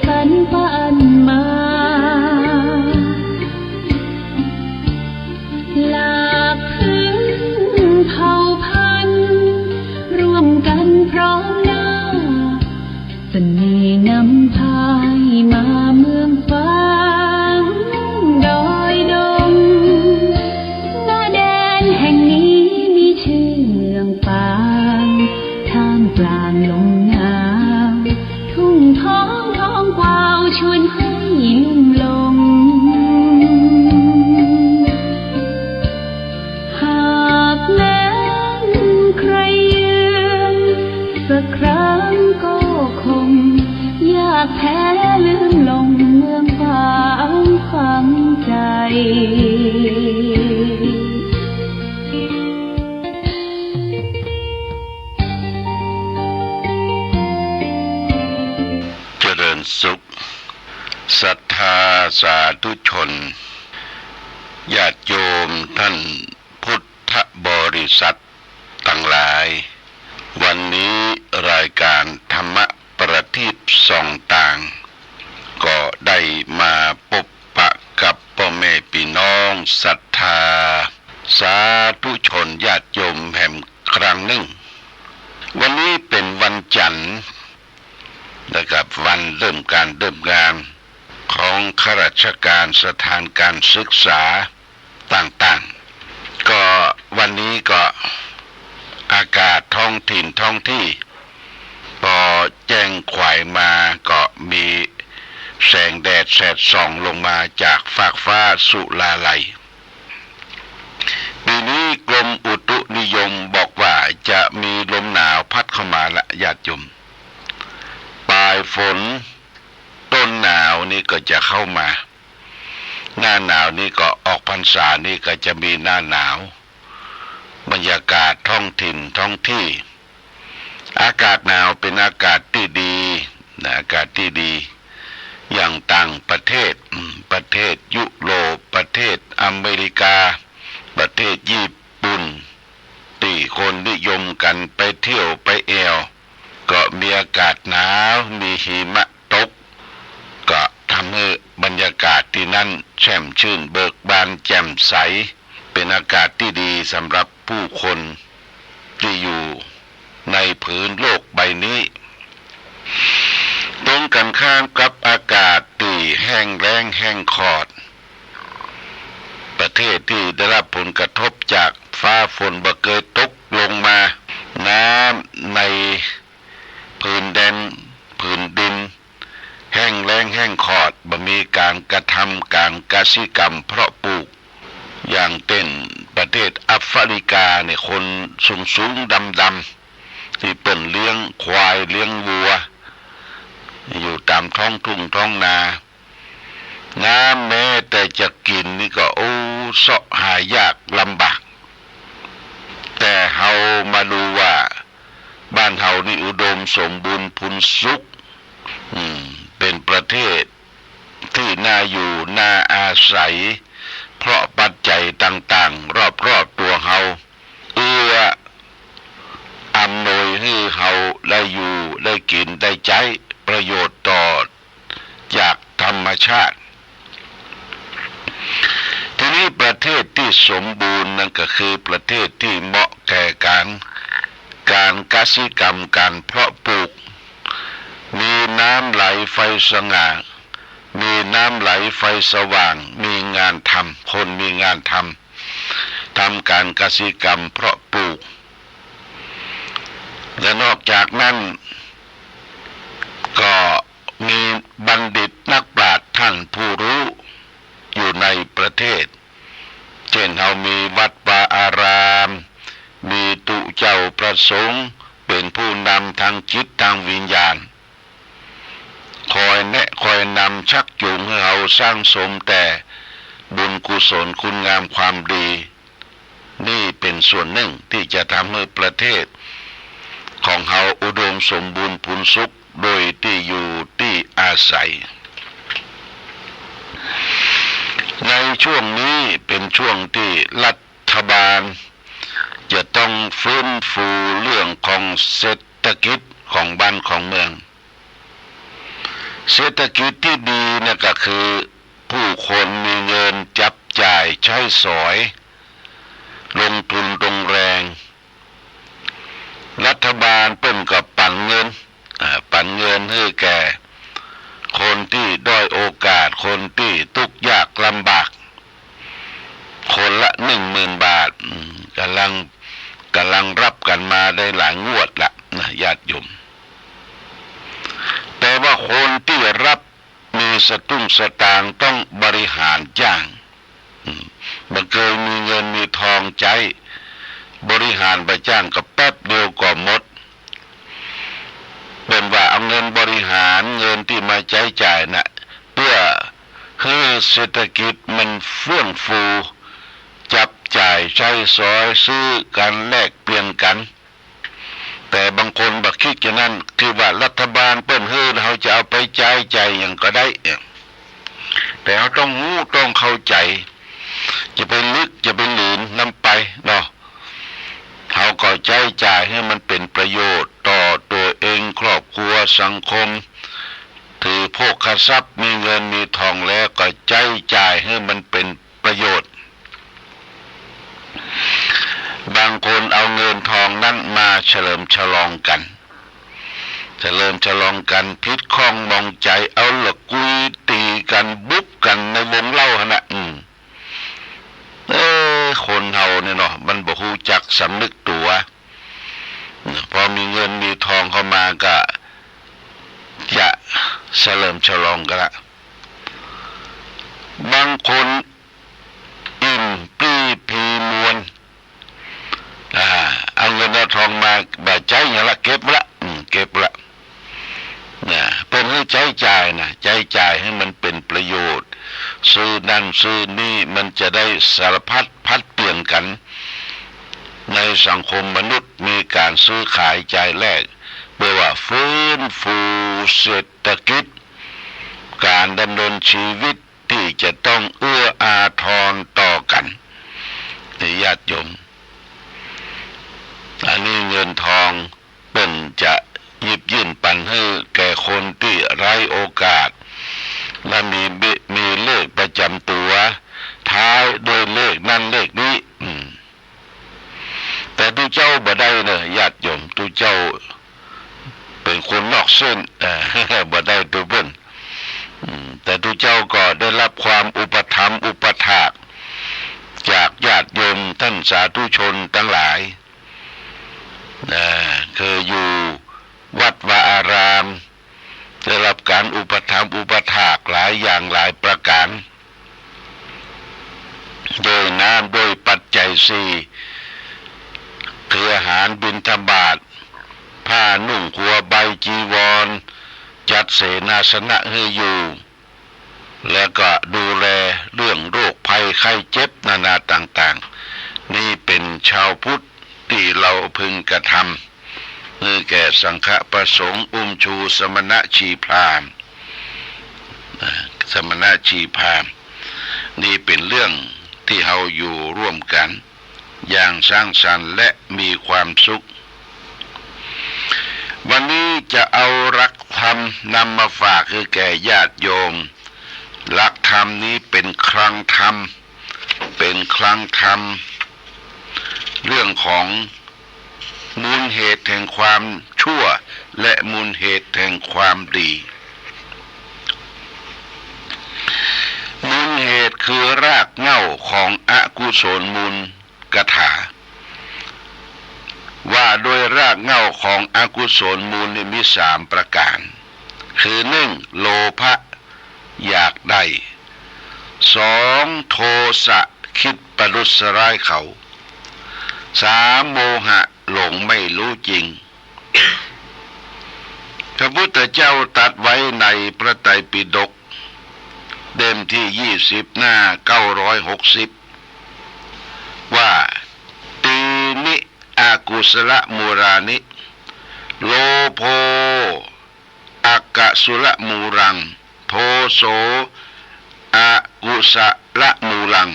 ฝันฝันมาหลากพื้นเผ่าพันธุ์ร่วมกันพร้อมหน้าเสน่ห์นำพายมาเมืองฟ้าดอยดงหน้าแดนแห่งนี้มีชื่อเมืองปางท่ามกลางลมหนาวทุ่งท้องกวาวชวนให้ลุ่มหลงหากแม้นใครยืมสักครั้งก็คงอยากแพ้ลืมลงเมืองฝางฝังใจ เจริญสุขศรัทธาสาธุชนญาติโยมท่านพุทธบริษัททั้งหลายวันนี้รายการธรรมประทีปส่องต่างก็ได้มาพบปะกับพ่อแม่พี่น้องศรัทธาสาธุชนญาติโยมแห่งครั้งหนึ่งวันนี้เป็นวันจันทร์นะครับวันเริ่มงานของข้าราชการสถานการศึกษาต่างๆก็วันนี้ก็อากาศท้องถิ่นท้องที่พอแจ้งขวายมาก็มีแสงแดดแสดส่องลงมาจากฟากฟ้าสุราลัยปีนี้กรมอุตุนิยมบอกว่าจะมีลมหนาวพัดเข้ามาละญาติโยมปลายฝนต้นหนาวนี่ก็จะเข้ามาหน้าหนาวนี่ก็ออกพรรษานี่ก็จะมีหน้าหนาวบรรยากาศท้องถิ่นท้องที่อากาศหนาวเป็นอากาศที่ดีอากาศที่ดีอย่างต่างประเทศยุโรปประเทศอเมริกาประเทศญี่ปุ่นที่คนนิยมกันไปเที่ยวไปแอวก็มีอากาศหนาวมีหิมะตกก็ทำให้บรรยากาศที่นั่นแช่มชื่นเบิกบานแจ่มใสเป็นอากาศที่ดีสำหรับผู้คนที่อยู่ในผืนโลกใบนี้ตรงกันข้ามกับอากาศที่แห้งแล้งแห้งขอดประเทศที่ได้รับผลกระทบจากฟ้าฝนบ่เคยตกลงมาน้ำในผืนดินแห้งแล้งแห้งขอดบ่มีการกระทำการกสิกรรมเพาะปลูกอย่างเต้นประเทศแอฟริกาเนี่ยคนสูงดำที่เปิ่นเลี้ยงควายเลี้ยงวัวอยู่ตามท้องทุ่งท้องนาน้ำแม้แต่จะกินนี่ก็เสาะหายากลำบากแต่เฮามาดูว่าบ้านเฮานี่อุดมสมบูรณ์พูนสุขเป็นประเทศที่น่าอยู่น่าอาศัยเพราะปัจจัยต่างๆรอบๆตัวเฮาอำนวยให้เฮาได้อยู่ได้กินได้ใช้ประโยชน์ต่อจากธรรมชาติทีนี้ประเทศที่สมบูรณ์นั่นก็คือประเทศที่เหมาะแก่การกสิกรรมการเพาะปลูกมีน้ำไหลไฟสง่ามีน้ำไหลไฟสว่างมีงานทำคนมีงานทำการกสิกรรมเพาะปลูกและนอกจากนั้นก็มีบัณฑิตนักปราชญ์ท่านผู้รู้อยู่ในประเทศเช่นเรามีวัดวาอารามมีตุเจ้าประสงค์เป็นผู้นำทางจิตทางวิญญาณคอยแนะคอยนำชักจูงให้เราสร้างสมแต่บุญกุศลคุณงามความดีนี่เป็นส่วนหนึ่งที่จะทำให้ประเทศของเราอุดมสมบูรณ์พูนสุขโดยที่อยู่ที่อาศัยในช่วงนี้เป็นช่วงที่รัฐบาลจะต้องฟื้นฟูเรื่องของเศรษฐกิจของบ้านของเมือง เศรษฐกิจที่ดีนะก็คือผู้คนมีเงินจับจ่ายใช้สอยลงทุนลงแรงรัฐบาลเปิ้นก็ปันเงินให้แก่คนที่ด้อยโอกาสคนที่ทุกข์ยากลำบากคนละ10,000 บาทกำลังรับกันมาได้หลายงวดละนะญาติโยมแต่ว่าคนที่รับมีสตุ้งสตางค์ต้องบริหารจ้างบ่เคยมีเงินมีทองใช้บริหารไปจ้างก็แป๊บเดียวก็หมดเป็นว่าเอาเงินบริหารเงินที่มาใช้จ่ายน่ะเพื่อให้เศรษฐกิจมันเฟื่องฟูจับจ่ายใช้สอยซื้อกันแลกเปลี่ยนกันแต่บางคนบักคิดอย่างนั้นคือว่ารัฐบาลเปิ้นให้เราจะเอาไปจ่ายอย่างก็ได้แต่เราต้องรู้ต้องเข้าใจจะไปลึกจะไปหลืนนำไปเนาะเขาก็ใช้จ่ายให้มันเป็นประโยชน์ต่อตัวเองครอบครัวสังคมถือโภคทรัพย์มีเงินมีทองแล้วก็ใช้จ่ายให้มันเป็นประโยชน์บางคนเอาเงินทองนั้นมาเฉลิมฉลองกันพิษข้องมองใจเอาละกุยตีกันบุบกันในวงเล่าหั่นน่ะคนเฮาเนี่ยเนาะมันบ่ฮู้จักสำนึกตัวพอมีเงินมีทองเข้ามาก็จะเฉลิมฉลองกันละบางคนอิ่มปรี้พีมวนเอาเงินเอาทองมาบ่ใจอย่างละเก็บละเนี่ยเป็นให้ใช้จ่ายนะใช้จ่ายให้มันเป็นประโยชน์ซื้อนั่นซื้อนี่มันจะได้สารพัดพัดเปลี่ยนกันในสังคมมนุษย์มีการซื้อขายจ่ายแลกเพื่อว่าฟื้นฟูเศรษฐกิจการดำเนินชีวิตที่จะต้องเอื้ออาทรต่อกันญาติโยมอันนี้เงินทองเป็นจะหยิบยื่นปันให้แก่คนที่ไร้โอกาสและมีเลขประจำตัวท้ายด้วยเลขนั่นเลขนี้แต่ทุกเจ้าบ่ได้เนอะญาติโยมทุกเจ้าเป็นคนนอกเส้นบ่ได้ตัวเบิ้นแต่ทุกเจ้าก็ได้รับความอุปถัมภ์อุปถากจากญาติโยมท่านสาธุชนทั้งหลายเคยอยู่วัดวาอารามได้รับการอุปถัมภ์อุปถากหลายอย่างหลายประการโดยน้ำโดยปัจจัย4คืออาหารบิณฑบาตผ้านุ่งขัวใบจีวรจัดเสนาสนะให้อยู่แล้วก็ดูแลเรื่องโรคภัยไข้เจ็บนานาต่างๆนี่เป็นชาวพุทธที่เราพึงกระทำนี่แก่สังฆประสงค์ชูสมณชีพราหมณ์นี่เป็นเรื่องที่เราอยู่ร่วมกันอย่างสร้างสรรค์และมีความสุขวันนี้จะเอาหลักธรรมนำมาฝากคือแก่ญาติโยมหลักธรรมนี้เป็นคลังธรรมเรื่องของมูลเหตุแห่งความชั่วและมูลเหตุแห่งความดีมูลเหตุคือรากเหง้าของอกุศลมูลกถาว่าโดยรากเหง้าของอกุศลมูลมี3ประการคือ1โลภะอยากได้2โทสะคิดประทุษร้ายเขา3โมหะหลงไม่รู้จริงพระพุทธเจ้าตรัสไว้ในพระไตรปิฎกเล่มที่20หน้า960ว่าตีนิอากุศลมูรานิโลโภอักสุลมูรังโทโสอากุศลมูรัง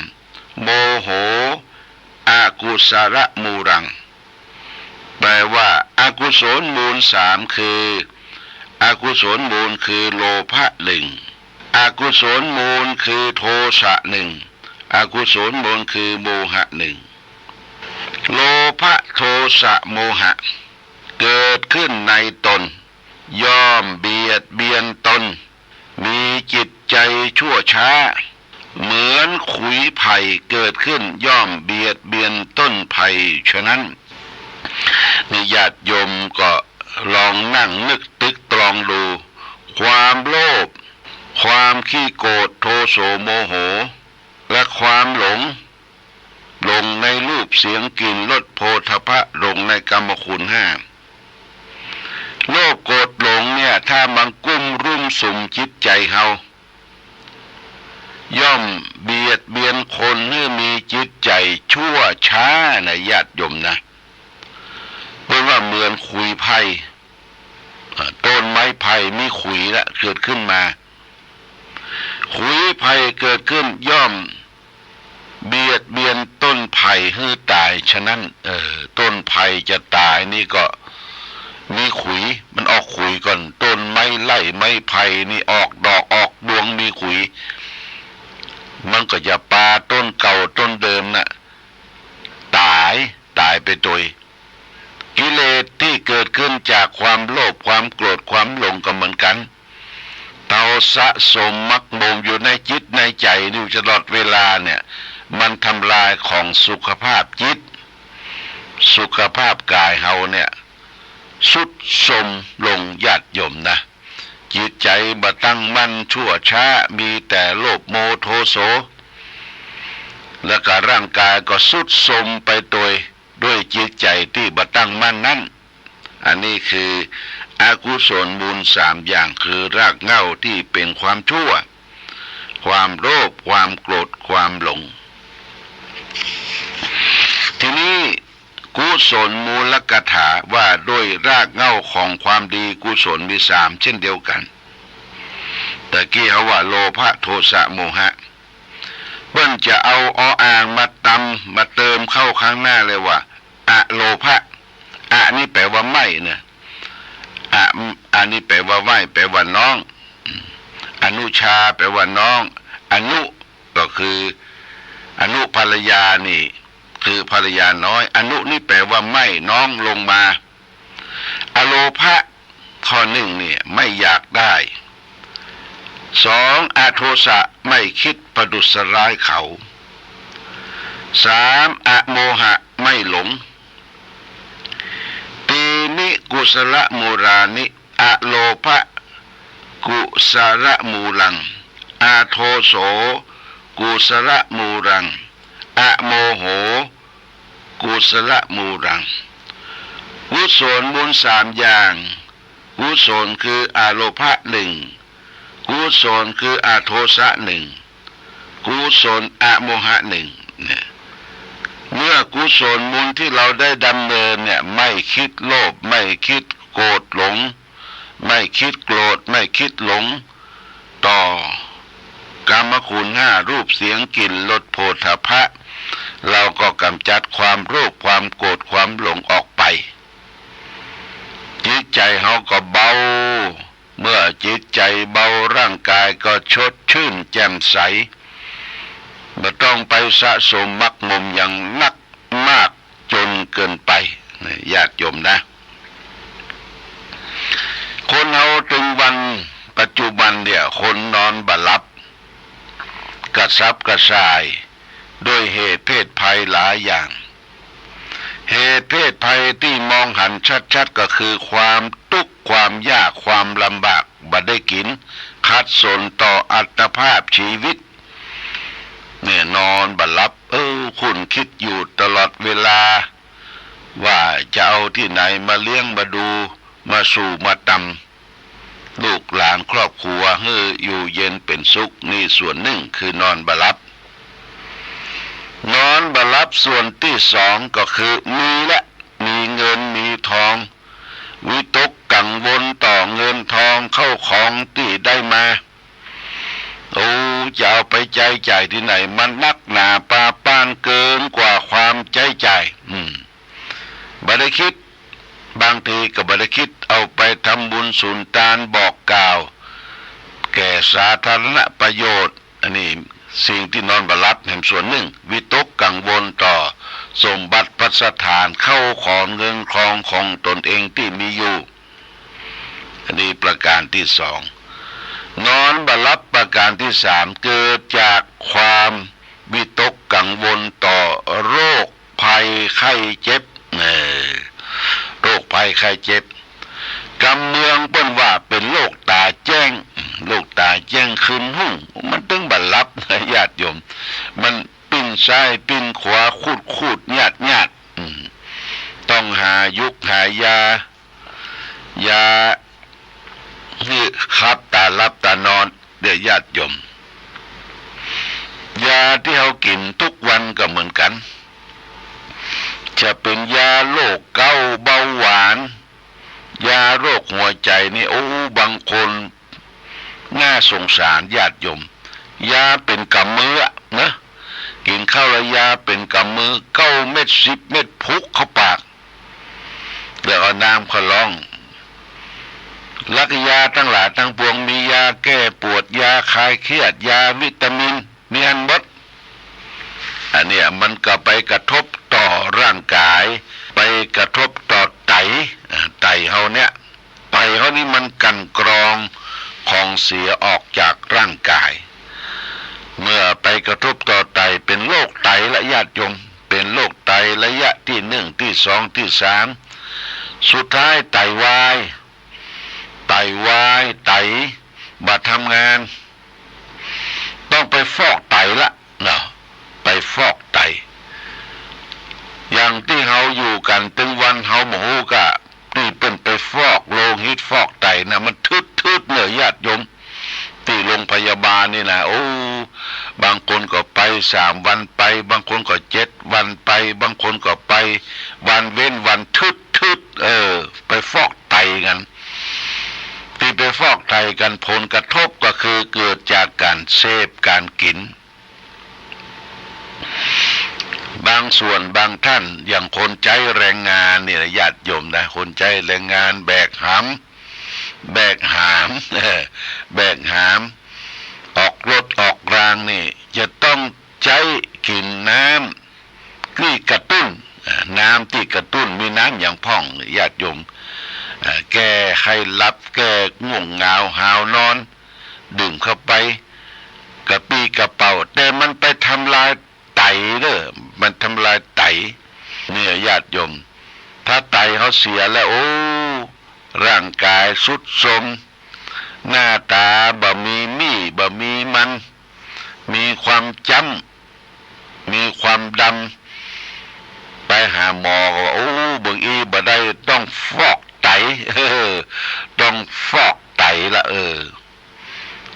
โมโหอากุศลมูรังแปลว่าอากุศลมูล3คือ อกุศลมูลคือโลภะหนึ่งอกุศลมูลคือโทสะหนึ่งอกุศลมูลคือโมหะหนึ่งโลภะโทสะโมหะเกิดขึ้นในตนย่อมเบียดเบียนตนมีจิตใจชั่วช้าเหมือนขุยไผ่เกิดขึ้นย่อมเบียดเบียนต้นไผ่ฉะนั้นญาติโยมก็ลองนั่งนึกตึกตรองดูความโลภความขี้โกรธโทโสโมโหและความหลงในรูปเสียงกลิ่นรสโผฏฐัพพะหลงในกรรมคุณห้าโลภโกรธหลงเนี่ยถ้ามันกุ้มรุ่มสุมจิตใจเฮาย่อมเบียดเบียนคนให้มีจิตใจชั่วช้านะญาติโยมนะเพราะว่าเหมือนขุยไผ่ต้นไม้ไผ่มีขุยละเกิดขึ้นมาขุยไผ่เกิดขึ้นย่อมเบียดเบียนต้นไผ่ให้ตายฉะนั้นต้นไผ่จะตายนี่ก็มีขุยมันออกขุยก่อนต้นไม้ไล่ไม้ไผ่นี่ออกดอกออกดวงมีขุยมันก็จะปาต้นเก่าต้นเดิมน่ะตายไปโดยกิเลสที่เกิดขึ้นจากความโลภความโกรธความหลงก็เหมือนกันเตาสะสมมักโมงอยู่ในจิตในใจอยู่ตลอดเวลาเนี่ยมันทำลายของสุขภาพจิตสุขภาพกายเฮาเนี่ยสุดโทรมลงญาติโยมนะจิตใจบ่ตั้งมั่นชั่วช้ามีแต่โลภโมโทโสแล้วก็ร่างกายก็สุดโทรมไปด้วยจิตใจที่บ่ตั้งมั่นนั้นอันนี้คืออกุศลมูลสามอย่างคือรากเหง้าที่เป็นความชั่วความโลภความโกรธความหลงทีนี้กุศลมูลกถาว่าด้วยรากเหง้าของความดีกุศลมีสามเช่นเดียวกันแต่กี้เขาว่าโลภะโทสะโมหะเพิ่นจะเอาอ่างมาตำมาเติมเข้าข้างหน้าเลยว่าอะโลภะอะนี่แปลว่าไม่เนี่ยอันนี้แปลว่าไหวแปลว่าน้องอนุชาแปลว่าน้องอนุก็คืออนุภรรยานี่คือภรรยาน้อยอนุนี่แปลว่าไม่น้องลงมาอโลภะข้อหนึ่งเนี่ยไม่อยากได้สองอโทสะไม่คิดประดุษร้ายเขาสามอโมหะไม่หลงตีนิกุศลมูรานิอโลภะกุศลมูลังอโทโสกุศลมูรังอโมโหกุศลมูรังกุศลมูลสามอย่างกุศลคืออโลภะหนึ่งกุศลคืออโทสะหนึ่งกุศลอโมหะหนึ่งเนี่ยเมื่อกุศลมูลที่เราได้ดำเนินเนี่ยไม่คิดโลภไม่คิดโกรธหลงไม่คิดโกรธไม่คิดหลงต่อกามคุณห้ารูปเสียงกลิ่นรสโผฏฐัพพะเราก็กำจัดความโลภความโกรธความหลงออกไปจิตใจเฮาก็เบาเมื่อจิตใจเบาร่างกายก็สดชื่นแจ่มใสไม่ต้องไปสะสมมักมมอย่างนักมากจนเกินไปญาติโยมนะคนเฮาถึงวันปัจจุบันเนี่ยคนนอนบ่หลับกระสับกระส่ายด้วยเหตุเพศภัยหลายอย่างเหตุเพศภัยที่มองหันชัดๆก็คือความทุกข์ความยากความลำบากบ่ได้กินขัดสนต่ออัตภาพชีวิตเนี่ยนอนบ่หลับคุณคิดอยู่ตลอดเวลาว่าจะเอาที่ไหนมาเลี้ยงมาดูมาสู่มาตำลูกหลานครอบครัวให้อยู่เย็นเป็นสุขนี่ส่วนหนึ่งคือนอนบ่หลับนอนบ่หลับส่วนที่สองก็คือมีเงินมีทองวิตกกังวลต่อเงินทองเข้าของที่ได้มาจะเอาไปใจจ่ายที่ไหนมันนักหนาปาปานเกินกว่าความใจจ่ายบ่ได้คิด บางทีก็บ่ได้คิดเอาไปทำบุญสุนทานบอกกล่าวแก่สาธารณประโยชน์อันนี้สิ่งที่นอนบ่หลับแห่งส่วนหนึ่งวิตกกังวลต่อสมบัติพัสถานเข้าของเงินครองของตนเองที่มีอยู่อันนี้ประการที่สองนอนบ่หลับประการที่สามเกิดจากความวิตกกังวลต่อโรคภัยไข้เจ็บโรคภัยไข้เจ็บกำเมืองเปิ้นว่าเป็นโรคตาแจ้งโรคตาแจ้งคืนหุ่งมันตึงบ่หลับนะญาติโยมมันปิ้นซ้ายปิ้นขวาคูดญาติต้องหายุกหายายานี่ขับตาหลับตานอนเดี๋ยวญาติโยมยาที่เขากินทุกวันก็เหมือนกันจะเป็นยาโรคเกาต์เบาหวานยาโรคหัวใจนี่โอ้บางคนน่าสงสารญาติโยมยาเป็นกำมือนะกินข้าวแล้วยาเป็นกำมือ9 เม็ด10 เม็ดพุกเข้าปากแล้วเอาน้ำเขาลองลักยาทั้งหลายทั้งปวงมียาแก้ปวดยาคลายเครียดยาวิตามินมีอันหมดอันเนี้ยมันก็ไปกระทบต่อร่างกายไปกระทบต่อไตเฮาเนี่ยไตเฮานี่มันกันกรองของเสียออกจากร่างกายเมื่อไปกระทบต่อไตเป็นโรคไตและญาติโยมเป็นโรคไตระยะที่1ที่2ที่3สุดท้ายไตวายไตบ่ทำงานต้องไปฟอกไตละเนาะไปฟอกไตอย่างที่เฮาอยู่กันถึงวันเฮาบ่ฮู้ก็นี่เป็นไปฟอกโลหิตฟอกไตนะมันทึดๆเด้อญาติโยมที่โรงพยาบาลนี่นะโอ้บางคนก็ไป3 วันไปบางคนก็7 วันไปบางคนก็ไปวันเว้นวันทึดไปฟอกไตกันที่ไปฟอกไตกันผลกระทบก็คือเกิดจากการเสพการกินบางส่วนบางท่านอย่างคนใจแรงงานนี่ญาติโยมนะคนใจแรงงานแบกหามออกรถออกรางนี่จะต้องใช้กินน้ำที่กระตุ้นน้ำที่กระตุ้นมีน้ำอย่างพ่องญาติโยมแก้ให้หลับแก้ง่วงเหงาหาวนอนดื่มเข้าไปกระปี้กระเป๋าแต่มันไปทำลายไตเด้อมันทำลายไตเนี่ยญาติโยมถ้าไตเขาเสียแล้วโอ้ร่างกายทรุดโทรมหน้าตาบ่มีมี่บ่มีมันมีความจำมีความดำไปหาหมอก็โอ้บางอีบ่ได้ต้องฟอกไตต้องฟอกไตละ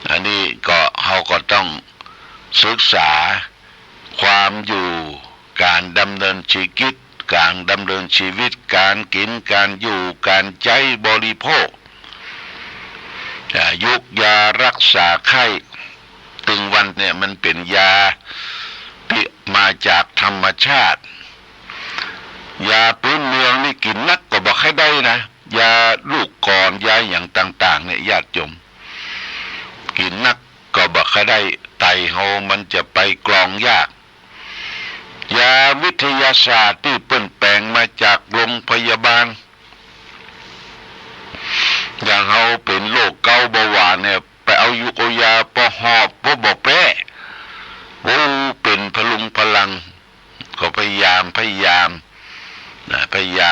อันนี้ก็เฮาก็ต้องศึกษาความอยู่การดำเนินชีวิตการดำเนินชีวิตการกินการอยู่การใช้บริโภคยุกยารักษาไข้ตึงวันเนี่ยมันเป็นยาที่มาจากธรรมชาติยาพื้นเมืองนี่กินนักก็บอกให้ได้นะยาลูกกรอนยาอย่างต่างๆเนี่ยญาติโยมกินนักก็บอกให้ได้ไตเฮามันจะไปกรองยากยาวิทยาศาสตร์ที่เปลี่ยนแปลงมาจากโรงพยาบาลอย่างเฮาเป็นโรคเกาต์เบาหวานเนี่ยไปเอายาปหอบบ่แพ้โอ้เป็นพลุงพลังก็พยายา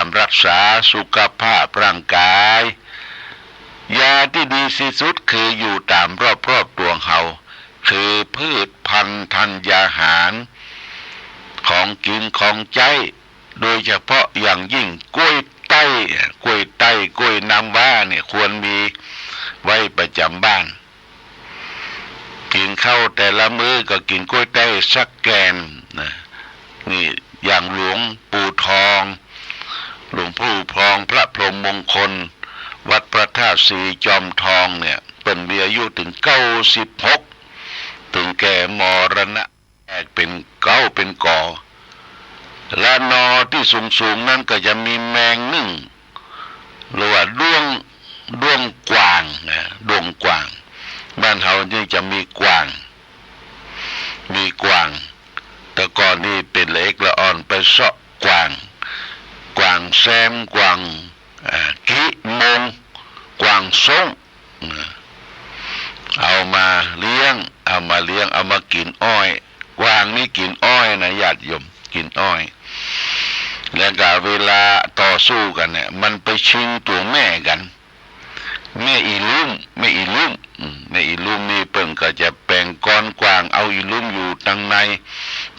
มรักษาสุขภาพร่างกายยาที่ดีที่สุดคืออยู่ตามรอบตัวเฮาคือพืชพันธุ์ธัญญาหารของกินของใช้โดยเฉพาะอย่างยิ่งกล้วยไต้กล้วยน้ำว้าเนี่ยควรมีไว้ประจำบ้านกินข้าวแต่ละมื้อก็กินกล้วยไต้สักแกนนะนี่อย่างหลวงปู่ทองหลวงปู่พรองพระพรหมมงคลวัดพระธาตุศรีจอมทองเนี่ยเป็นมีอายุถึง96ถึงแก่มรณะเป็นเป็นกอและนอที่สูงนั้นก็จะมีแมงนึ่ง กิมงกวางซ่งเอามาเลี้ยงเอามากินอ้อยกวางนี่กินอ้อยนะญาติโยมกินอ้อยแล้วก็เวลาต่อสู้กันเนี่ยมันไปชิงตัวแม่กันแม่อีลุ่มนี่เปิ่งก็จะแปลงก้อนกวางเอาอีลุ่มอยู่ตั้งใน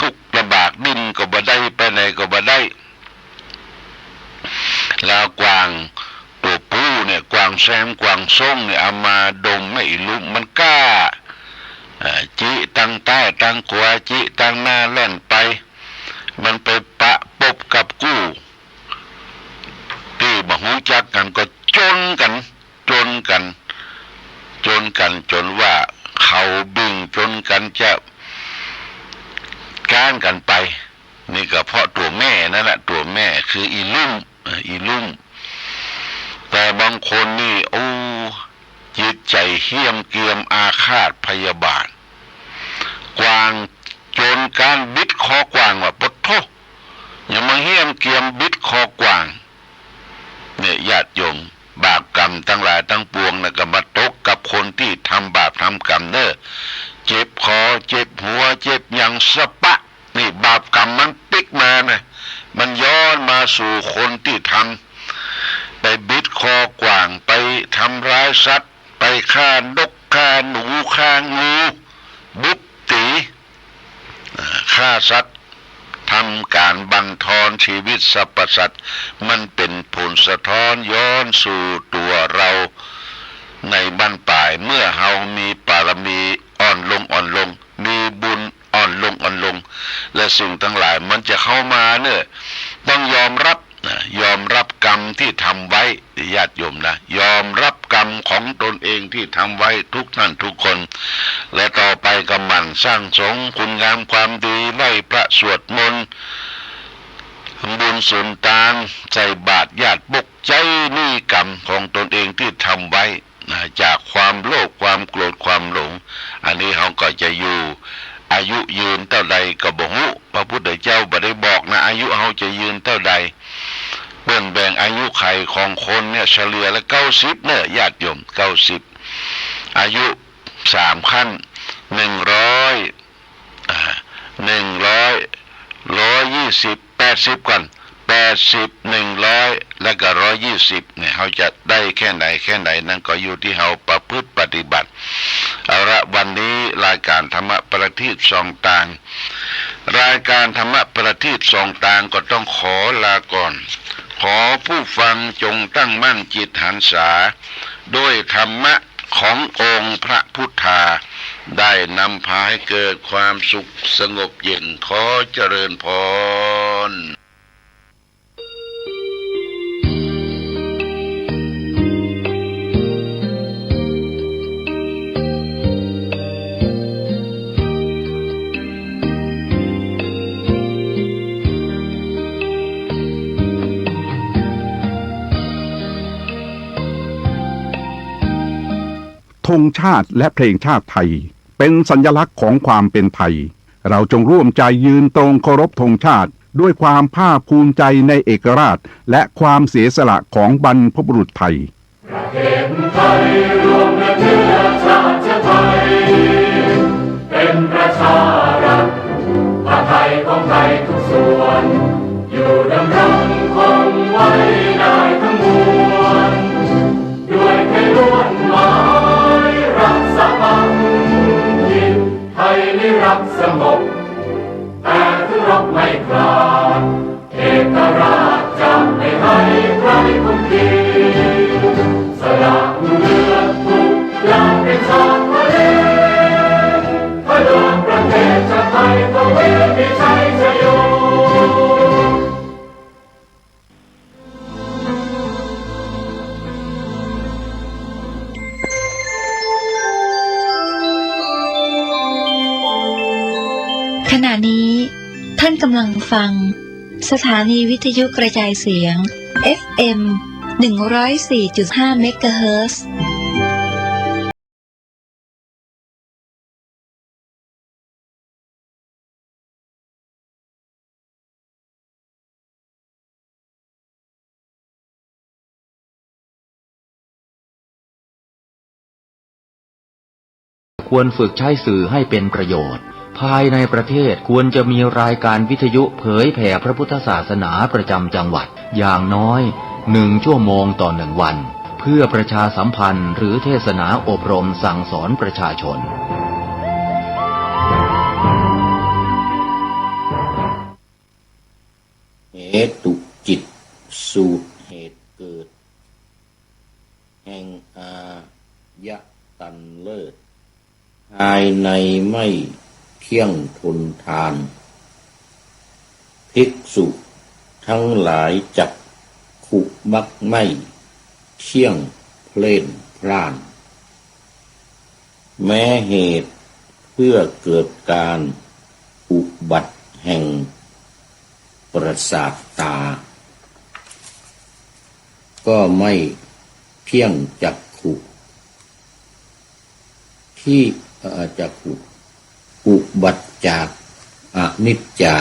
ทุกระบากดิ้นก็บ่ได้ไปไหนก็บ่ได้แล้วกวางตัวผู้เนี่ยกวางแซมกวางส่งเนี่ยเอามาดมแม่อีลุ่มมันกล้าจิตั้งใต้ตั้งขวาจิตั้งหน้าแล่นไปมันไปปะปบกับกู้ที่บ่ฮู้จักกันก็จนกันจนว่าเขาบึงจนกันจะก้านกันไปนี่ก็เพราะตัวแม่นั่นแหละตัวแม่คืออีลุ่มแต่บางคนนี่โอ้จิตใจเหี้ยมเกียมอาฆาตพยาบาทกวางจนการบิดคอกวางว่าปะโทอย่ามาเหี้ยมเกียมบิดคอกวางเนี่ยญาติโยมบาปกรรมทั้งหลายทั้งปวงนะก็มาตกกับคนที่ทำบาปทำกรรมเด้อเจ็บคอเจ็บหัวเจ็บอย่างสะปะนี่บาปกรรมมันปิกมานะมันย้อนมาสู่คนที่ทำไปบิดคอกวางไปทำร้ายสัตว์ไปฆ่านกฆ่าหนูฆ่างูบุบตีฆ่าสัตว์ทำการบั่นทอนชีวิตสรรพสัตว์มันเป็นผลสะท้อนย้อนสู่ตัวเราในบั้นปลายเมื่อเฮามีปารมีอ่อนลงมีบุญอ่อนลงและสิ่งทั้งหลายมันจะเข้ามาเนี่ยต้องยอมรับกรรมที่ทำไว้ญาติโยมนะยอมรับกรรมของตนเองที่ทำไว้ทุกท่านทุกคนและต่อไปก็หมั่นสร้างสงฆ์คุณงามความดีไล่พระสวดมนต์บุญสุนทานใจบาตรญาติบกใจนี่กรรมของตนเองที่ทำไว้จากความโลภความโกรธความหลงอันนี้เขาก็จะอยู่อายุยืนเท่าใดก็บ่ฮู้พระพุทธเจ้าบ่ได้บอกนะอายุเขาจะยืนเท่าใดเปิ้นแบ่งอายุไขของคนเนี่ยเฉลี่ยละ90เนี่ยญาติโยม90อายุ3ขั้น120 ก่อน80 100แล้วก็120เนี่ยเขาจะได้แค่ไหนนั่นก็อยู่ที่เขาประพฤติปฏิบัติเอาละวันนี้รายการธรรมะประทีปส่องต่างรายการธรรมะประทีปส่องต่างก็ต้องขอลาก่อนขอผู้ฟังจงตั้งมั่นจิตหันษาด้วยธรรมะขององค์พระพุทธาได้นำพาให้เกิดความสุขสงบเย็นขอเจริญพรธงชาติและเพลงชาติไทยเป็นสัญลักษณ์ของความเป็นไทยเราจงร่วมใจยืนตรงเคารพธงชาติด้วยความภาคภูมิใจในเอกราชและความเสียสละของบรรพบุรุษไทยประเทศไทยรวมและเชื้อชาติไทยเป็นประชารัฐผ้าไทยของไทยทุกส่วนอยู่ดำรงคงไว้ได้ทั้งมวลด้วยไทยล้วนหมายรักษาพันธิตไทยนิรักสงบแต่ถึงรบไม่กล้าเอกราชจะไม่ให้ใครคุมขีสละเลือดทุกอย่างเป็นชาติทะเลพระเดินประเทศชาติไทยทวีมีชัยชโยขณะนี้ท่านกำลังฟังสถานีวิทยุกระจายเสียง FM 104.5 เมกะเฮิรตซ์ ควรฝึกใช้สื่อให้เป็นประโยชน์ภายในประเทศควรจะมีรายการวิทยุเผยแผ่พระพุทธศาสนาประจำจังหวัดอย่างน้อย1 ชั่วโมงต่อ1 วันเพื่อประชาสัมพันธ์หรือเทศนาอบรมสั่งสอนประชาชนเหตุจิตสูตรเหตุเกิดแห่งอายะตันเลิศภายในไม่เที่ยงทนทานภิกษุทั้งหลายจักขุมักไม่เที่ยงเพล่นพล่านแม้เหตุเพื่อเกิดการอุบัติแห่งประสาทตาก็ไม่เที่ยงจักขุที่จักขุอุบัติจากอนิจจา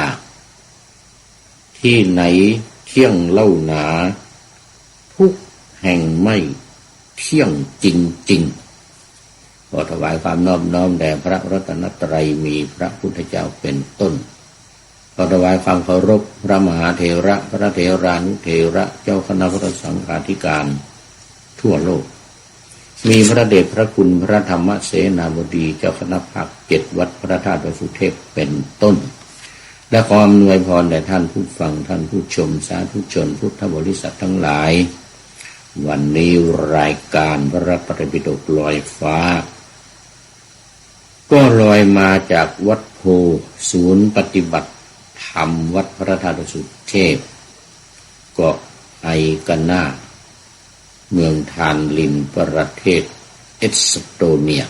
ที่ไหนเที่ยงเล่าหนาทุกแห่งไม่เที่ยงจริงๆขอถวายความนอบน้อมแด่พระรัตนตรัยมีพระพุทธเจ้าเป็นต้นขอถวายความเคารพพระมหาเถระพระเถรานุเถระเจ้าคณะพระสังฆาธิการทั่วโลกมีพระเดชพระคุณพระธรรมเสนาบดีเจ้าคณะภาค7วัดพระธาตุดอยสุเทพเป็นต้นและขออำนวยพรแด่ท่านผู้ฟังท่านผู้ชมสาธุชนพุทธบริษัททั้งหลายวันนี้รายการพระปฏิปิฎกลอยฟ้าก็ลอยมาจากวัดโพศูนย์ปฏิบัติธรรมวัดพระธาตุดอยสุเทพเกาะไอกันา เมืองทานลินประเทศเอสโตเนีย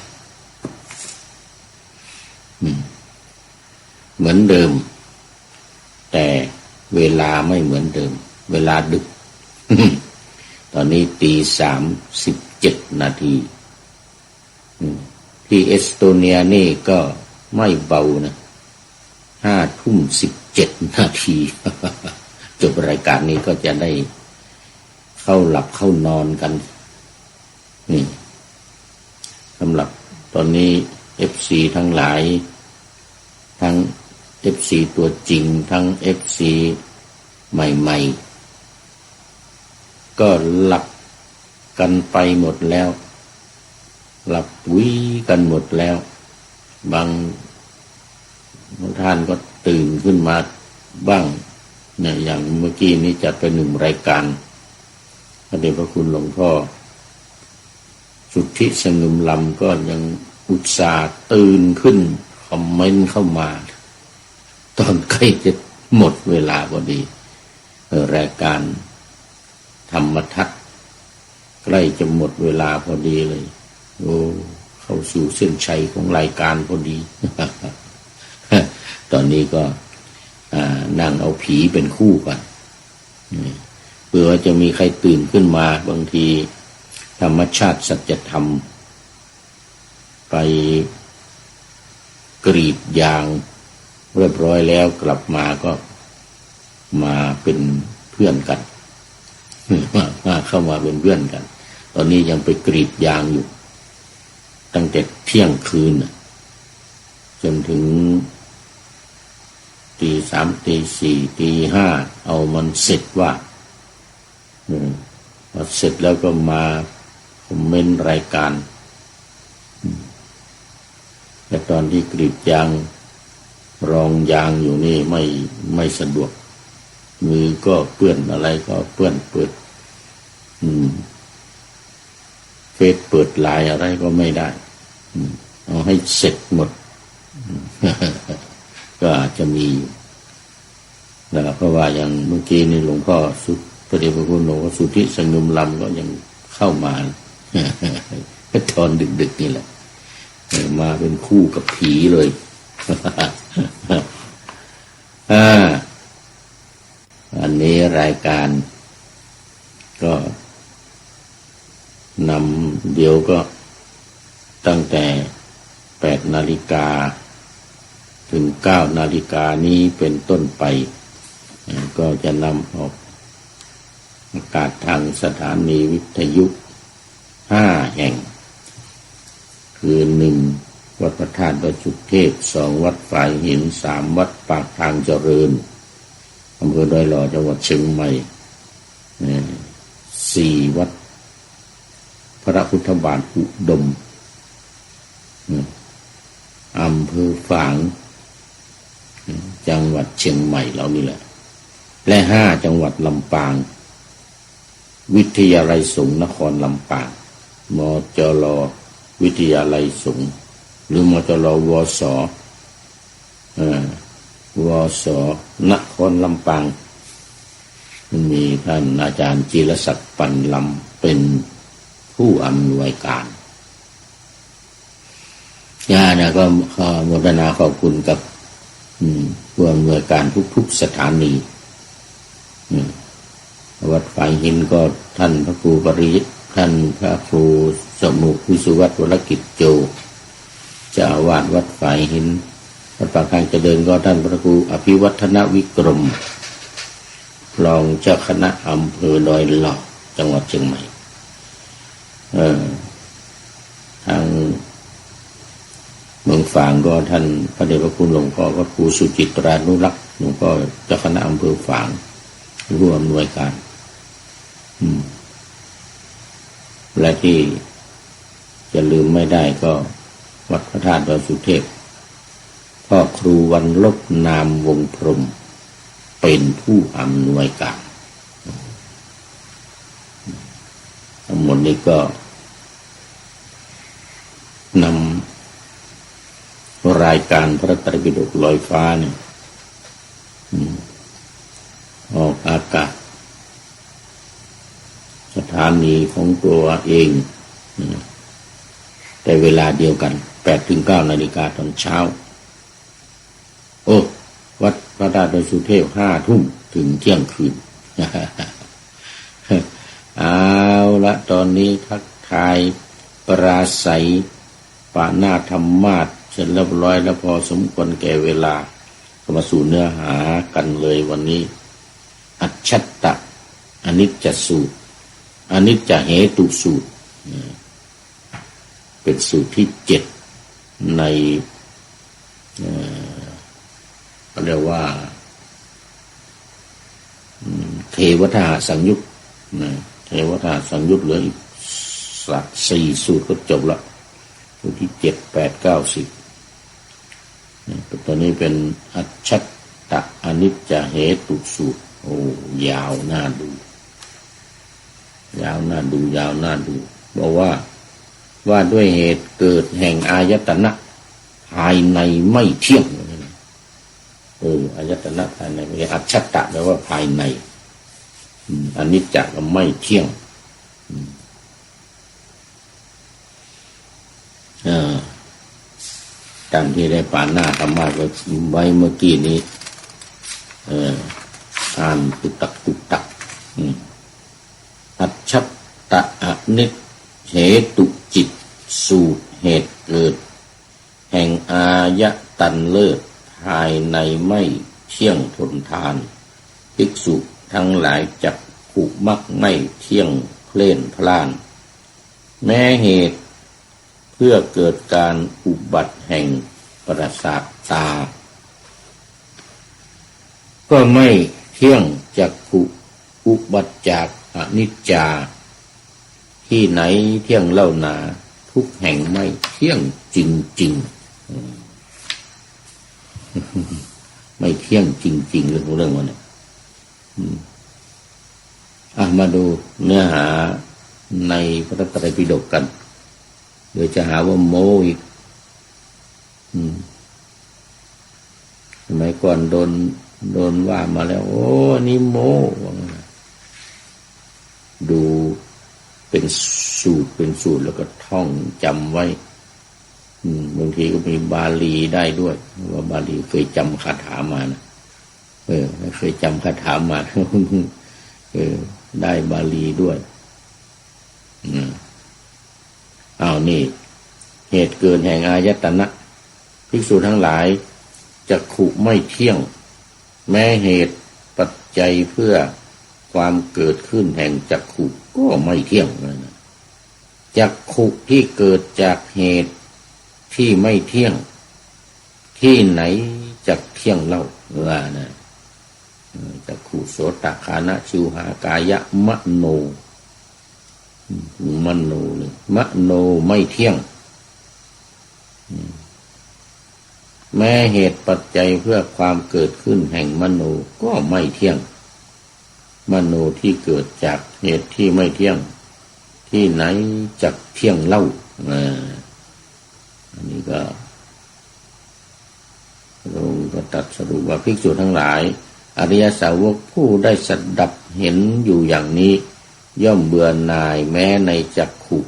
เหมือนเดิมแต่เวลาไม่เหมือนเดิมเวลาดึก ตอนนี้ 3:17 นาทีที่เอสโตเนียนี่ก็ไม่เบานะ5:17 นาที จบรายการนี้ก็จะได้เข้าหลับเข้านอนกันนี่สำหรับตอนนี้ FC ทั้งหลายทั้ง FC ตัวจริงทั้ง FC ใหม่ๆก็หลับกันไปหมดแล้วหลับวิกันหมดแล้วบางท่านก็ตื่นขึ้นมาบ้างเนี่ยอย่างเมื่อกี้นี้จัดไป1 รายการพระเดชพระคุณหลวงพ่อสุทธิสงุมลำก็ยังอุตส่าห์ตื่นขึ้นคอมเมนต์เข้ามาตอนใกล้จะหมดเวลาพอดีรายการธรรมทัศน์ใกล้จะหมดเวลาพอดีเลยโอ้เข้าสู่เส้นชัยของรายการพอดี ตอนนี้ก็นั่งเอาผีเป็นคู่ก่อนเผื่อจะมีใครตื่นขึ้นมาบางทีธรรมชาติสัจธรรมไปกรีดยางเรียบร้อยแล้วกลับมาก็มาเป็นเพื่อนกันมาเข้ามาเป็นเพื่อนกันตอนนี้ยังไปกรีดยางอยู่ตั้งแต่เที่ยงคืนจนถึง3 4 5เอามันเสร็จว่าพอเสร็จแล้วก็มาคอมเมนต์รายการแต่ตอนที่กรีดยางรองยางอยู่นี่ไม่สะดวกมือก็เปื้อนอะไรก็เปื้อนเปิดเฟซเปิดไลน์อะไรก็ไม่ได้เอาให้เสร็จหมด ก็อาจจะมีนะครับเพราะว่าอย่างเมื่อกี้นี่หลวงพ่อสุดพระเดชพระคุณหลวงพ่อสุทธิสงุมลำก็ยังเข้ามาตอนดึกๆนี่แหละมาเป็นคู่กับผีเลยอันนี้รายการก็นำเดี๋ยวก็ตั้งแต่8 นาฬิกาถึง9 นาฬิกานี้เป็นต้นไปก็จะนำออกอากาศทางสถานีวิทยุ5 แห่งคือ1 วัดพระธาตุดอยสุเทพ 2 วัดฝายหิน 3 วัดปากทางเจริญอำเภอดอยหล่อจังหวัดเชียงใหม่ 4 วัดพระพุทธบาทอุดมอำเภอฝางจังหวัดเชียงใหม่เรานี่แหละและ 5 จังหวัดลำปางวิทยาลัยสงฆ์นครลำปางมจรวิทยาลัยสงฆ์หรือมจรวสวสนครลำปางมีท่านอาจารย์จิรศักดิ์ปันลำเป็นผู้อำนวยการนะก็ขอโมทนาขอบคุณกับผู้อำนวยการทุกๆสถานีวัดฝายหินก็ท่านพระครูปริยิตท่านพระครูสมุวิสุวัฒน์วรกิจโจเจ้าอาวาสวัดฝายหินวัดปากทางเจริญก็ท่านพระครูอภิวัฒนวิกรมรองเจ้าคณะอำเภอดอยหล่อจังหวัดเชียงใหม่ทางเมืองฝางก็ท่านพระเดชพระคุณหลวงพ่อพระครูสุจิตรานุรักษ์หลวงพ่อเจ้าคณะอำเภอฝางร่วมหน่วยการและที่จะลืมไม่ได้ก็วัดพระธาตุดอยสุเทพพ่อครูวันลบนามวงพรหมเป็นผู้อำนวยการทั้งหมดนี้ก็นำรายการพระไตรปิฎกลอยฟ้าเนี่ยออกอากาศสถานีของตัวเองแต่เวลาเดียวกัน 8-9 นาฬิกาตอนเช้าวัดพระธาตุดอยสุเทพ 5 ทุ่มถึงเที่ยงคืน เอาละตอนนี้ทักทายปราศัยปาหน้าธรรมาสเสร็จเรียบร้อยแล้วพอสมควรแก่เวลาก็มาสู่เนื้อหากันเลยวันนี้อัจฉัตตะอนิจจสูตรอนิจจเหตุสูตรเป็นสูตรที่ 7ในเรียกว่าเทวทาสังยุตเทวทาสังยุตเหลืออีก4 สูตรก็จบละสูตรที่ 7, 8, 9, 10ตัวนี้เป็นอัจฉัตตะอนิจจเหตุสูตรยาวน่าดูบอกว่าด้วยเหตุเกิดแห่งอายตนะภายในไม่เที่ยงอายตนะภายในไม่อัจฉัตตะแปลว่าภายในอนิจจก็ไม่เที่ยงตามที่ได้ปานหน้าธรรมะก็ไว้เมื่อกี้นี้อ่านตุตักอัจฉัตตะอนิจเหตุจิตสูตรเหตุเกิดแห่งอายตันเลิศภายในไม่เที่ยงทนทานภิกษุทั้งหลายจักขุมักไม่เที่ยงเพล่นพล่านแม้เหตุเพื่อเกิดการอุบัติแห่งประสาทตาก็ไม่เที่ยงจักขุอุบัติจากอนิจจาที่ไหนเที่ยงเล่านาทุกแห่งไม่เที่ยงจริงๆไม่เที่ยงจริงๆเรื่องวันนี้มาดูเนื้อหาในพระไตรปิฎกกันเดี๋ยวจะหาว่าโม้อีกสมัยก่อนโดนว่ามาแล้วนี่โม้ดูเป็นสูตรแล้วก็ท่องจำไว้บางทีก็มีบาลีได้ด้วยว่าบาลีเคยจำคาถามานะเคยจำคาถามาได้บาลีด้วยนี่เหตุเกิดแห่งอายตนะภิกษุทั้งหลายจักขุไม่เที่ยงแม้เหตุปัจจัยเพื่อความเกิดขึ้นแห่งจักขุก็ไม่เที่ยงเลยนะจักขุที่เกิดจากเหตุ ที่ไม่เที่ยงที่ไหนจักเที่ยงเล่าว่านะจักขุโสตคานะชิวหากายะมโนมโนเลยมโนไม่เที่ยงแม้เหตุปัจจัยเพื่อความเกิดขึ้นแห่งมโนก็ไม่เที่ยงมโนที่เกิดจากเหตุที่ไม่เที่ยงที่ไหนจักเที่ยงเล่าอันนี้ก็พระองค์ก็ตรัสสรุปว่าภิกษุทั้งหลายอริยสาวกผู้ได้สัดดับเห็นอยู่อย่างนี้ย่อมเบื่อหน่ายแม้ในจักขุ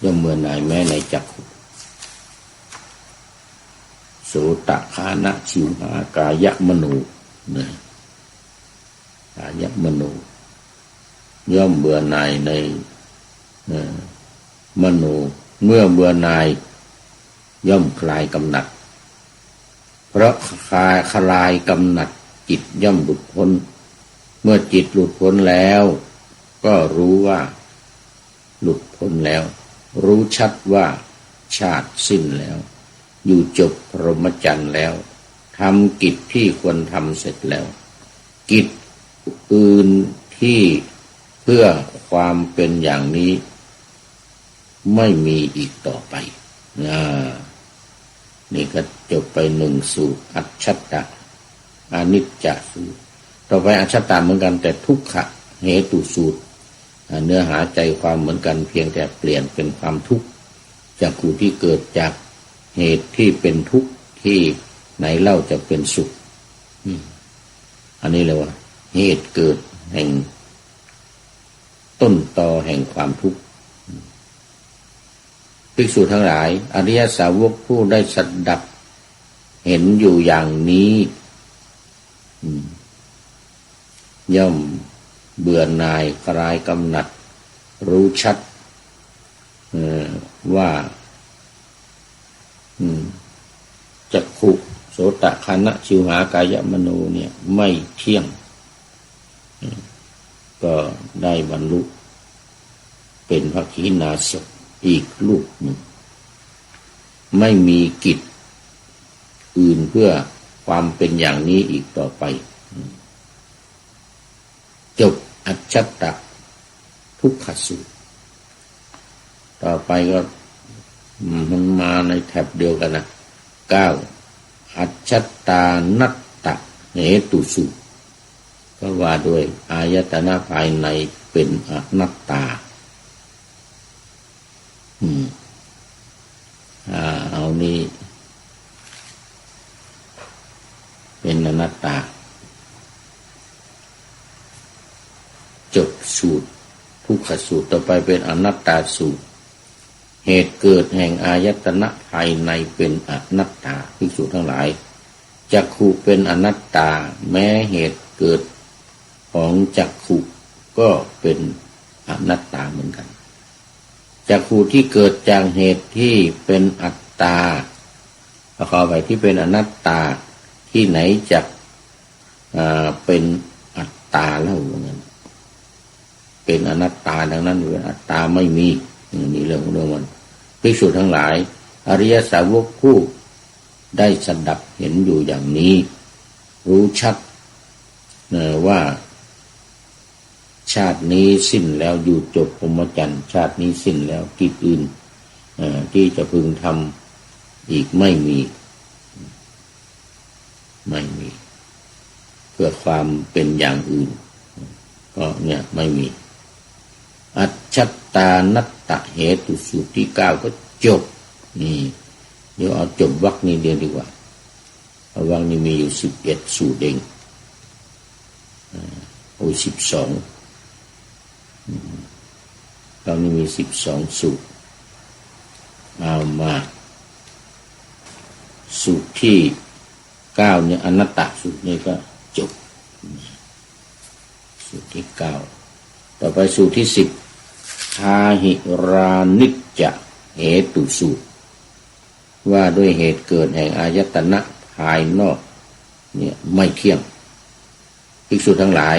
ย่อมเบื่อหน่ายแม้ในจักขุโสตคานะชิวหากายะมโนกายะมโนย่อมเบื่อหน่ายในมโนเมื่อเบื่อหน่ายย่อมคลายกำหนัดเพราะคลายกำหนัดจิตย่อมหลุดพ้นเมื่อจิตหลุดพ้นแล้วก็รู้ว่าหลุดพ้นแล้วรู้ชัดว่าชาติสิ้นแล้วอยู่จบพรหมจรรย์แล้วทำกิจที่ควรทำเสร็จแล้วกิจอื่นที่เพื่อความเป็นอย่างนี้ไม่มีอีกต่อไปนี่ก็จบไปหนึ่งสูตรอัจฉัตตะอนิจจสูตรต่อไปอัจฉตะเหมือนกันแต่ทุกขะเหตุสูตรเนื้อหาใจความเหมือนกันเพียงแต่เปลี่ยนเป็นความทุกข์จากผู้ที่เกิดจากเหตุที่เป็นทุกข์ที่ไหนเล่าจะเป็นสุขอันนี้เลยว่าเหตุเกิดแห่งต้นตอแห่งความทุกข์ภิกษุทั้งหลายอริยสาวกผู้ได้สัดดับเห็นอยู่อย่างนี้ย่อมเบื่อหน่ายคลายกำหนัดรู้ชัดว่าจักขุโสตคานะชิวหากายะมโนเนี่ยไม่เที่ยงก็ได้บรรลุเป็นพระขีณาสพอีกรูปหนึ่งไม่มีกิจอื่นเพื่อความเป็นอย่างนี้อีกต่อไปจบอัจฉัตตะทุกขสูตรต่อไปก็มันมาในแถบเดียวกันนะ9อัจฉัตตานัตตะเหตุสูตรก็ว่าโดยอายตนะภายในเป็นอนัตตาเอานี้เป็นอนัตตาจบสูตรทุกขสูตรต่อไปเป็นอนัตตาสูตรเหตุเกิดแห่งอายตนะภายในเป็นอนัตตาภิกษุทั้งหลายจักขุเป็นอนัตตาแม้เหตุเกิดของจักขุก็เป็นอนัตตาเหมือนกันจักขุที่เกิดจากเหตุที่เป็นอัตตาขอไปที่เป็นอนัตตาที่ไหนจักเป็นอัตตาเล่าเหมือนกันเป็นอนัตตาดังนั้นเป็นอัตตาไม่มีนี่เรื่องมันภิกษุทั้งหลายอริยสาวกผู้ได้สัดดับเห็นอยู่อย่างนี้รู้ชัดว่าชาตินี้สิ้นแล้วอยู่จบพรหมจรรย์ชาตินี้สิ้นแล้วกิจอื่นที่จะพึงทำอีกไม่มีเพื่อความเป็นอย่างอื่นก็เนี่ยไม่มีอัจฉัตตานัตตะเหตุสูตรที่9ก็จบนี่เดี๋ยวเอาจบวรรคนี้เดียวดีกว่าวรรคนี้มีอยู่11สูตรเอง12ตอนนี้มี12สูตรเอามาสูตรที่9เนี่ยอนัตตสูตรนี้ก็จบสูตรที่9ต่อไปสูตรที่10ทาหิรานิจจะเหตุสูตรว่าด้วยเหตุเกิดแห่งอายตนะภายนอกเนี่ยไม่เที่ยง ภิกษุทั้งหลาย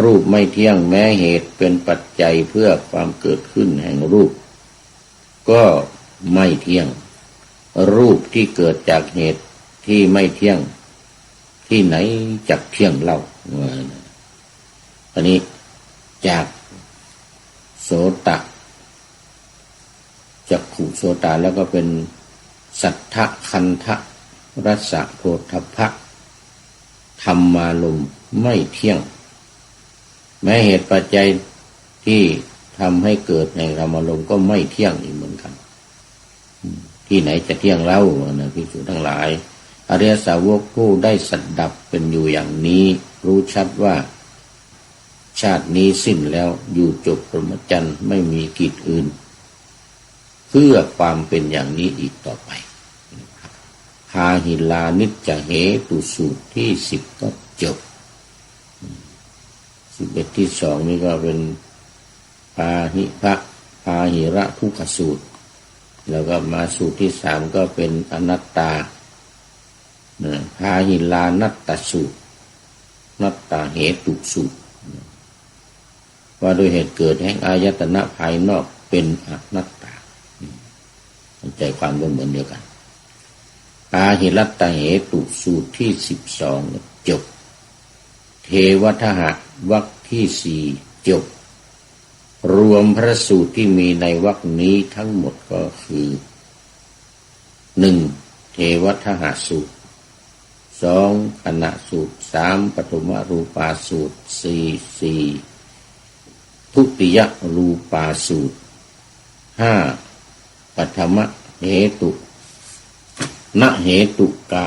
รูปไม่เที่ยงแม้เหตุเป็นปัจจัยเพื่อความเกิดขึ้นแห่งรูปก็ไม่เที่ยงรูปที่เกิดจากเหตุที่ไม่เที่ยงที่ไหนจักเที่ยงเล่าอันนี้จากโสตะจักขุโสตะแล้วก็เป็นสัทธะคันธะรสะโผฏฐัพพะธรรมารมณ์ไม่เที่ยงแม้เหตุปัจจัยที่ทำให้เกิดในธรรมารมณ์ก็ไม่เที่ยงอีกเหมือนกันที่ไหนจะเที่ยงเล่านะภิกษุทั้งหลายอริยสาวกผู้ได้สัตดับเป็นอยู่อย่างนี้รู้ชัดว่าชาตินี้สิ้นแล้วอยู่จบพรหมจรรย์ไม่มีกิจอื่นเพื่อความเป็นอย่างนี้อีกต่อไปพาหิลานิจจเหตุสูตรที่10ก็จบ11ที่2นี่ก็เป็นพาหิระทุกขสูตรแล้วก็มาสูตรที่3ก็เป็นอนัตตาพาหิลานัตตสูตรนัตตาเหตุสูตรว่าโดยเหตุเกิดแห่งอายตนะภายนอกเป็นอนัตตาใจความเหมือนเดียวกันพาหิรัตตเหตุสูตรที่12จบเทวทหะวรรคที่4จบรวมพระสูตรที่มีในวรรคนี้ทั้งหมดก็คือ1เทวทหะสูตร2ขณะสูตร3ปฐมรูปาสูตร4ทุติยรูปาสูตร5ปัฐมเหตุณเหตุกะ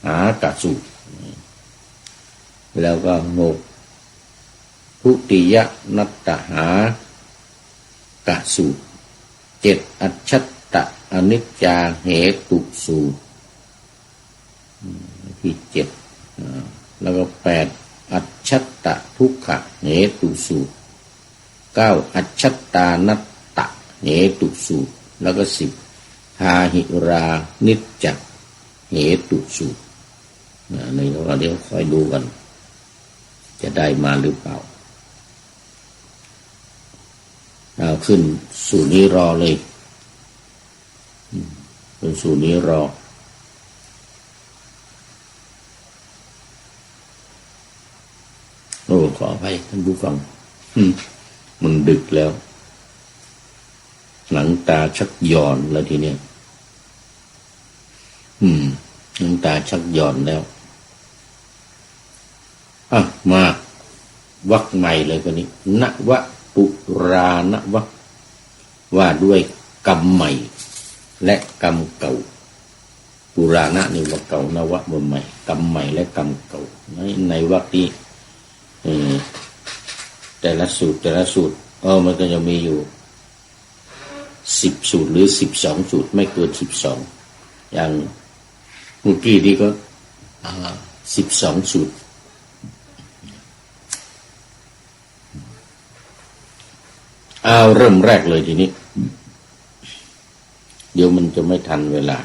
หากะสูตรแล้วก็6ทุติยนัตตหากะสูตร7อัจฉัตตะอนิจจาเหตุสูตรที่7แล้วก็8อัจฉัตตะทุกขะเหตุสูตร9อัจฉัตตานัตตะเหตุสูตรแล้วก็10พาหิรานิจจเหตุสูตรในเราเดี๋ยวค่อยดูกันจะได้มาหรือเปล่าเอาขึ้นสู่นี้รอเลยเป็นสู่นี้รอโอ้ขออภัยท่านผู้ฟังมันดึกแล้วหลังตาชักหย่อนแล้วทีเนี้ยหลังตาชักหย่อนแล้วมาวักใหม่เลยคนนี้นวปุรานวักว่าด้วยกรรมใหม่และกรรมเก่าปุราณะนี่ว่าเก่านวะบนใหม่กรรมใหม่และกรรมเก่าในวรรคนี้แต่ละสูตรมันก็จะมีอยู่10สูตรหรือ12สูตรไม่เกิน12อย่างเมื่อกี้นี่ก็12สูตรเอาเริ่มแรกเลยทีนี้เดี๋ยวมันจะไม่ทันเวลา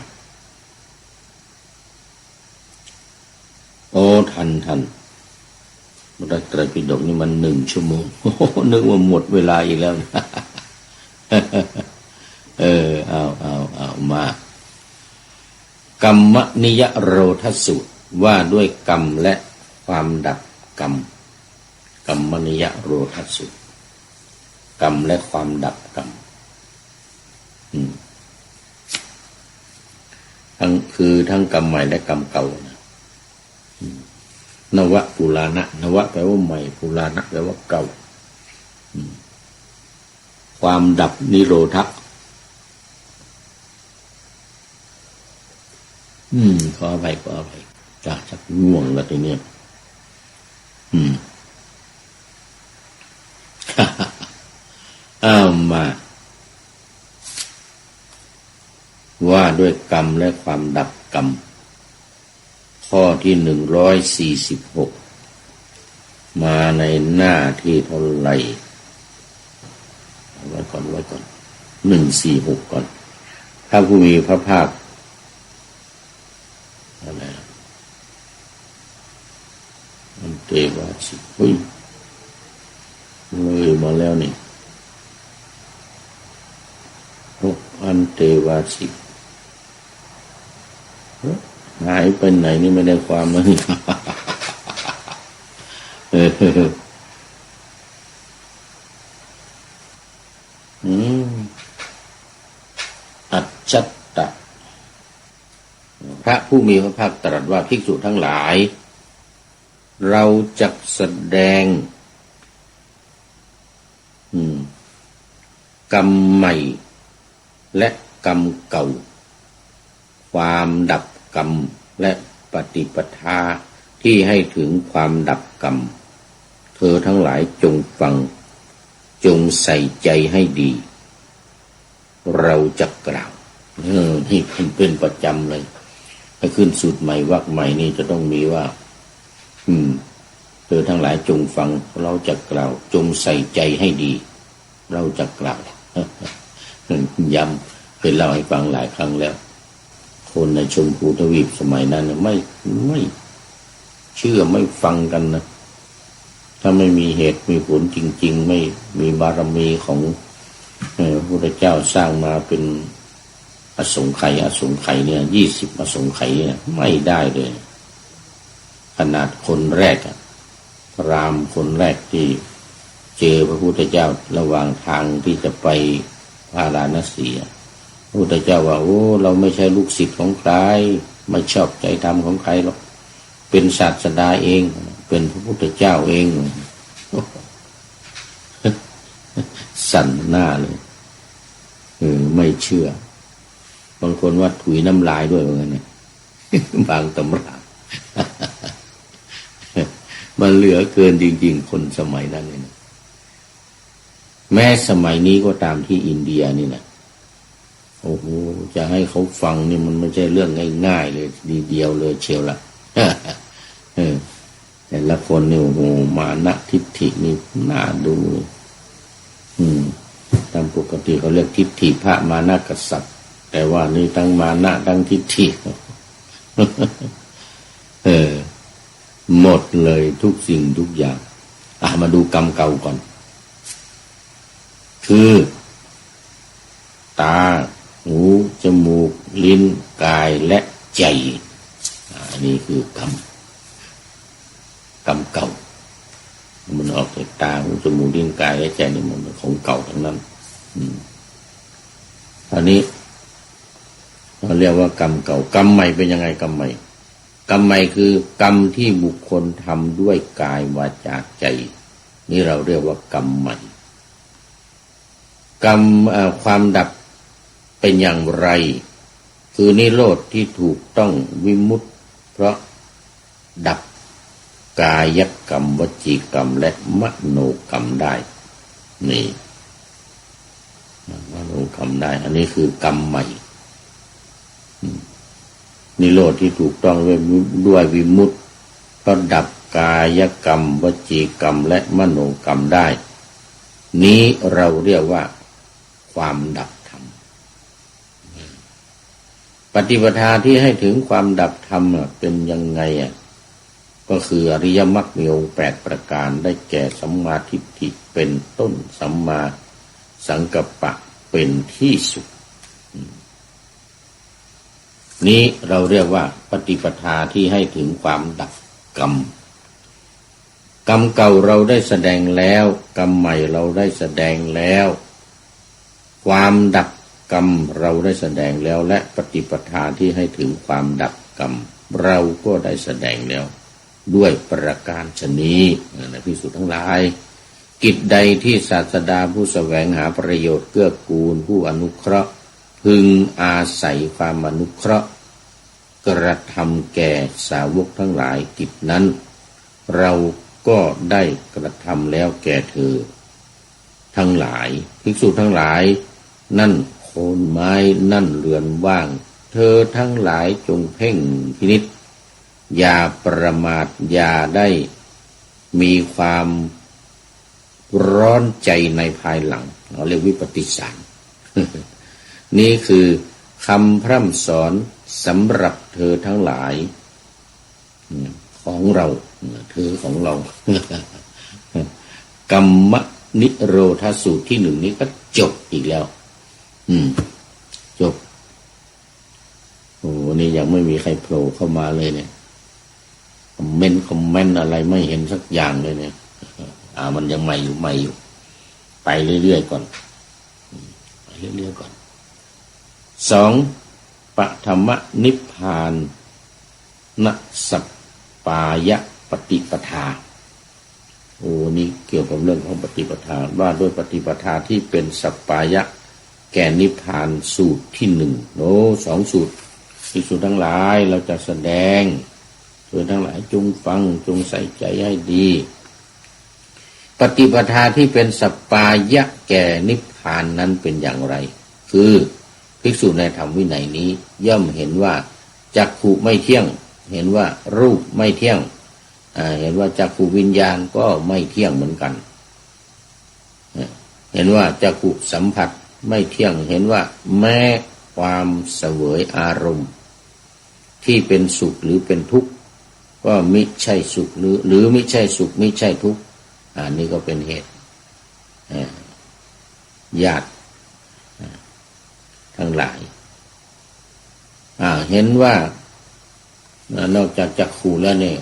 ทันพระไตรปิฎกนี่มัน1 ชั่วโมงนึกว่าหมดเวลาอีกแล้วนะเอามากรรมนิยโรทสูตรว่าด้วยกรรมและความดับกรรมกรรมนิยโรทสูตรกรรมและความดับกรรมทั้งกรรมใหม่และกรรมเก่านวปุราณะนวะแปลว่าใหม่ปุราณะแปลว่าเก่าความดับนิโรธขออภัยจากง่วงแล้วทีเนี้ยมาว่าด้วยกรรมและความดับกรรมข้อที่146มาในหน้าที่เท่าไหร่ไว้ก่อน146ก่อนถ้าผู้มีพระภาคอะไรมัน เตวาสิเฮ้ยเลยมาแล้วนี่อันเตวาสิหายไปไหนนี่ไม่ได้ความเลยอัจฉตะพระผู้มีพระภาคตรัสว่าภิกษุทั้งหลายเราจักแสดงกรรมใหม่และกรรมเก่าความดับกรรมและปฏิปทาที่ให้ถึงความดับกรรมเธอทั้งหลายจงฟังจงใส่ใจให้ดีเราจะกล่าวนี่เป็นประจำเลยถ้าขึ้นสูตรใหม่วรรคใหม่นี่จะต้องมีว่าเธอทั้งหลายจงฟังเราจะกล่าวจงใส่ใจให้ดีเราจะกล่าวย้ำเคยเล่าให้ฟังหลายครั้งแล้วคนในชมพูทวีปสมัยนั้นไม่เชื่อไม่ฟังกันนะถ้าไม่มีเหตุมีผลจริงๆไม่มีบารมีของพระพุทธเจ้าสร้างมาเป็นอสงไขยเนี่ย20อสงไขยเนี่ยไม่ได้เลยขนาดคนแรกพราหมณ์คนแรกที่เจอพระพุทธเจ้าระหว่างทางที่จะไปพาราณสีพระพุทธเจ้าว่าโอ้เราไม่ใช่ลูกศิษย์ของใครไม่ชอบใจธรรมของใครหรอกเป็นศาสดาเองเป็นพระพุทธเจ้าเองสั่นหน้าเลยไม่เชื่อบางคนว่าถุยน้ำลายด้วยเหมือนกันเนี่ยบางตำรามันเหลือเกินจริงๆคนสมัยนั้นเนี่ยแม้สมัยนี้ก็ตามที่อินเดียนี่นะโอ้โหจะให้เขาฟังนี่มันไม่ใช่เรื่องง่ายๆเลยดีเดียวเลยเชียวละแต่ละคนนี่โอ้โหมานะทิฏฐินี่น่าดูตามปกติเขาเรียกทิฏฐิพระมานะกษัตริย์แต่ว่านี่ทั้งมานะทั้งทิฏฐิหมดเลยทุกสิ่งทุกอย่างมาดูกรรมเก่าก่อนคือตาหูจมูกลิ้นกายและใจนี่คือกรรมเก่ามันออกจากตาหูจมูกลิ้นกายและใจนี่มันของเก่าทั้งนั้นอันนี้เราเรียกว่ากรรมเก่ากรรมใหม่เป็นยังไงกรรมใหม่คือกรรมที่บุคคลทำด้วยกายวาจาใจนี่เราเรียกว่ากรรมใหม่กรรมความดับเป็นอย่างไรคือนิโรธที่ถูกต้องวิมุตติเพราะดับกายกรรมวจีกรรมและมโนกรรมได้นี่มโนกรรมได้อันนี้คือกรรมใหม่นิโรธที่ถูกต้องด้วยวิมุตติเพราะดับกายกรรมวจีกรรมและมโนกรรมได้นี้เราเรียกว่าความดับธรรมปฏิปทาที่ให้ถึงความดับธรรมเป็นยังไงก็คืออริยมรรคมีองค์8ประการได้แก่สัมมาทิฏฐิเป็นต้นสัมมาสังกัปปะเป็นที่สุดนี้เราเรียกว่าปฏิปทาที่ให้ถึงความดับกรรมเก่าเราได้แสดงแล้วกรรมใหม่เราได้แสดงแล้วความดับกรรมเราได้แสดงแล้วและปฏิปทาที่ให้ถึงความดับกรรมเราก็ได้แสดงแล้วด้วยประการฉะนี้นะภิกษุทั้งหลายกิจใดที่ศาสดาผู้แสวงหาประโยชน์เกื้อกูลผู้อนุเคราะห์พึงอาศัยความอนุเคราะห์กระทำแก่สาวกทั้งหลายกิจนั้นเราก็ได้กระทำแล้วแก่เธอทั้งหลายภิกษุทั้งหลายนั่นโคนไม้นั่นเรือนว่างเธอทั้งหลายจงเพ่งพินิจอย่าประมาทอย่าได้มีความร้อนใจในภายหลังเราเรียกวิปฏิสาร นี่คือคำพร่ำสอนสำหรับเธอทั้งหลายข ของเราเธอของเรา กัมมนิโรธสูตรที่หนึ่งนี้ก็จบอีกแล้วจบโอ้นี่ยังไม่มีใครโผล่เข้ามาเลยเนี่ยคอมเมนต์อะไรไม่เห็นสักอย่างเลยเนี่ยมันยังใหม่อยู่ไปเรื่อยๆก่อนไปเรื่อยๆก่อน2ปฐมนิพพานนสัปปายปฏิปทาโอ้นี่เกี่ยวกับเรื่องของปฏิปทาว่าด้วยปฏิปทาที่เป็นสัปปายะแก่นิพพานสูตรที่หนึ่ง2สูตรที่สูตรทั้งหลายเราจะแสดงส่วนทั้งหลายจงฟังจงใส่ใจให้ดีปฏิปทาที่เป็นสัปปายะแก่นิพพานนั้นเป็นอย่างไรคือภิกษุในธรรมวินัยนี้ย่อมเห็นว่าจักขุไม่เที่ยงเห็นว่ารูปไม่เที่ยงเห็นว่าจักขุวิญญาณก็ไม่เที่ยงเหมือนกันเห็นว่าจักขุสัมผัสไม่เที่ยงเห็นว่าแม้ความเสวยอารมณ์ที่เป็นสุขหรือเป็นทุกข์ก็มิใช่สุขหรือมิใช่สุขมิใช่ทุกข์นี่ก็เป็นเหตุญาติทั้งหลายเห็นว่านอกจากจักขุแล้วเนี่ย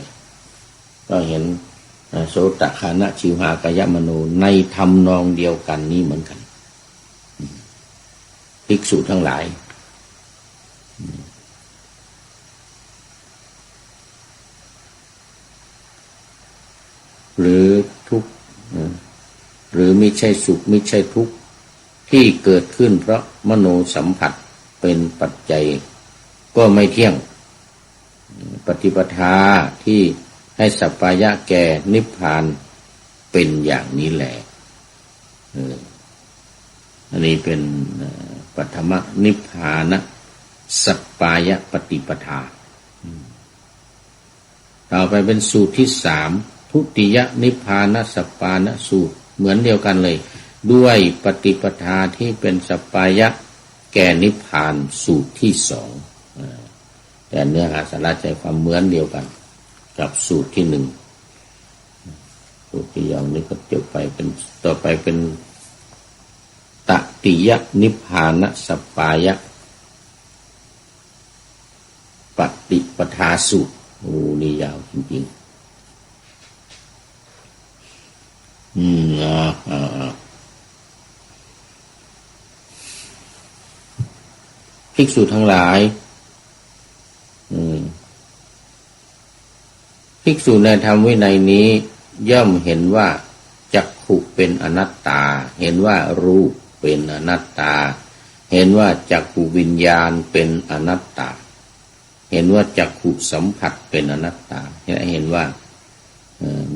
ก็เห็นโสตคานะชิวหากายมโนในทำนองเดียวกันนี้เหมือนกันภิกษุทั้งหลายหรือทุกข์หรือไม่ใช่สุขไม่ใช่ทุกข์ที่เกิดขึ้นเพราะมโนสัมผัสเป็นปัจจัยก็ไม่เที่ยงปฏิปทาที่ให้สัปปายะแก่นิพพานเป็นอย่างนี้แหละอันนี้เป็นปฐมนิพพานสัปปายะปฏิปทาต่อไปเป็นสูตรที่3ทุติยนิพพานสัปปานสูตรเหมือนเดียวกันเลยด้วยปฏิปทาที่เป็นสัปปายะแก่นิพพานสูตรที่2แต่เนื้อหาสาระใจความเหมือนเดียวกันกับสูตรที่1สูตรที่อย่างนี้ก็จบไปเป็นต่อไปเป็นตติยนิพพานสัปปายะปฏิปทาสูตรโอ้นี่ยาวจริงๆภิกษุทั้งหลายภิกษุในธรรมวินัยนี้ย่อมเห็นว่าจักขุเป็นอนัตตาเห็นว่ารูปเป็นอนัตตาเห็นว่าจักขุวิญญาณเป็นอนัตตาเห็นว่าจักขุสัมผัสเป็นอนัตตาเห็นว่า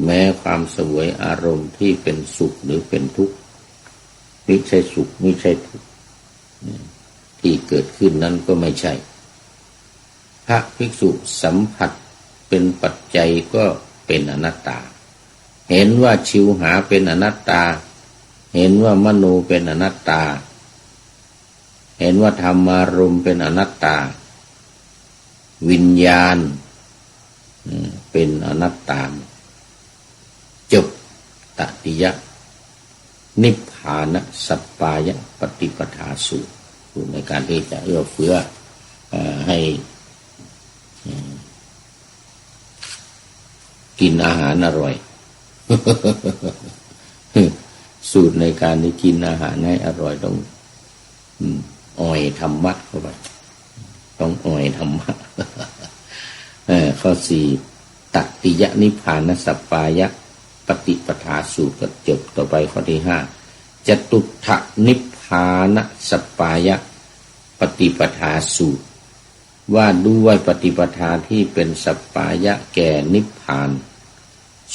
แม้ความเสวยอารมณ์ที่เป็นสุขหรือเป็นทุกข์ไม่ใช่สุขไม่ใช่ทุกข์ที่เกิดขึ้นนั้นก็ไม่ใช่พระภิกษุสัมผัสเป็นปัจจัยก็เป็นอนัตตาเห็นว่าชิวหาเป็นอนัตตาเห็นว่ามโนเป็นอนัตตาเห็นว่าธรรมารมณ์เป็นอนัตตาวิญญาณเป็นอนัตตาจบตติยนิพพานสัปปายะปฏิปทาสูตรในการที่จะเอื้อเฟื้อให้กินอาหารอร่อย สูตรในการที่กินอาหารให้อร่อยต้องอ่อยธรรมะเข้าไปต้องอ่อยธรรมะ ข้อ4ตัตติยนิพพานสัปปายะปฏิปทาสูตรก็จบต่อไปข้อที่5จตุถนิพพานสัปปายะปฏิปทาสูตรว่าด้วยปฏิปทาที่เป็นสัปปายะแก่นิพพาน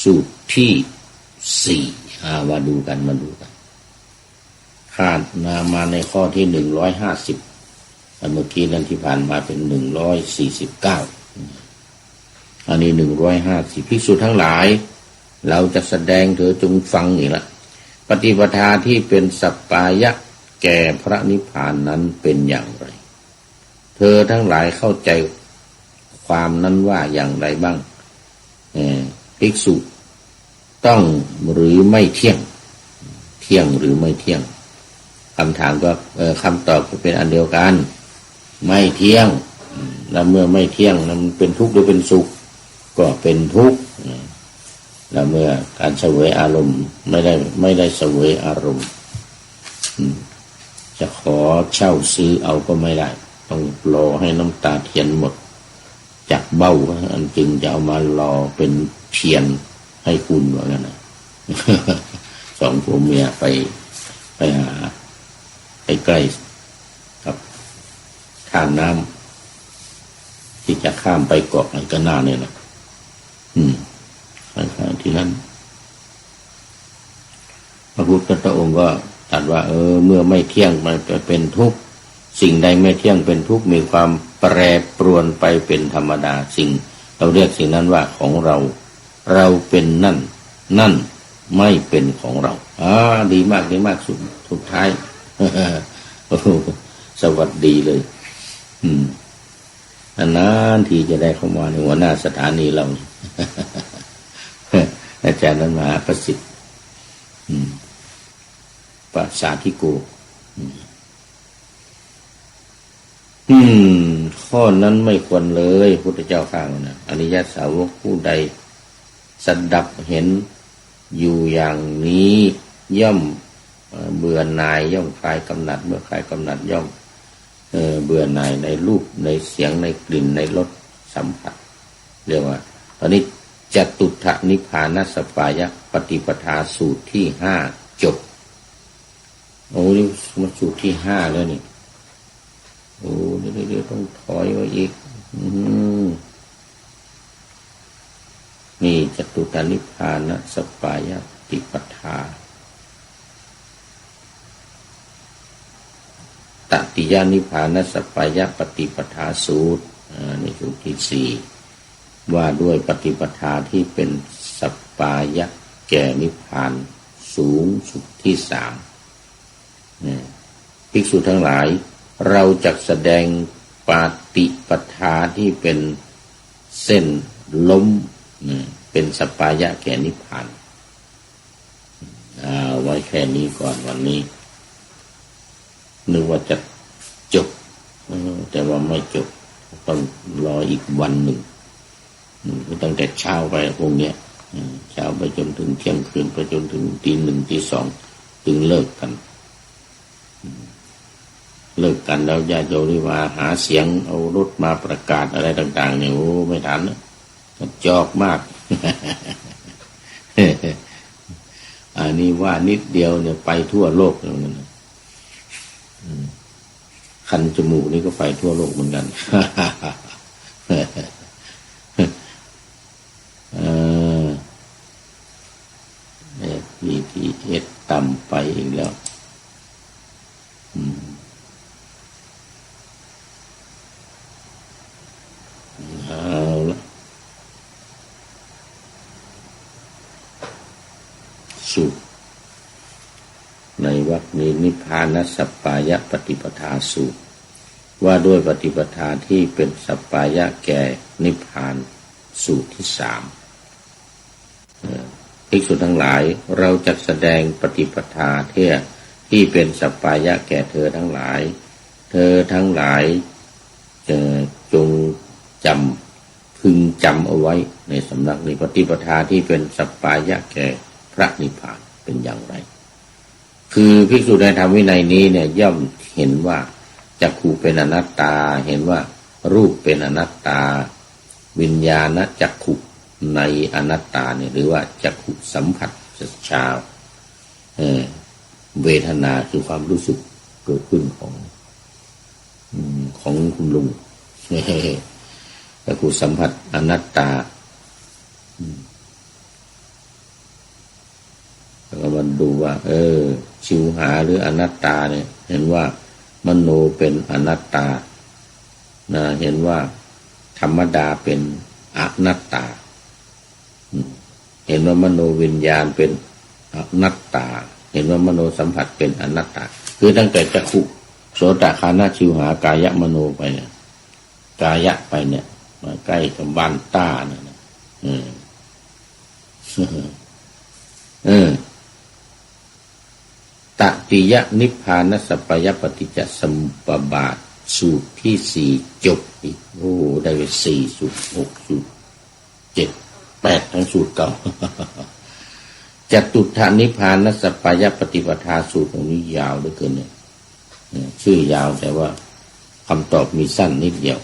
สูตรที่4มาดูกันขาดมาในข้อที่150เมื่อกี้นั้นที่ผ่านมาเป็น149อันนี้150ภิกษุทั้งหลายเราจะแสดงเธอจงฟังอีกละปฏิปทาที่เป็นสัปปายะแก่พระนิพพานนั้นเป็นอย่างไรเธอทั้งหลายเข้าใจความนั้นว่าอย่างไรบ้าง ภิกษุต้องหรือไม่เที่ยงเที่ยงหรือไม่เที่ยงคำถามก็คำตอบก็เป็นอันเดียวกันไม่เที่ยงแล้วเมื่อไม่เที่ยงมันเป็นทุกข์หรือเป็นสุขก็เป็นทุกข์แล้วเมื่อการเสวยอารมณ์ไม่ได้เสวยอารมณ์จะขอเช่าซื้อเอาก็ไม่ได้ต้องรอให้น้ำตาเทียนหมดจากเบ้าอันจึงจะเอามารอเป็นเทียนให้คุณว่างั้นนะสองผัวเมียไปหาใกล้กับท่าน้ำที่จะข้ามไปเกาะไหนก็น่าเนี่ยนะที่นั้นพระพุทธองค์ก็ตรัสว่าเมื่อไม่เที่ยงมันเป็นทุกข์สิ่งใดไม่เที่ยงเป็นทุกข์มีความแปรปรวนไปเป็นธรรมดาสิ่งเราเรียกสิ่งนั้นว่าของเราเป็นนั่นไม่เป็นของเราดีมากสุดท้ายสวัสดีเลยนานทีจะได้เข้ามาในหัวหน้าสถานีเราอาจารย์นั้นมาประสิทธิ์ปราสาธิโกข้อนั้นไม่ควรเลยพุทธเจ้าข้างนะอริยสาวกผู้ใดสดับเห็นอยู่อย่างนี้ย่อมเบื่อหน่ายย่อมคลายกำหนัดเมื่อคลายกำหนัดย่อมเบื่อหน่ายในรูปในเสียงในกลิ่นในรสสัมผัสเรียกว่าตอนนี้จตุถนิพพานสปายปฏิปทาสูตรที่5จบนี่มาสูตรที่5แล้วนี่เดี๋ยวต้องถอยไว้อีกนี่จตุถนิพพานสปายปฏิปทาตติยานิพพานสปายปฏิปทาสูตรในสูตรที่4ว่าด้วยปฏิปทาที่เป็นสปายะแก่นิพพานสูงสุดที่3ภิกษุทั้งหลายเราจักแสดงปฏิปทาที่เป็นเส้นล้มเป็นสปายะแก่นิพพานไว้แค่นี้ก่อนวันนี้นึกว่าจะจบแต่ว่าไม่จบต้องรออีกวันหนึ่งตั้งแต่เช้าไปพวกเนี้ยเช้าไปจนถึงเที่ยงคืนไปจนถึงตี 1 ตี 2ถึงเลิกกันแล้วญาติโยมที่มาหาเสียงเอารถมาประกาศอะไรต่างๆเนี่ยไม่ทันนะจอกมาก อันนี้ว่านิดเดียวเนี่ยไปทั่วโลกเลยนะคันจมูกนี่ก็ไปทั่วโลกเหมือนกันBTS ต่ำไปอีกแล้วเอาละสุดในวรรคนี้นิพพานสัปปายะปฏิปทาสูตรว่าด้วยปฏิปทาที่เป็นสัปปายะแก่นิพพานสูตรที่3ภิกษุทั้งหลายเราจักแสดงปฏิปทาที่เป็นสัปปายะแก่เธอทั้งหลายจงพึงจำเอาไว้ในสำนักนี้ปฏิปทาที่เป็นสัปปายะแก่พระนิพพานเป็นอย่างไรคือภิกษุในธรรมวินัยนี้เนี่ยย่อมเห็นว่าจักขุเป็นอนัตตาเห็นว่ารูปเป็นอนัตตาวิญญาณจักขุในอนัตตาเนี่ยหรือว่าจักขุสัมผัสชาเวทนาคือความรู้สึกเกิดขึ้นของคุณลุงจักขุสัมผัสอนัตตาแล้วก็มาดูว่าชิวหาหรืออนัตตาเนี่ยเห็นว่ามโนเป็นอนัตตาเห็นว่าธรรมดาเป็นอนัตตาเห็นว่ามโนวิญญาณเป็นอนัตตาเห็นว่ามโนสัมผัสเป็นอนัตตาคือตั้งแต่จักขุโสตคานะชิวหากายะมโนไปเนี่ยกายะไปเนี่ยมาใกล้กับบ้านต้าเนี่ย ตติยนิพพานสัพพยปฏิจจสมุปบาทสูตรที่สี่จบอีกโอ้ได้ไป4 สูตร 6 สูตร 7 8ทั้งสูตรเก่า จตุฏฐานิพพานสัพพยปฏิปทาสูตรตรงนี้ยาวเหลือเกินเนี่ยชื่อยาวแต่ว่าคำตอบมีสั้นนิดเดียว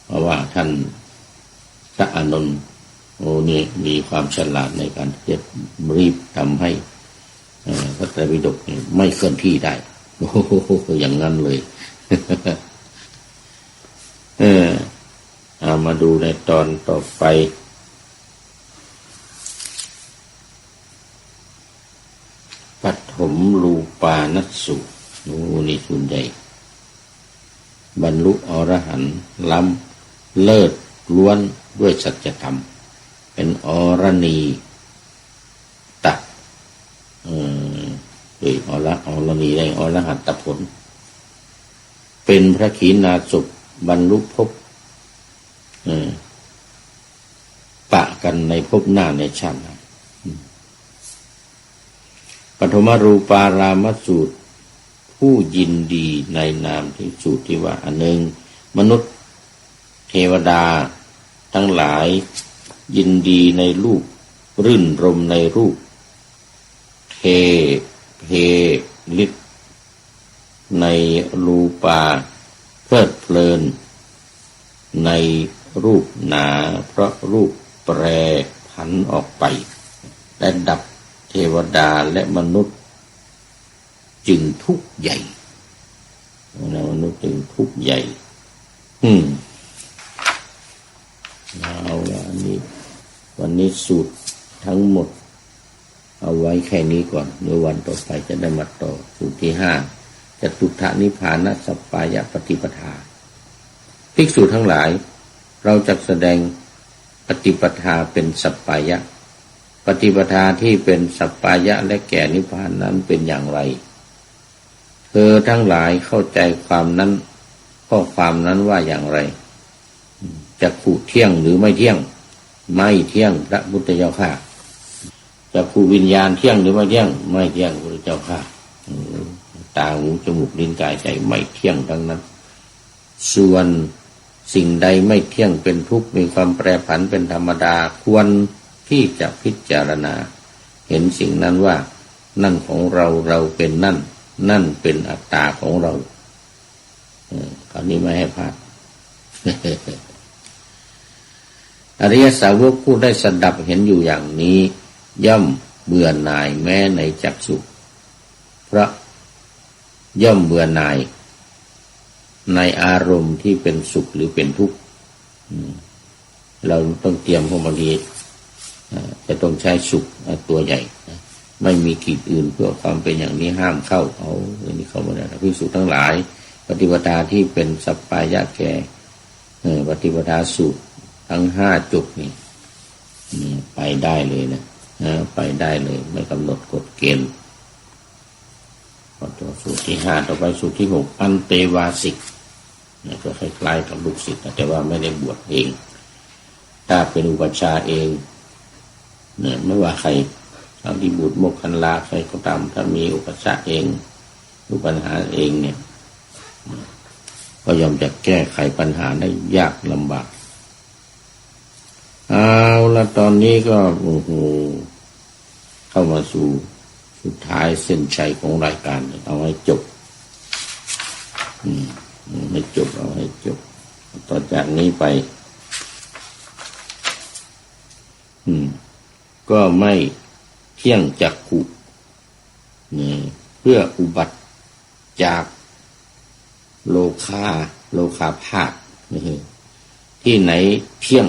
เพราะว่าท่านพระอานนท์นี่มีความฉลาดในการที่จะรีบทำให้พระไตรปิฎกไม่เคลื่อนที่ได้โอ้โหอย่างนั้นเลยมาดูในตอนต่อไปปฐมรูปานัสสุนี่ส่วนใหญ่บรรลุอรหันต์ล้ำเลิศล้วนด้วยสัจธรรมเป็นอรณีตัดโดยอรณีได้อรหัตผลเป็นพระขีณาสพบรรลุภพปะกันในภพหน้าในชาติปฐมรูปารามสูตรผู้ยินดีในนามที่สูตรที่ว่าอันหนึ่งมนุษย์เทวดาทั้งหลายยินดีในรูปรื่นรมในรูปเพลิดในรูปาเพลิดเพลินในรูปหนาเพราะรูปแปรผันออกไปและดับเทวดาและมนุษย์จึงทุกข์ใหญ่มนุษย์จึงทุกข์ใหญ่เอาละวันนี้สูตรทั้งหมดเอาไว้แค่นี้ก่อนเดี๋ยววันต่อไปจะได้มาต่อสูตรที่5จตุฏฐานิพพานสัพพายปฏิปทาภิกษุทั้งหลายเราจะแสดงปฏิปทาเป็นสัพพายะปฏิปทาที่เป็นสัพพายะและแก่นิพพานนั้นเป็นอย่างไรเธอทั้งหลายเข้าใจความนั้นข้อความนั้นว่าอย่างไรจักขุเที่ยงหรือไม่เที่ยงไม่เที่ยงพระพุทธเจ้าข้าจักขุวิญญาณเที่ยงหรือไม่เที่ยงไม่เที่ยงพระพุทธเจ้าข้าตาหูจมูกลิ้นกายใจไม่เที่ยงทั้งนั้นส่วนสิ่งใดไม่เที่ยงเป็นทุกข์มีความแปรผันเป็นธรรมดาควรที่จะพิจารณาเห็นสิ่งนั้นว่านั่นของเราเราเป็นนั่นเป็นอัตตาของเราคราวนี้ไม่ให้พลาด อริยสาวกผู้ได้สดับเห็นอยู่อย่างนี้ย่อมเบื่อหน่ายแม้ในจักษุเพราะย่อมเบื่อหน่ายในอารมณ์ที่เป็นสุขหรือเป็นทุกข์เราต้องเตรียมพวกบางทีจะต้องใช้สุขตัวใหญ่ไม่มีกิจอื่นเพื่อความเป็นอย่างนี้ห้ามเข้าเอาเรื่องนี้เข้ามาได้ภิกษุทั้งหลายปฏิปทาที่เป็นสัพพายะแก่ปฏิปทาสูตรทั้ง5จุดนี่ไปได้เลยนะไปได้เลยไม่กำหนดกฎเกณฑ์ต่อสูตรที่5ต่อไปสูตรที่6อันเตวาสิกก็คล้ายๆกับลูกศิษย์แต่ว่าไม่ได้บวชเองถ้าเป็นอุปัชฌาย์เองเนี่ยไม่ว่าใครทั้งที่บุตรโมกขันลาใครก็ตามถ้ามีอุปัชฌาย์เองดูปัญหาเองเนี่ยก็ยอมจะแก้ไขปัญหาได้ยากลำบากเอาละตอนนี้ก็เข้ามาสู่สุดท้ายเส้นชัยของรายการเอาให้จบให้จบเอาให้จบต่อจากนี้ไปก็ไม่เที่ยงจักขุเพื่ออุบัติจากโลคาภาคที่ไหนเที่ยง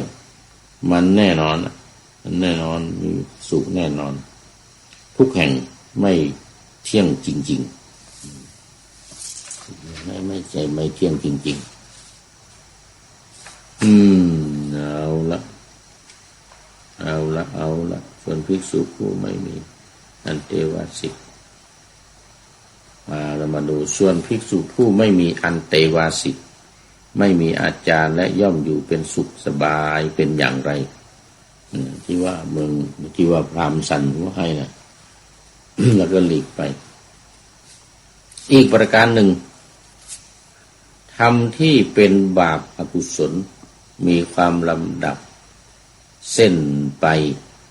มันแน่นอนมีสุขแน่นอนทุกแห่งไม่เที่ยงจริงๆไม่ใช่ไม่เที่ยงจริงๆเอาละส่วนภิกษุผู้ไม่มีอันเตวาสิกเรามาดูส่วนภิกษุผู้ไม่มีอันเตวาสิกไม่มีอาจารย์และย่อมอยู่เป็นสุขสบายเป็นอย่างไร ที่ว่าเมืองที่ว่าพราหมณ์สันหัวให้นะ แล้วก็หลีกไป อีกประการหนึ่งทำที่เป็นบาปอกุศลมีความลำดับเส้นไป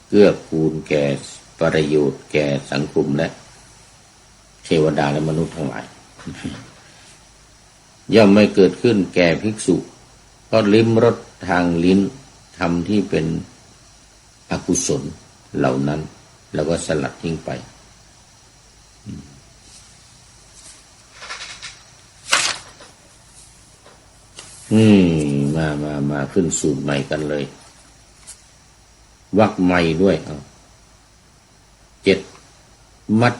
เกื้อกูลแก่ประโยชน์แก่สังคมและเทวดาและมนุษย์ทั้งหลาย ย่อมไม่เกิดขึ้นแก่ภิกษุเพราะลิ้มรสทางลิ้นทำที่เป็นอกุศลเหล่านั้นแล้วก็สลัดทิ้งไปมาขึ้นสูตรใหม่กันเลยวรรคใหม่ด้วย7 มัต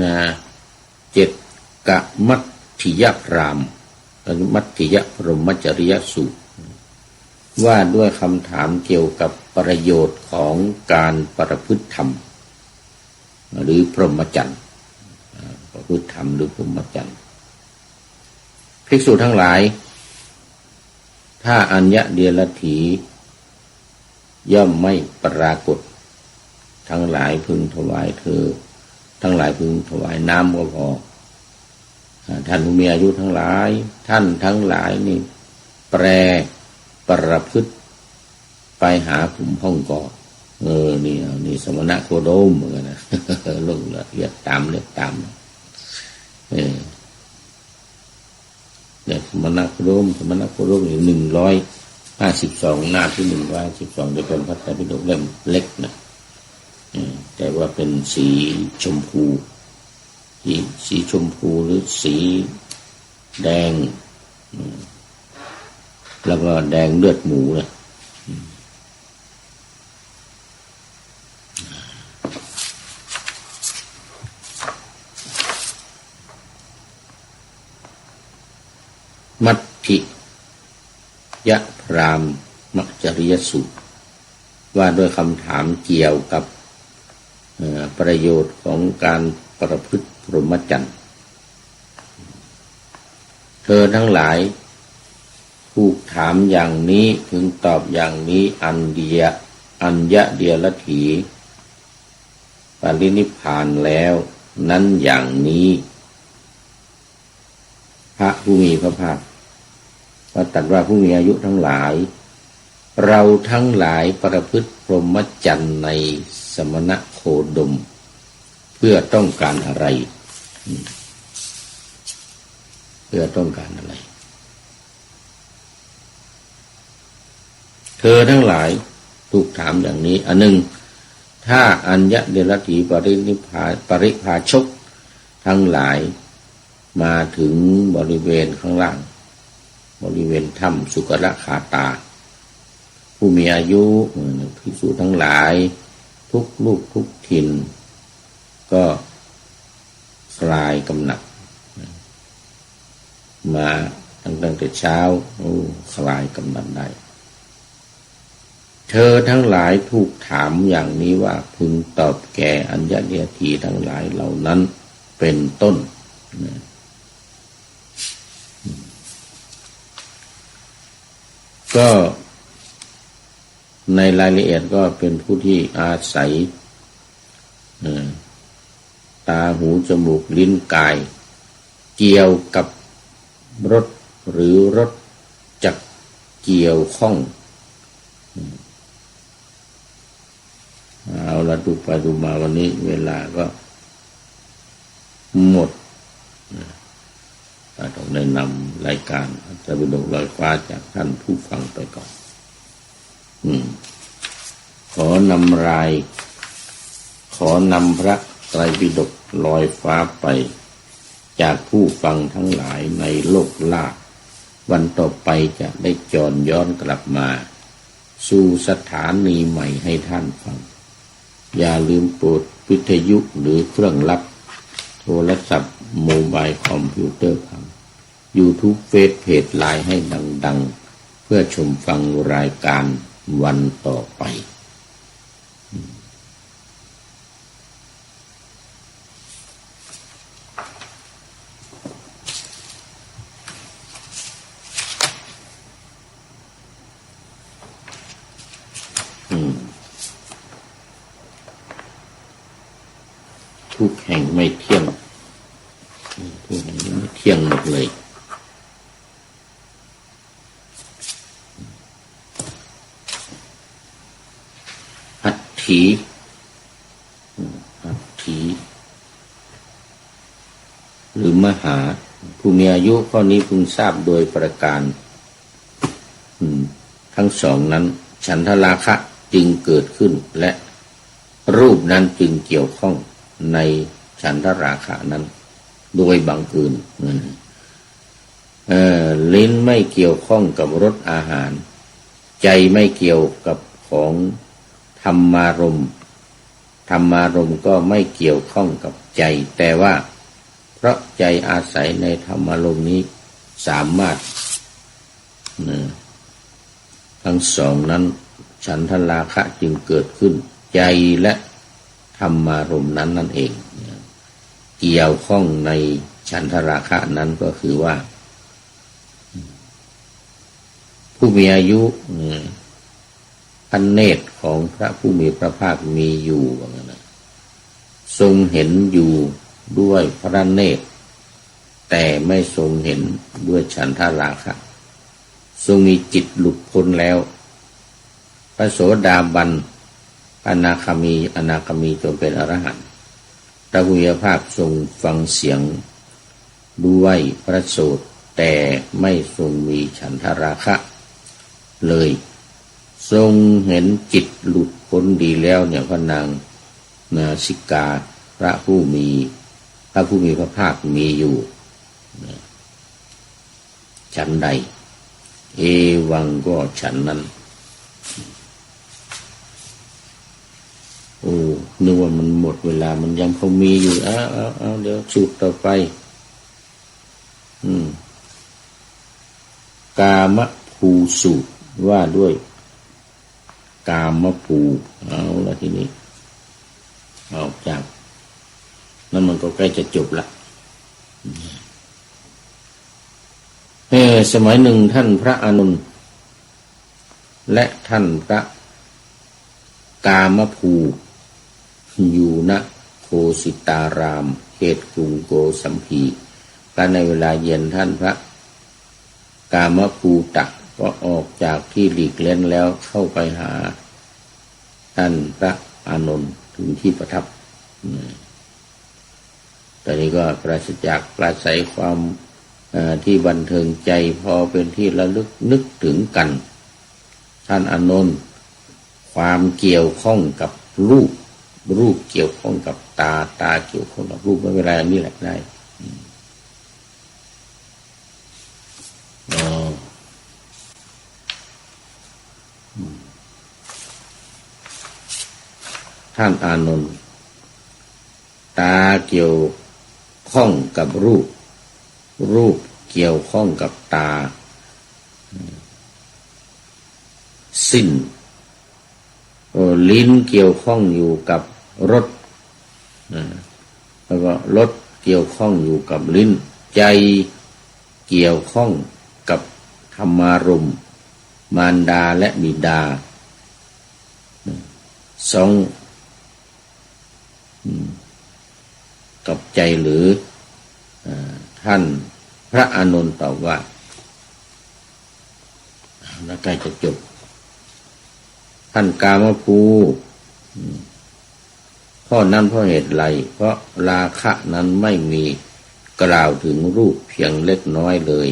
นะ7 กะมัตถิยพรามมัตถิยพรหมจริยสูตรว่าด้วยคำถามเกี่ยวกับประโยชน์ของการประพฤติธรรมหรือพรหมจรรย์ประพฤติธรรมหรือพรหมจรรย์ภิกษุทั้งหลายถ้าอัญญเดียรถีย่อมไม่ปรากฏทั้งหลายพึงถวายเธอทั้งหลายพึงถวายน้ำก็พอท่านผู้มีอายุทั้งหลายท่านทั้งหลายนี่แปรประพฤติไปหาขุมห้องก่อนี่สมณะโคโดมเหมือนกันนะ ลงละเรียกตามเนี่ยสมณะโคโดมอยู่152หน้าที่152จะเป็นพระไตรปิฎกเล่มเล็กนะแต่ว่าเป็นสีชมพูสีชมพูหรือสีแดงแล้วก็แดงเลือดหมูนะมัตถิยพรามมจริยสูตรว่าด้วยคำถามเกี่ยวกับประโยชน์ของการประพฤติพรหมจรรย์เธอทั้งหลายถูกถามอย่างนี้พึงตอบอย่างนี้อัญญเดียรถีปรินิพพานแล้วนั้นอย่างนี้พระผู้มีพระภาคก็ตรัสว่าผู้มีอายุทั้งหลายเราทั้งหลายประพฤติพรหมจรรย์ในสมณโคดมเพื่อต้องการอะไรเพื่อต้องการอะไรเธอทั้งหลายถูกถามอย่างนี้อันหนึ่งถ้าอัญญเดรถีปริภาชกทั้งหลายมาถึงบริเวณข้างล่างบริเวณถ้ำสุกรขาตาผู้มีอายุภิกษุทั้งหลายทุกลูกทุกถิ่นก็คลายกำหนัดมาตั้งแต่เช้าคลายกำหนัดได้เธอทั้งหลายถูกถามอย่างนี้ว่าพึงตอบแก่อัญญเดียถีทั้งหลายเหล่านั้นเป็นต้นก็ในรายละเอียดก็เป็นผู้ที่อาศัยตาหูจมูกลิ้นกายเกี่ยวกับรถหรือรถจักรเกี่ยวข้องเอาละดูไปดูมาวันนี้เวลาก็หมดต้องได้นำรายการพระไตรปิฎกลอยฟ้าจากท่านผู้ฟังไปก่อนขอนำพระไตรปิฎกลอยฟ้าไปจากผู้ฟังทั้งหลายในโลกล่าวันต่อไปจะได้จรย้อนกลับมาสู่สถานีใหม่ให้ท่านฟังอย่าลืมโปรดวิทยุหรือเครื่องรับโทรศัพท์โมบายคอมพิวเตอร์ฟัง YouTube เฟซเพจไลน์ให้ดังๆเพื่อชมฟังรายการวันต่อไป ทุกแห่งไม่เที่ยงทุกแห่งไม่เที่ยงหมดเลยอัตถีหรือมหาผู้มีอายุข้อนี้พึงทราบโดยประการทั้งสองนั้นฉันทราคะจึงเกิดขึ้นและรูปนั้นจึงเกี่ยวข้องในฉันทราคะนั้นโดยบังเอิญลิ้นไม่เกี่ยวข้องกับรสอาหารใจไม่เกี่ยวกับของธรรมารมณ์ก็ไม่เกี่ยวข้องกับใจแต่ว่าเพราะใจอาศัยในธรรมารมณ์นี้สามารถทั้งสองนั้นฉันทราคะจึงเกิดขึ้นใจและธรรมารมณ์นั้นนั่นเองเกี่ยวข้องในฉันทราคะนั้นก็คือว่าผู้มีอายุพระเนตรของพระผู้มีพระภาคมีอยู่ว่างั้นนะทรงเห็นอยู่ด้วยพระเนตรแต่ไม่ทรงเห็นด้วยฉันทราคะทรงมีจิตหลุดพ้นแล้วพระโสดาบันอนาคามีจนเป็นอรหันต์พระผู้มีพระภาคทรงฟังเสียงด้วยพระโสตแต่ไม่ทรงมีฉันทราคะเลยทรงเห็นจิตหลุดพ้นดีแล้วเนี่ยพระนางนาสิกาพระผู้มีพระภาคมีอยู่ฉันใดเอวังก็ฉันนั้นนึกว่ามันหมดเวลามันยังคงมีอยู่เอาเดี๋ยวสูตรต่อไปกามภูสูตรว่าด้วยกามภูเอาละทีนี้ออกจากนั่นมันก็ใกล้จะจบละสมัยหนึ่งท่านพระอานนท์และท่านพระกามภูอยู่ณโคสิตารามเขตกรุงโกสัมพีและในเวลาเย็นท่านพระกามภูตักก็ออกจากที่หลีกเล่นแล้วเข้าไปหาท่านพระอานนท์ถึงที่ประทับตอนนี้ก็ปราศจากปราศัยความที่บันเทิงใจพอเป็นที่ระลึกนึกถึงกันท่านอานนท์ความเกี่ยวข้องกับรูปเกี่ยวข้องกับตาเกี่ยวข้องกับรูปไม่เป็นไรอันนี้แหละได้ท่านอานนท์ตาเกี่ยวข้องกับรูปเกี่ยวข้องกับตาสิ้นลิ้นเกี่ยวข้องอยู่กับรสแล้วก็รสเกี่ยวข้องอยู่กับลิ้นใจเกี่ยวข้องกับธรรมารมณ์มารดาและบิดาสองกับใจหรือท่านพระอานนท์ตอบว่าแล้วใกล้จะจบท่านกามภูข้อนั้นเพราะเหตุไรเพราะราคะนั้นไม่มีกล่าวถึงรูปเพียงเล็กน้อยเลย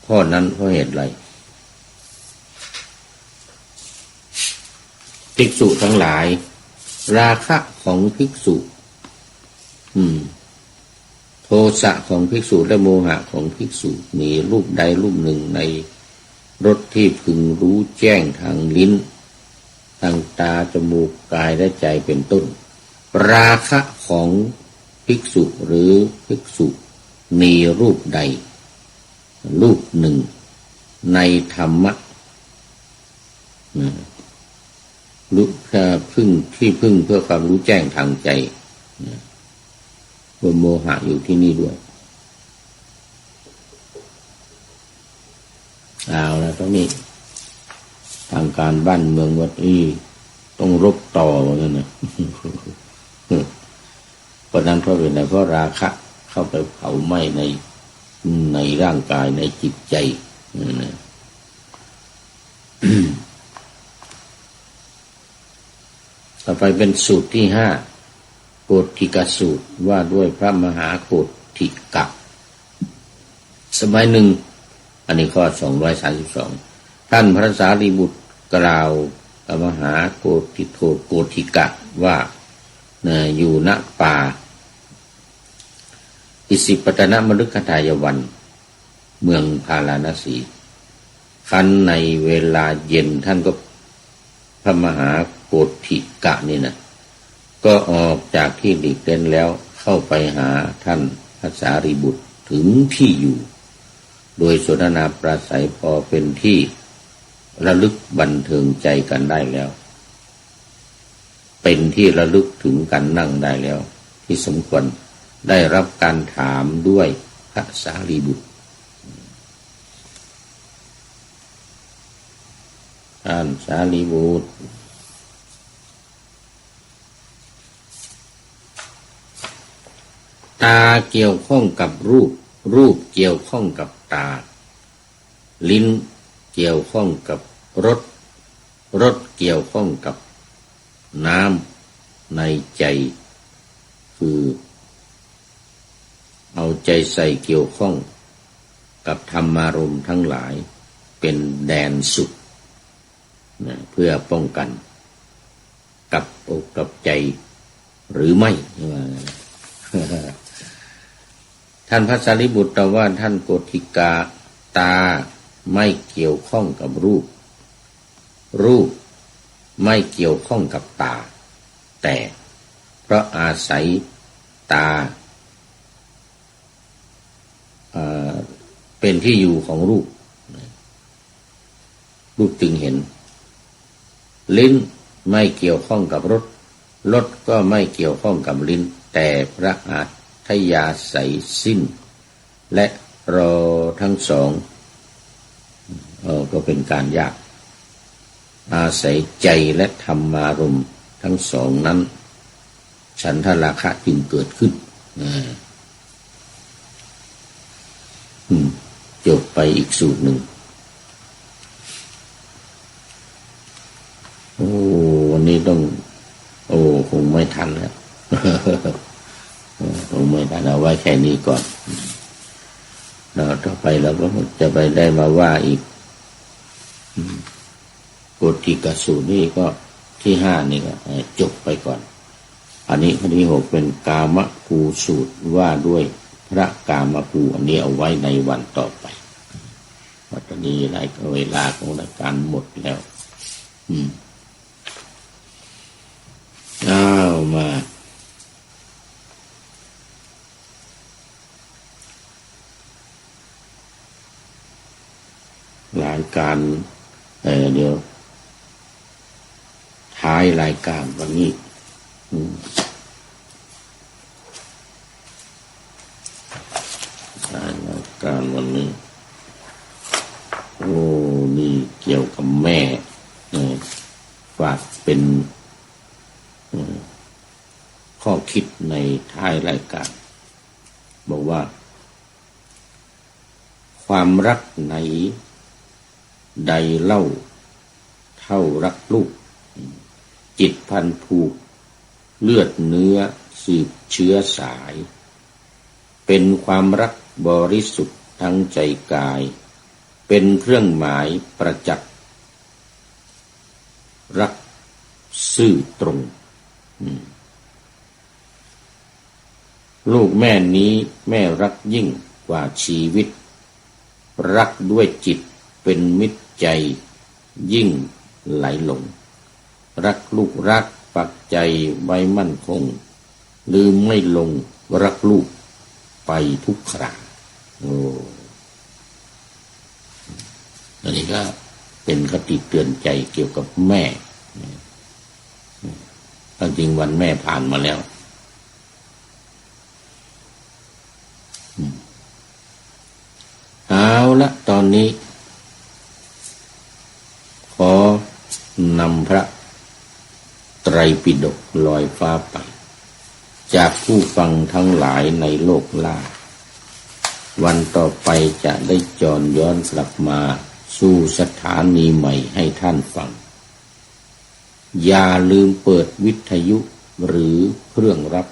ข้อนั้นเพราะเหตุไรภิกษุทั้งหลายราคะของภิกษุโทสะของภิกษุและโมหะของภิกษุมีรูปใดรูปหนึ่งในรสที่พึงรู้แจ้งทางลิ้นทางตาจมูกกายและใจเป็นต้นราคะของภิกษุหรือภิกษุมีรูปใดรูปหนึ่งในธรรมะรู้พึ่งที่พึ่งเพื่อความรู้แจ้งทางใจบนโมหะอยู่ที่นี่ด้วยเอาแล้วตอนนี้ทางการบ้านเมืองวัดต้องรบต่อเหมือนกันนะ ราะนั้นเพราะเป็นอะไรเพราะราคะเข้าไปเผาไหม้ในร่างกายในจิตใจต่อไปเป็นสูตรที่5โกฏฐิกสูตรว่าด้วยพระมหาโกฏฐิกะสมัยหนึ่งอันนี้ข้อ232ท่านพระสารีบุตรกล่าวกับมหาโกฏฐิกะว่าอยู่ณป่าอิสิปตนมฤคทายวันเมืองพาราณสีคันในเวลาเย็นท่านก็พระมหาโกฏฐิกะนี่นะก็ออกจากที่หลีกเล่นแล้วเข้าไปหาท่านพระสารีบุตรถึงที่อยู่โดยสนทนาปราศัยพอเป็นที่ระลึกบันเทิงใจกันได้แล้วเป็นที่ระลึกถึงกันนั่งได้แล้วที่สมควรได้รับการถามด้วยพระสารีบุตรท่านสารีบุตรตาเกี่ยวข้องกับรูปรูปเกี่ยวข้องกับตาลิ้นเกี่ยวข้องกับรสรสเกี่ยวข้องกับน้ำในใจคือเอาใจใส่เกี่ยวข้องกับธรรมารมณ์ทั้งหลายเป็นแดนสุดนะเพื่อป้องกันกับอกกับใจหรือไม่ ท่านพระสารีบุตรตรัสว่าท่านโกฏฐิกาตาไม่เกี่ยวข้องกับรูปรูปไม่เกี่ยวข้องกับตาแต่เพราะอาศัยตาเป็นที่อยู่ของรูปจึงเห็นลิ้นไม่เกี่ยวข้องกับรสรสก็ไม่เกี่ยวข้องกับลิ้นแต่พระอัฏฐยาศัยสิ้นและรอทั้งสองก็เป็นการยากอาศัยใจและธรรมารมณ์ทั้งสองนั้นฉันทราคะจึงเกิดขึ้นจบไปอีกสูตรหนึ่งวันนี้ต้องคงไม่ทันแล้วคงไม่ทันเอาไว้แค่นี้ก่อนแล้วต่อไปเราก็จะไปได้มาว่าอีกโกฏฐิกสูตรนี่ก็ที่5นี่ก็จบไปก่อนอันนี้ข้อที่6เป็นกามภูสูตรว่าด้วยพระกามภูอันนี้เอาไว้ในวันต่อไปเพราะตอนนี้เวลาของรายการหมดแล้วมารายการเดี๋ยวท้ายรายการวันนี้ท้ายรายการวันนี้นี่เกี่ยวกับแม่ฝากเป็นข้อคิดในท้ายรายการบอกว่าความรักไหนใดเล่าเท่ารักลูกจิตพันผูกเลือดเนื้อสืบเชื้อสายเป็นความรักบริสุทธิ์ทั้งใจกายเป็นเครื่องหมายประจักษ์รักซื่อตรงลูกแม่นี้แม่รักยิ่งกว่าชีวิตรักด้วยจิตเป็นมิตรใจยิ่งไหลหลงรักลูกรักปักใจไว้มั่นคงลืมไม่ลงรักลูกไปทุกคราอันนี้ก็เป็นคติเตือนใจเกี่ยวกับแม่จริงวันแม่ผ่านมาแล้วเอาละตอนนี้ขอนำพระไตรปิฎกลอยฟ้าไป จากผู้ฟังทั้งหลายในโลกล่าวันต่อไปจะได้จรย้อนกลับมาสู่สถานีใหม่ให้ท่านฟังอย่าลืมเปิดวิทยุหรือเครื่องรับ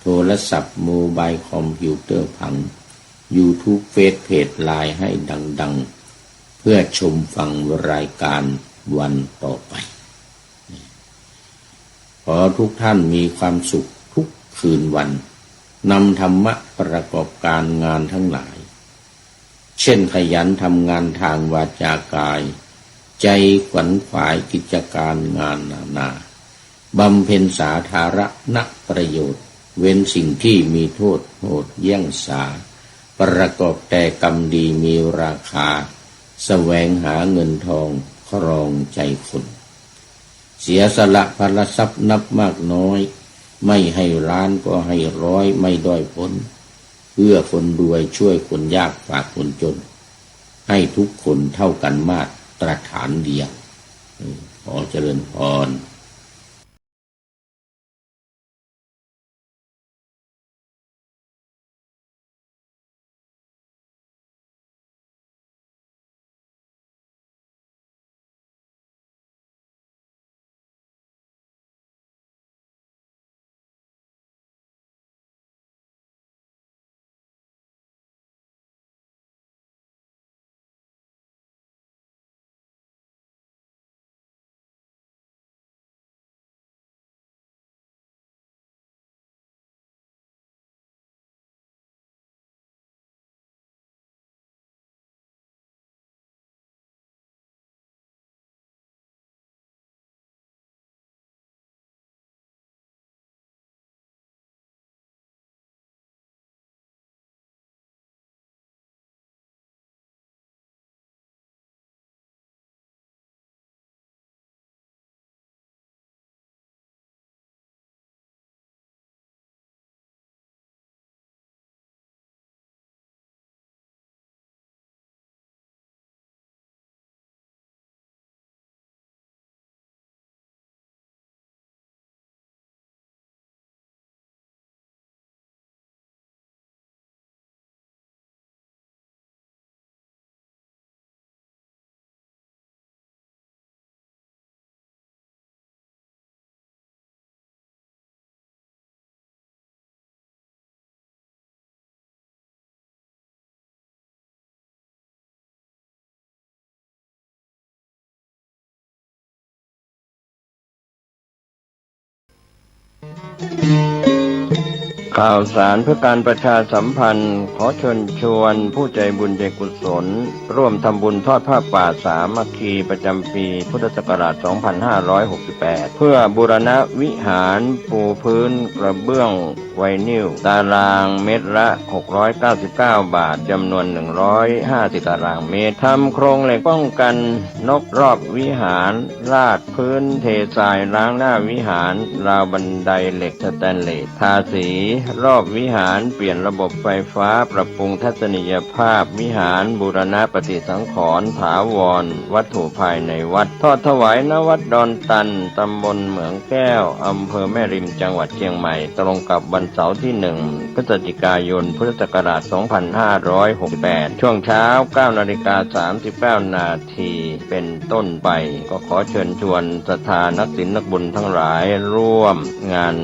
โทรศัพท์โมบายคอมพิวเตอร์ผัง YouTube เฟซเพจไลน์ให้ดังๆเพื่อชมฟังรายการวันต่อไปขอทุกท่านมีความสุขทุกคืนวันนำธรรมะประกอบการงานทั้งหลายเช่นขยันทำงานทางวาจากายใจขวัญขวายกิจการงานนานาบำเพ็ญสาธารณประโยชน์เว้นสิ่งที่มีโทษโหดเยี่ยงสาประกอบแต่กรรมดีมีราคาแสวงหาเงินทองครองใจคนเสียสละพลทรัพย์นับมากน้อยไม่ให้ล้านก็ให้ร้อยไม่ด้อยพ้นเพื่อคนรวยช่วยคนยากฝากคนจนให้ทุกคนเท่ากันมาตรฐานเดียวขอเจริญพรข่าวสารเพื่อการประชาสัมพันธ์ขอเชิญชวนผู้ใจบุญใจกุศลร่วมทำบุญทอดผ้าป่าสามัคคีประจำปีพุทธศักราช 2568 เพื่อบูรณะวิหารปูพื้นกระเบื้องไวนิลตารางเมตรละ 699 บาทจำนวน 150 ตารางเมตรทำโครงเหล็กป้องกันนกรอบวิหารราดพื้นเททรายล้างหน้าวิหารราวบันไดเหล็กสแตนเลสทาสีรอบวิหารเปลี่ยนระบบไฟฟ้าปรับปรุงทัศนียภาพวิหารบูรณะปฏิสังขรณ์ถาวรวัตถุภายในวัดทอดถวายณวัดดอนตันตำบลเหมืองแก้วอำเภอแม่ริมจังหวัดเชียงใหม่ตรงกับวันเสาร์ที่ 1 พฤศจิกายนพุทธศักราช 2568 ช่วงเช้า 9:39 นาทีเป็นต้นไปก็ขอเชิญชวนศรัทธานักศีลนักบุญทั้งหลายร่วมงาน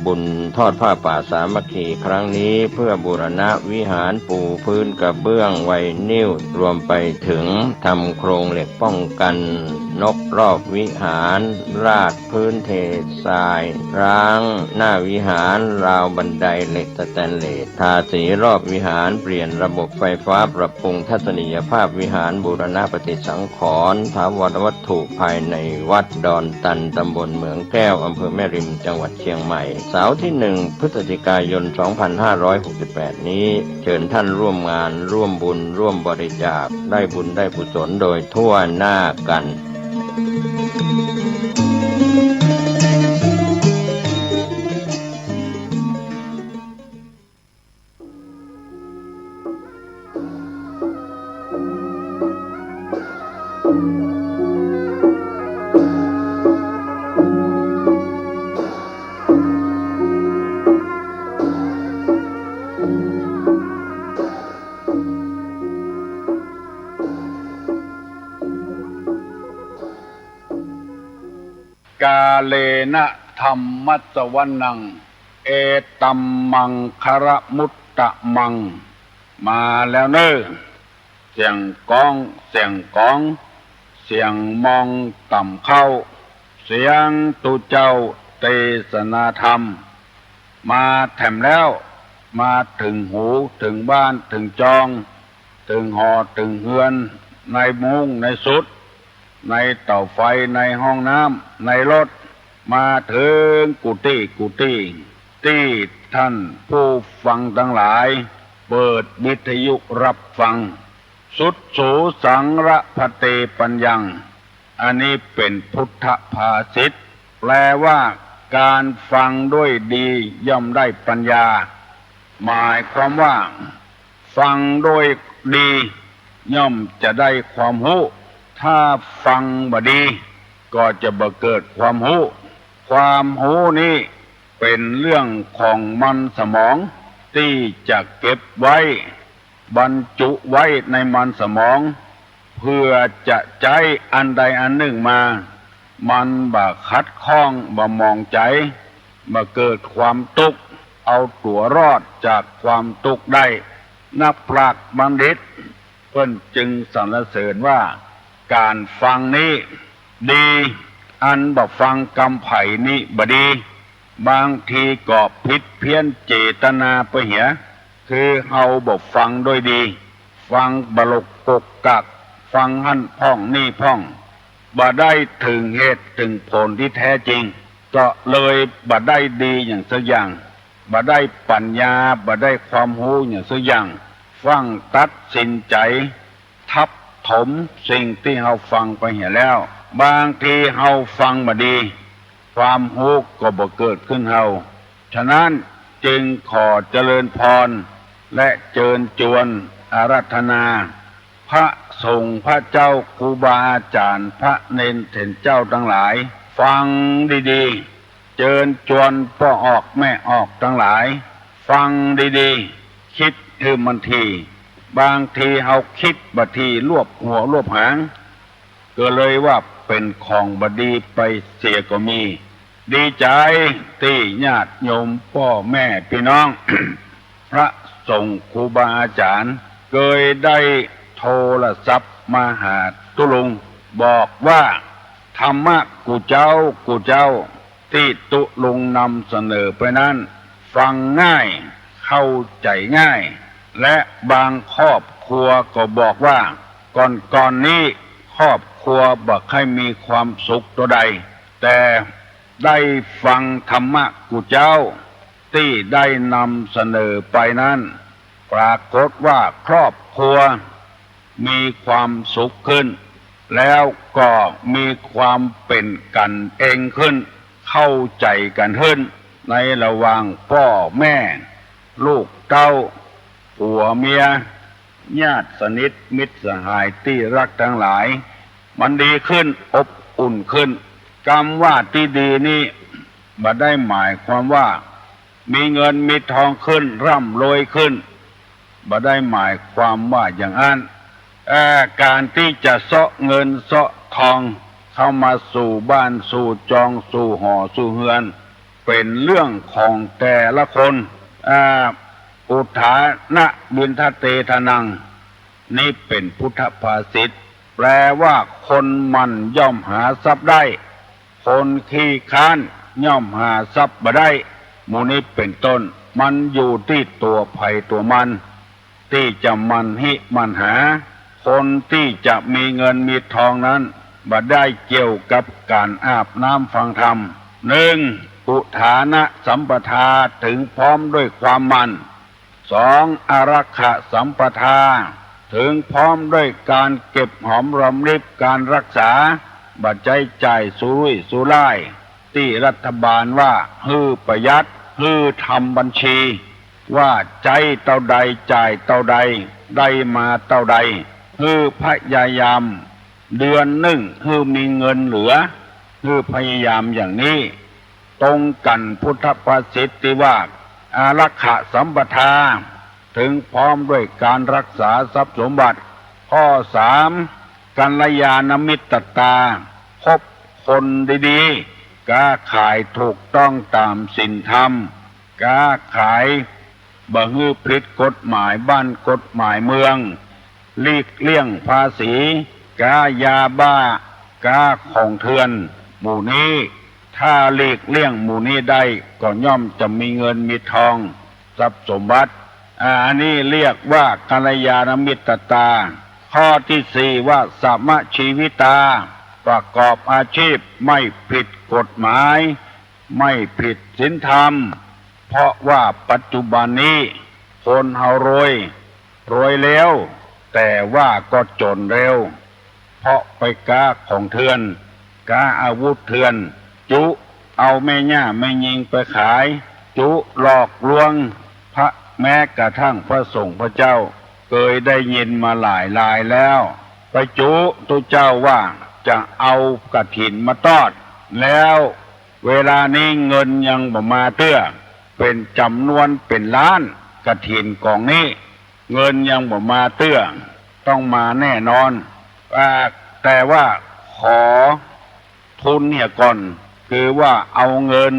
บุญทอดผ้าป่าสามัคคีครั้งนี้เพื่อบูรณะวิหารปูพื้นกระเบื้องไวนิลรวมไปถึงทำโครงเหล็กป้องกันนกรอบวิหารราดพื้นเททรายร้างหน้าวิหารราวบันไดเหล็กสแตนเลสทาสีรอบวิหารเปลี่ยนระบบไฟฟ้าปรับปรุงทัศนียภาพวิหารบูรณะปฏิสังขรณ์ถาวรวัตถุภายในวัดดอนตันตำบลเหมืองแก้วอำเภอแม่ริมจังหวัดเชียงใหม่เสาร์ที่ 1 พฤศจิกายน 2568 นี้เชิญท่านร่วมงานร่วมบุญร่วมบริจาคได้บุญได้กุศลโดยทั่วหน้ากัน กาเลนะธรรมัสสวนังเอตัมมังคารมุตตะมังมาแล้วเนอเสียงก้องเสียงก้องเสียงมองต่ำเข้าเสียงตุเจ้าเทศนาธรรมมาแถมแล้วมาถึงหูถึงบ้านถึงจองถึงหอถึงเฮือนในมุ้งในสุดในเตาไฟในห้องน้ำในรถมาถึงกุฏิที่ท่านผู้ฟังทั้งหลายเปิดวิทยุรับฟังสุดสูสังระพเตปัญญังอันนี้เป็นพุทธภาษิตแปลว่าการฟังด้วยดีย่อมได้ปัญญาหมายความว่าฟังด้วยดีย่อมจะได้ความรู้ถ้าฟังบ่ดีก็จะบ่เกิดความรู้ความรู้นี้เป็นเรื่องของมันสมองที่จะเก็บไว้บรรจุไว้ในมันสมองเพื่อจะใช้อันใดอันหนึ่งมามันบ่คัดข้องบ่มองใจบ่เกิดความทุกข์เอาตัวรอดจากความทุกข์ได้นักปราชญ์บัณฑิตเพิ่นจึงสรรเสริญว่าการฟังนี้ดีอันบ่ฟังกำไผ่นี้บ่ดีบางทีก็ผิดเพี้ยนเจตนาไปเหียคือเฮาบ่ฟังโดยดีฟังบลกกกกักฟังหั่นพ่องนี่พ่องบ่ได้ถึงเหตุถึงผลที่แท้จริงก็เลยบ่ได้ดีอย่างสักอย่างบ่ได้ปัญญาบ่ได้ความรู้อย่างสักอย่างฟังตัดสินใจทับถมสิ่งที่เฮาฟังไปเหียแล้วบางทีเฮาฟังบ่ดีความรู้ก็บ่เกิดขึ้นเฮาฉะนั้นจึงขอเจริญพรและเชิญชวนอาราธนาพระสงฆ์พระเจ้าครูบาอาจารย์พระเนนเถรเจ้าทั้งหลายฟังดีๆเชิญชวนพ่อออกแม่ออกทั้งหลายฟังดีๆคิดให้มันทีบางทีเฮาคิดบ่ทีรวบหัวรวบหางก็เลยว่าเป็นของบดีไปเสียก็มีดีใจที่ญาติโยมพ่อแม่พี่น้อง พระสงฆ์ครูบาอาจารย์เคยได้โทรศัพท์มาหาตุลุงบอกว่าธรรมะกูเจ้าที่ตุลุงนำเสนอไปนั้นฟังง่ายเข้าใจง่ายและบางครอบครัวก็บอกว่าก่อนนี้ครอบครัวบ่ค่อยมีความสุขตัวใดแต่ได้ฟังธรรมะกูเจ้าที่ได้นำเสนอไปนั้นปรากฏว่าครอบครัวมีความสุขขึ้นแล้วก็มีความเป็นกันเองขึ้นเข้าใจกันขึ้นในระหว่างพ่อแม่ลูกเต้าผัวเมียญาติสนิทมิตรสหายที่รักทั้งหลายมันดีขึ้นอบอุ่นขึ้นคำว่าที่ดีนี้บ่ได้หมายความว่ามีเงินมีทองขึ้นร่ำรวยขึ้นบ่ได้หมายความว่าอย่างนั้นการที่จะเสาะเงินเสาะทองเข้ามาสู่บ้านสู่จองสู่หอสู่เฮือนเป็นเรื่องของแต่ละคนอุทานะบินทเตทนังนี่เป็นพุทธภาษิตแปลว่าคนมันย่อมหาทรัพย์ได้คนขี้ค้านย่อมหาทรัพย์บ่ได้หมู่นี้เป็นต้นมันอยู่ที่ตัวไผ่ตัวมันที่จะมันหิมันหาคนที่จะมีเงินมีทองนั้นบ่ได้เกี่ยวกับการอาบน้ำฟังธรรม 1. อุทานะสัมปทาถึงพร้อมด้วยความมัน 2. อารักขสัมปทาถึงพร้อมด้วยการเก็บหอมรอมริบการรักษาบัดใจจ่ายสุรุ่ยสุร่ายที่รัฐบาลว่าฮือประหยัดฮือทำบัญชีว่าใจเท่าใดจ่ายเท่าใดได้มาเท่าใดฮือพยายามเดือนหนึ่งฮือมีเงินเหลือฮือพยายามอย่างนี้ตรงกันพุทธภาษิตที่ว่าอารักขสัมปทาถึงพร้อมด้วยการรักษาทรัพย์สมบัติข้อ 3. กัลยาณมิตรตาคบคนดีๆ ค้าขายถูกต้องตามศีลธรรมค้าขายบ่ฮื้อผิดกฎหมายบ้านกฎหมายเมืองหลีกเลี่ยงภาษีค้ายาบ้าค้าของเถื่อนหมู่นี้ถ้าหลีกเลี่ยงหมู่นี้ได้ก็ย่อมจะมีเงินมีทองทรัพย์สมบัติอันนี้เรียกว่ากัลยาณมิตรตาข้อที่สี่ว่าสัมมชีวิตาประกอบอาชีพไม่ผิดกฎหมายไม่ผิดศีลธรรมเพราะว่าปัจจุบันนี้คนเฮารวยแล้วแต่ว่าก็จนเร็วเพราะไปค้าของเถื่อนค้าอาวุธเถื่อนจุเอาแม่ย่าแม่ยิงไปขายจุหลอกลวงพระแม้กระทั่งพระสงฆ์พระเจ้าเคยได้ยินมาหลายแล้วไปจุตัวเจ้าว่าจะเอากฐินมาทอดแล้วเวลานี้เงินยังบ่มาเตื้อเป็นจำนวนเป็นล้านกฐินกองนี้เงินยังบ่มาเตื้อต้องมาแน่นอนแต่ว่าขอทุนเนี่ยก่อนคือว่าเอาเงิน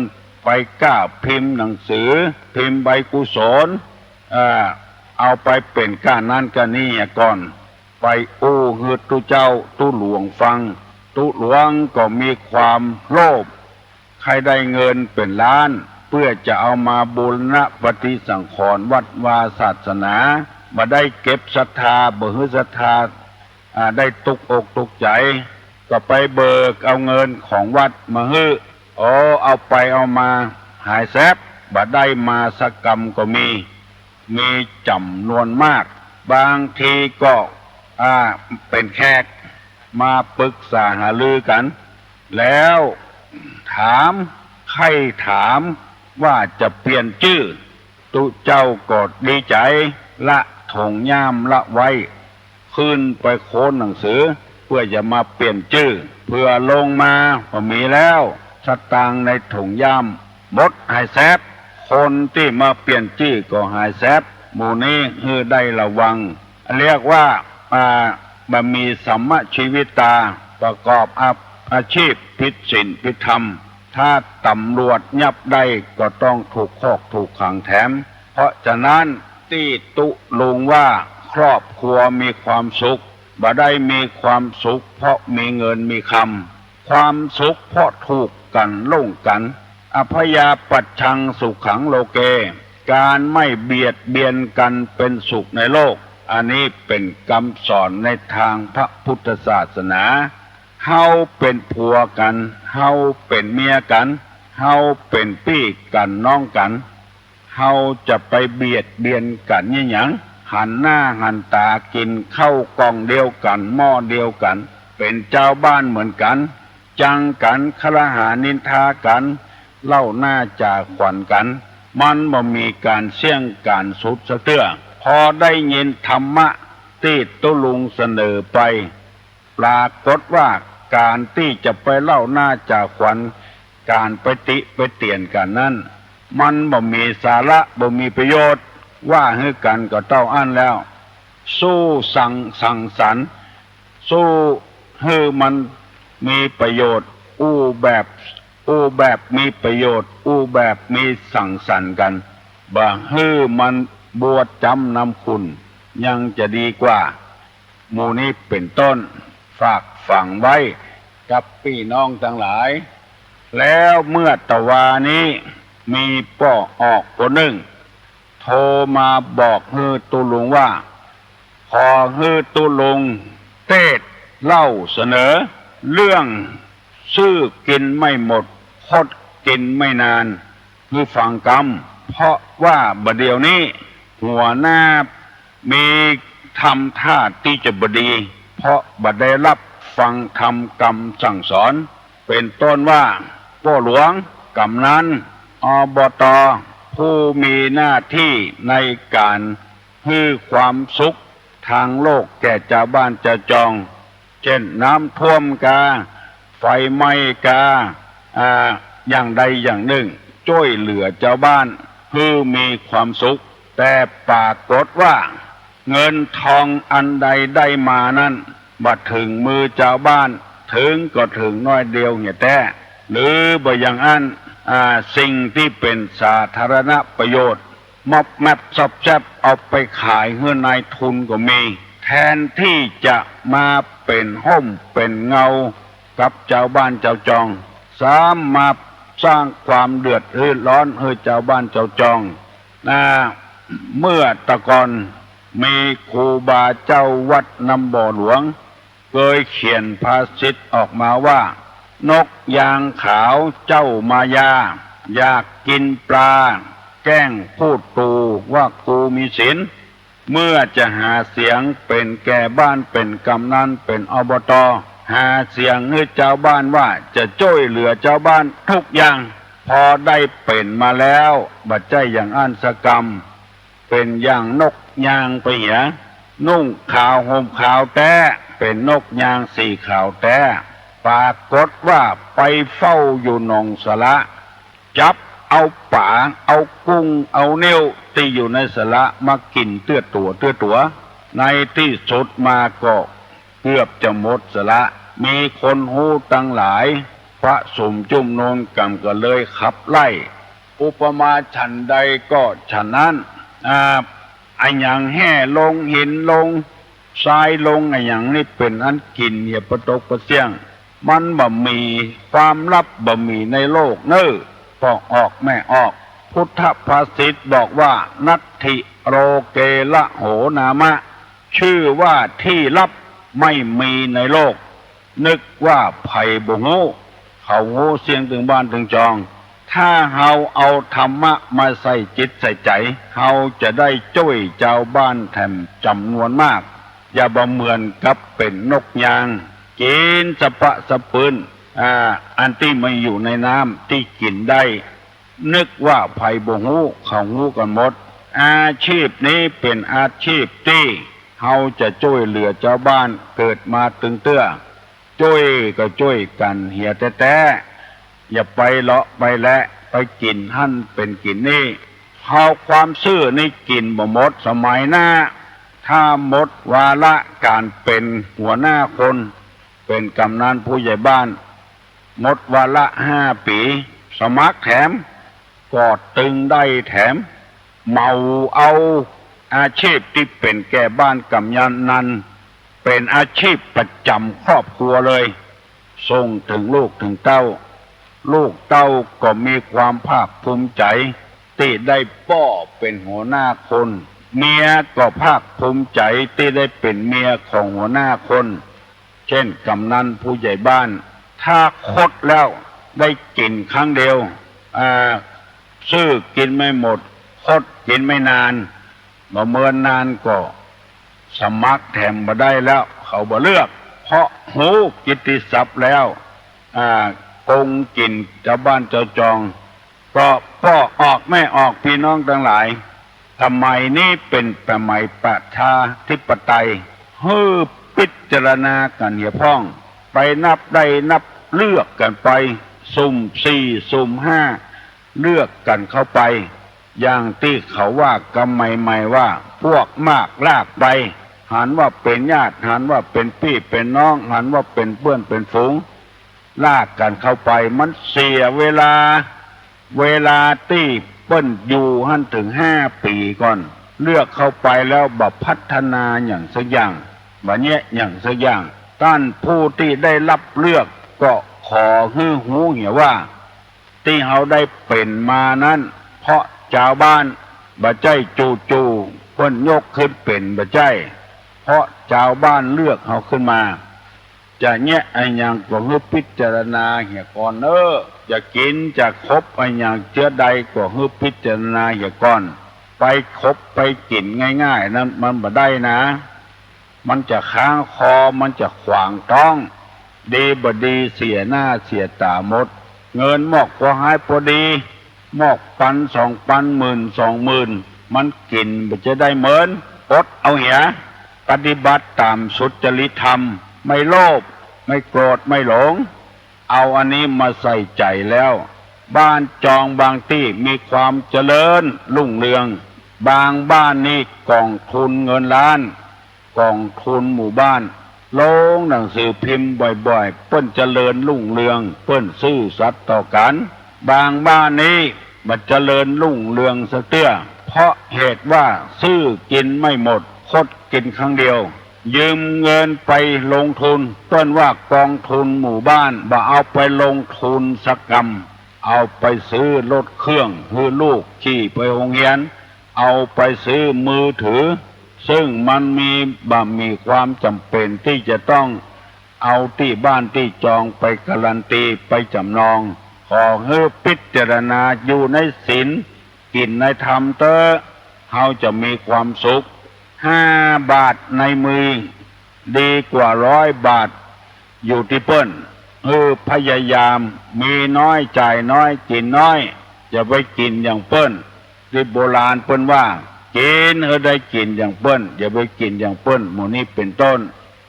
ไปก้าพิมพ์หนังสือพิมพ์ใบกุศลเอาไปเป็นก้านั้นก้านี้ก่อนไปฮือตุเจ้าตุหลวงฟังตุหลวงก็มีความโลภใครได้เงินเป็นล้านเพื่อจะเอามาบูรณะปฏิสังขรณ์วัดวาศาสนามาได้เก็บศรัทธาบ่ฮือศรัทธาได้ตุกอกตุกใจก็ไปเบิกเอาเงินของวัดมาฮื้อเอาไปเอามาหายแซบบ่ได้มาสกรรมก็มีจำนวนมากบางทีก็เป็นแขกมาปรึกษาหารือกันแล้วใครถามว่าจะเปลี่ยนชื่อตุเจ้าก็ดีใจละถงย่ามละไว้ขึ้นไปโค้นหนังสือเพื่อจะมาเปลี่ยนชื่อเพื่อลงมาพอมีแล้วสตางค์ในถุงย่ามหมดหายแซบคนที่มาเปลี่ยนชื่อก็หายแซบหมู่นี้คือได้ระวังเรียกว่ามันมีสัมมชีวิตาประกอบอาชีพผิดศีลผิดธรรมถ้าตำรวจยับได้ก็ต้องถูกคอกถูกขังแถมเพราะฉะนั้นที่ตุลุงว่าครอบครัวมีความสุขบ่ได้มีความสุขเพราะมีเงินมีคำความสุขเพราะถูกกันล่งกันอภยาปัชชังสุขังโลเกการไม่เบียดเบียนกันเป็นสุขในโลกอันนี้เป็นคำสอนในทางพระพุทธศาสนาเฮาเป็นผัวกันเฮาเป็นเมียกันเฮาเป็นพี่กันน้องกันเฮาจะไปเบียดเบียนกันเนี่ยหยังหันหน้าหันตากินข้าวกล่องเดียวกันหม้อเดียวกันเป็นเจ้าบ้านเหมือนกันจังกันคลหานินทากันเล่าหน้าจากขวัญกันมันบ่มีการเสี่ยงการสุดสะเตื้อพอได้ยินธรรมะที่ตุลุงเสนอไปปรากฏว่าการที่จะไปเล่าหน้าจากขวัญการไปติไปเตียนกันนั้นมันบ่มีสาระบ่มีประโยชน์ว่าให้กันก็เต้าอั้นแล้วสู้สั่งสรรค์สู้ให้มันมีประโยชน์แบบมีประโยชน์แบบมีสั่งสรรค์กันบ่ให้มันบวชจำนำคุณยังจะดีกว่าหมู่นี้เป็นต้นฝากฝังไว้กับพี่น้องทั้งหลายแล้วเมื่อตะวานี้มีป้อออกคนหนึ่งโทรมาบอกฮือตุลุงว่าขอฮือตุลุงเทศเล่าเสนอเรื่องซื้อกินไม่หมดคดกินไม่นานคือฟังกรรมเพราะว่าบัดเดี๋ยวนี้หัวหน้ามีทำท่าที่จะบดีเพราะบัดได้รับฟังธรรมกรรมสั่งสอนเป็นต้นว่าพ่อหลวงกำนันอบต.ผู้มีหน้าที่ในการให้ความสุขทางโลกแก่ชาวบ้านชาวจองเช่นน้ำท่วมกาไฟไหม้กาอย่างใดอย่างหนึ่งช่วยเหลือชาวบ้านคือมีความสุขแต่ปรากฏว่าเงินทองอันใดได้มานั้นบัดถึงมือชาวบ้านถึงก็ถึงน้อยเดียวเนี่ยแต่ หรือบ่อย่างอันสิ่งที่เป็นสาธารณประโยชน์ม็อบแมปซอบแซบเอาไปขายเฮือนายทุนก็มีแทนที่จะมาเป็นห่มเป็นเงากับเจ้าบ้านเจ้าจองสามารถสร้างความเดือดร้อนให้เจ้าบ้านเจ้าจองเมื่อตะกอนมีครูบาเจ้าวัดน้ำบ่อหลวงเคยเขียนภาษิตออกมาว่านกยางขาวเจ้ามายาอยากกินปลาแกล้งพูดตูว่ากูมีศีลเมื่อจะหาเสียงเป็นแก่บ้านเป็นกำนันเป็นอบต.หาเสียงให้เจ้าบ้านว่าจะช่วยเหลือเจ้าบ้านทุกอย่างพอได้เป็นมาแล้วบัดใจอย่างอันสกรรมเป็นอย่างนกยางไปเหียนุ่งขาวห่มขาวแต้เป็นนกยางสีขาวแต้ปรากฏว่าไปเฝ้าอยู่หนองสละจับเอาป่าเอากุ้งเอาเนิ้วที่อยู่ในสละมากินเตื้อตัวในที่สุดมาก็เกือบจะหมดสละมีคนหูตั้งหลายพระสมจุ่มนนกันก็เลยขับไล่อุปมาฉันใดก็ฉันนั้นอย่างแห่ลงหินลงทรายลงอย่างนี้เป็นอันกินอย่าประตกประเสี่ยงมันบ่มีความลับบ่มีในโลกเน้อพอออกแม่ออกพุทธภาษิตบอกว่านัตถิโรเกละโหนามะชื่อว่าที่ลับไม่มีในโลกนึกว่าไผ่บ่ฮู้เขาฮู้เสียงถึงบ้านถึงจองถ้าเฮาเอาธรรมะมาใส่จิตใส่ใจเฮาจะได้ช่วยเจ้าบ้านแถมจำนวนมากอย่าบ่เหมือนกับเป็นนกยางกินสะปะสะปืนอันที่ไม่อยู่ในน้ำที่กินได้นึกว่าไผ่บ่ฮู้เขาฮู้กันหมดอาชีพนี้เป็นอาชีพที่เฮาจะช่วยเหลือเจ้าบ้านเกิดมาตึงเตื้อช่วยก็ช่วยกันเหียแต่อย่าไปเลาะไปและไปกินหั่นเป็นกินนี่เฮาความซื่อนี่กินบ่หมดสมัยหน้าถ้าหมดวาระการเป็นหัวหน้าคนเป็นกำนันผู้ใหญ่บ้านหมดวาระ5 ปีสมัครแถมกอดตึงได้แถมเมาเอาอาชีพที่เป็นแก่บ้านกำนันนั้นเป็นอาชีพประจำครอบครัวเลยส่งถึงลูกถึงเต้าลูกเต้าก็มีความภาคภูมิใจที่ได้ป้อเป็นหัวหน้าคนเมียก็ภาคภูมิใจที่ได้เป็นเมียของหัวหน้าคนเช่นกำนันผู้ใหญ่บ้านถ้าคดแล้วได้กินครั้งเดียวซื้อกินไม่หมดคดกินไม่นานบ่เมินนานก็สมัครแถมบ่ได้แล้วเขาบ่เลือกเพราะหูกิตติศัพท์แล้วกงกินเจ้าบ้านเจ้าจองก็พ่อออกแม่ออกพี่น้องทั้งหลายทำไมนี่เป็นสมัยประชาธิปไตยพิจารณากันเหี่ยพ้องไปนับได้นับเลือกกันไปสุ่ม4สุ่ม5เลือกกันเข้าไปอย่างที่เขาว่ากันใหม่ๆว่าพวกมากลากไปหันว่าเป็นญาติหันว่าเป็นพี่เป็นน้องหันว่าเป็นเพื่อนเป็นฝูงลากกันเข้าไปมันเสียเวลาที่เปิ้นอยู่หันถึง5 ปีก่อนเลือกเข้าไปแล้วบ่พัฒนาอย่างสักอย่างบ่เนี้ยอย่างสักอย่างท่านผู้ที่ได้รับเลือกก็ขอฮื้อหูเหี่ยว่าที่เขาได้เป็นมานั้นเพราะชาวบ้านบ่ใจจู่ๆเพิ่นยกขึ้นเป็นบ่ใจเพราะชาวบ้านเลือกเขาขึ้นมาจะเนี้ยอย่างก็ฮื้อพิจารณาเหี่ยก่อนจะกินจะคบอย่างเชื้อใดก็ฮื้อพิจารณาเหี่ยก่อนไปคบไปกินง่ายๆนั้นมันบ่ได้นะมันจะค้างคอมันจะขวางท้องดีบ่ดีเสียหน้าเสียตาหมดเงินมอกพอหายพอดีมอก1,000 2,000 10,000 20,000มันกินบ่จะได้เหมือนอดเอาเหียปฏิบัติตามสุจริตธรรมไม่โลภไม่โกรธไม่หลงเอาอันนี้มาใส่ใจแล้วบ้านจองบางที่มีความเจริญรุ่งเรืองบางบ้านนี่กองทุนเงินล้านกองทุนหมู่บ้าน ลงหนังสือพิมพ์บ่อยๆเปิ้นเจริญรุ่งเรืองเปิ้นซื่อสัตย์ต่อกันบางบ้านนี้มันเจริญรุ่งเรืองสะเตื้อเพราะเหตุว่าซื้อกินไม่หมดคดกินครั้งเดียวยืมเงินไปลงทุนต้นว่ากองทุนหมู่บ้านบ่เอาไปลงทุนสักกรรมเอาไปซื้อรถเครื่องให้ลูกขี่ไปโรงเรียนเอาไปซื้อมือถือซึ่งมันมีความจำเป็นที่จะต้องเอาที่บ้านที่จองไปการันตีไปจำนองขอให้พิจารณาอยู่ในศีลกินในธรรมเตอเฮาจะมีความสุข5 บาทในมือดีกว่า100 บาทอยู่ที่เปิ้นพยายามมีน้อยจ่ายน้อยกินน้อยอย่าไปกินอย่างเปิ้นที่โบราณเปิ้นว่ากินได้กินอย่างเปิ้นอย่าไปกินอย่างเปิ้นหมู่นี้เป็นต้น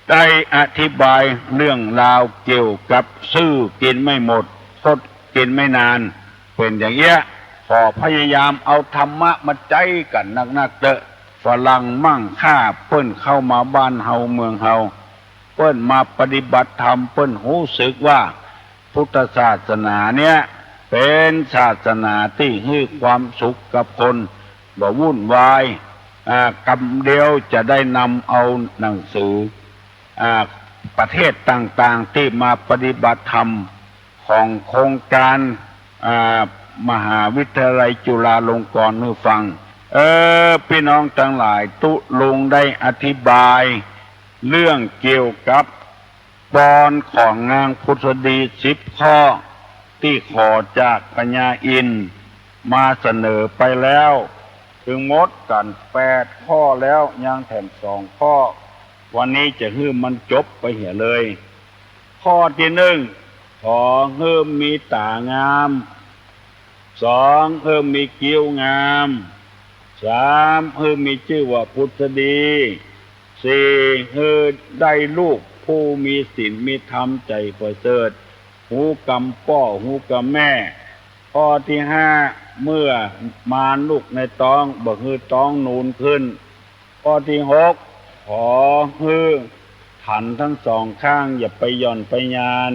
ได้อธิบายเรื่องราวเกี่ยวกับซื้อกินไม่หมดคดกินไม่นานเป็นอย่างเงี้ยขอพยายามเอาธรรมะมาใจกันนักๆเด้อฝรั่งมั่งค่าเปิ้นเข้ามาบ้านเฮาเมืองเฮาเปิ้นมาปฏิบัติธรรมเปิ้นรู้สึกว่าพุทธศาสนาเนี่ยเป็นศาสนาที่ให้ความสุขกับคนบ่วุ่นวายกำเดียวจะได้นำเอาหนังสือประเทศต่างๆที่มาปฏิบัติธรรมของโครงการมหาวิทยาลัยจุฬาลงกรณ์ให้ฟังพี่น้องทั้งหลายตุลุงได้อธิบายเรื่องเกี่ยวกับปอนของนางพุทธดี10 ข้อที่ขอจากปัญญาอินมาเสนอไปแล้วถึงหมดกัน8 ข้อแล้วยังแถม2 ข้อวันนี้จะให้มันจบไปเหี่ยเลยข้อที่1ขอให้มีตางาม2ให้มีคิ้วงาม3ให้มีชื่อว่าพุทธดี4ให้ได้ลูกผู้มีศีลมีธรรมใจประเสริฐหูกำป้อหูกำแม่ข้อที่5เมื่อมารลูกในท้องบ่ให้ท้องนูนขึ้นข้อที่6ขอให้ขันทั้ง2 ข้างอย่าไปหย่อนไปยาน